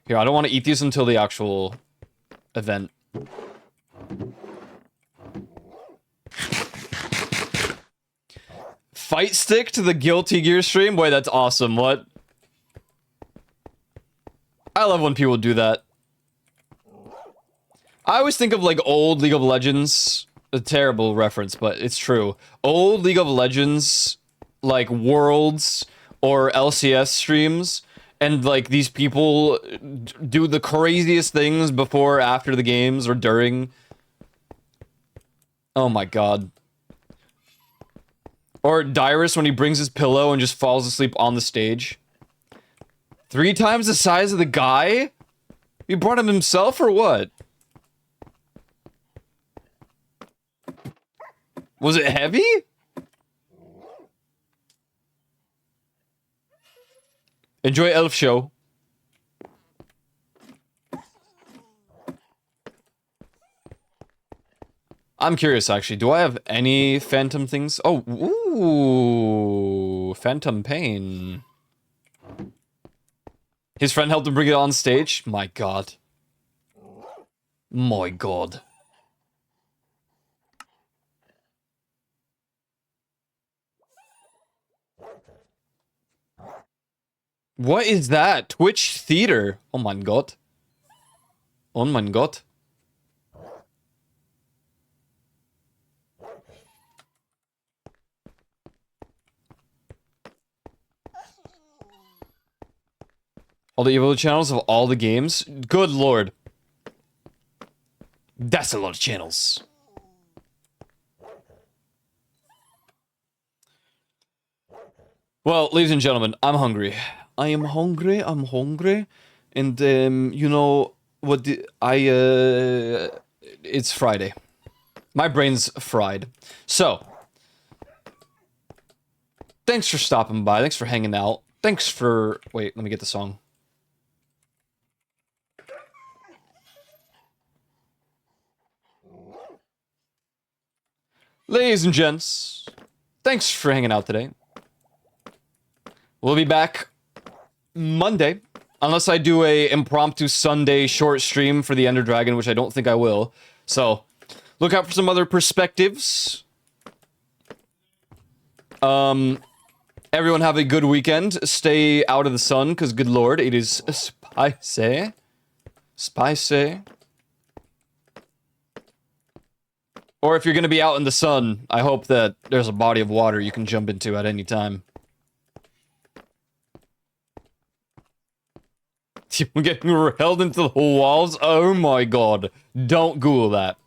Here, I don't want to eat these until the actual event. Fight stick to the Guilty Gear stream? Boy, that's awesome. What? I love when people do that. I always think of like old League of Legends. A terrible reference, but it's true. Old League of Legends, like Worlds or LCS streams, and like these people do the craziest things before, after the games, or during. Oh my god. Or Dyrus when he brings his pillow and just falls asleep on the stage. 3 times the size of the guy? He brought him himself or what? Was it heavy? Enjoy Elf Show. I'm curious, actually. Do I have any Phantom things? Oh, ooh. Phantom Pain. His friend helped him bring it on stage? My god. My god. What is that? Twitch Theater. Oh my god. Oh my god. All the evil channels of all the games? Good lord. That's a lot of channels. Well, ladies and gentlemen, I'm hungry. I am hungry, I'm hungry. And, you know, what it's Friday. My brain's fried. So, thanks for stopping by. Thanks for hanging out. Thanks for... Wait, let me get the song. Ladies and gents, thanks for hanging out today. We'll be back Monday, unless I do a impromptu Sunday short stream for the Ender Dragon, which I don't think I will. So, look out for some other perspectives. Everyone have a good weekend. Stay out of the sun, because good lord, it is spicy. Spicy. Or if you're going to be out in the sun, I hope that there's a body of water you can jump into at any time. You're getting held into the walls? Oh my god. Don't Google that.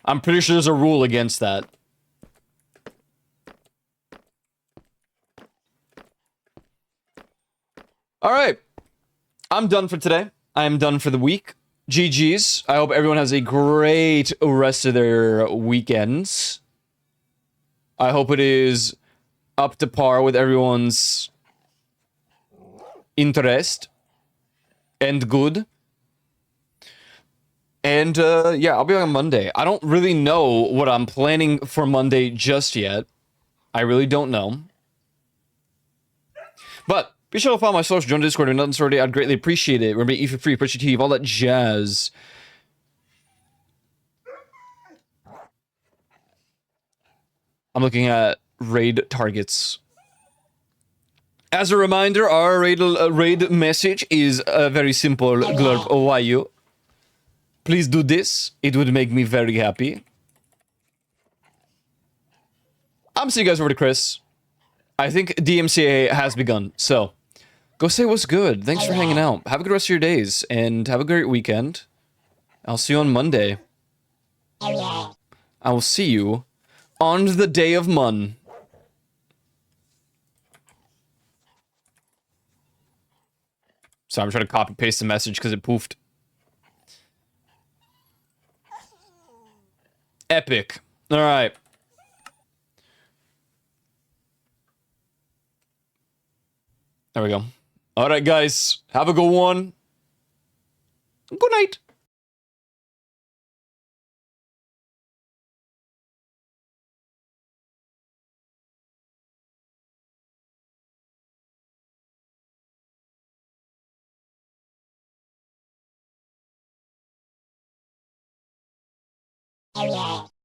I'm pretty sure there's a rule against that. Alright. I'm done for today. I am done for the week. GG's. I hope everyone has a great rest of their weekends. I hope it is up to par with everyone's interest. And good. And, yeah, I'll be on Monday. I don't really know what I'm planning for Monday just yet. I really don't know. But be sure to follow my social, join the Discord, and nothing already. I'd greatly appreciate it. Remember, eat for free, push your teeth, all that jazz. I'm looking at raid targets. As a reminder, our raid message is very simple. Glurp, why you? Please do this. It would make me very happy. I'm seeing you guys over to Chris. I think DMCA has begun, so go say what's good. Thanks for hanging out. Have a good rest of your days, and have a great weekend. I'll see you on Monday. I will see you on the day of Mun. So I'm trying to copy paste the message because it poofed. Epic. All right. There we go. All right, guys. Have a good one. Good night. Area.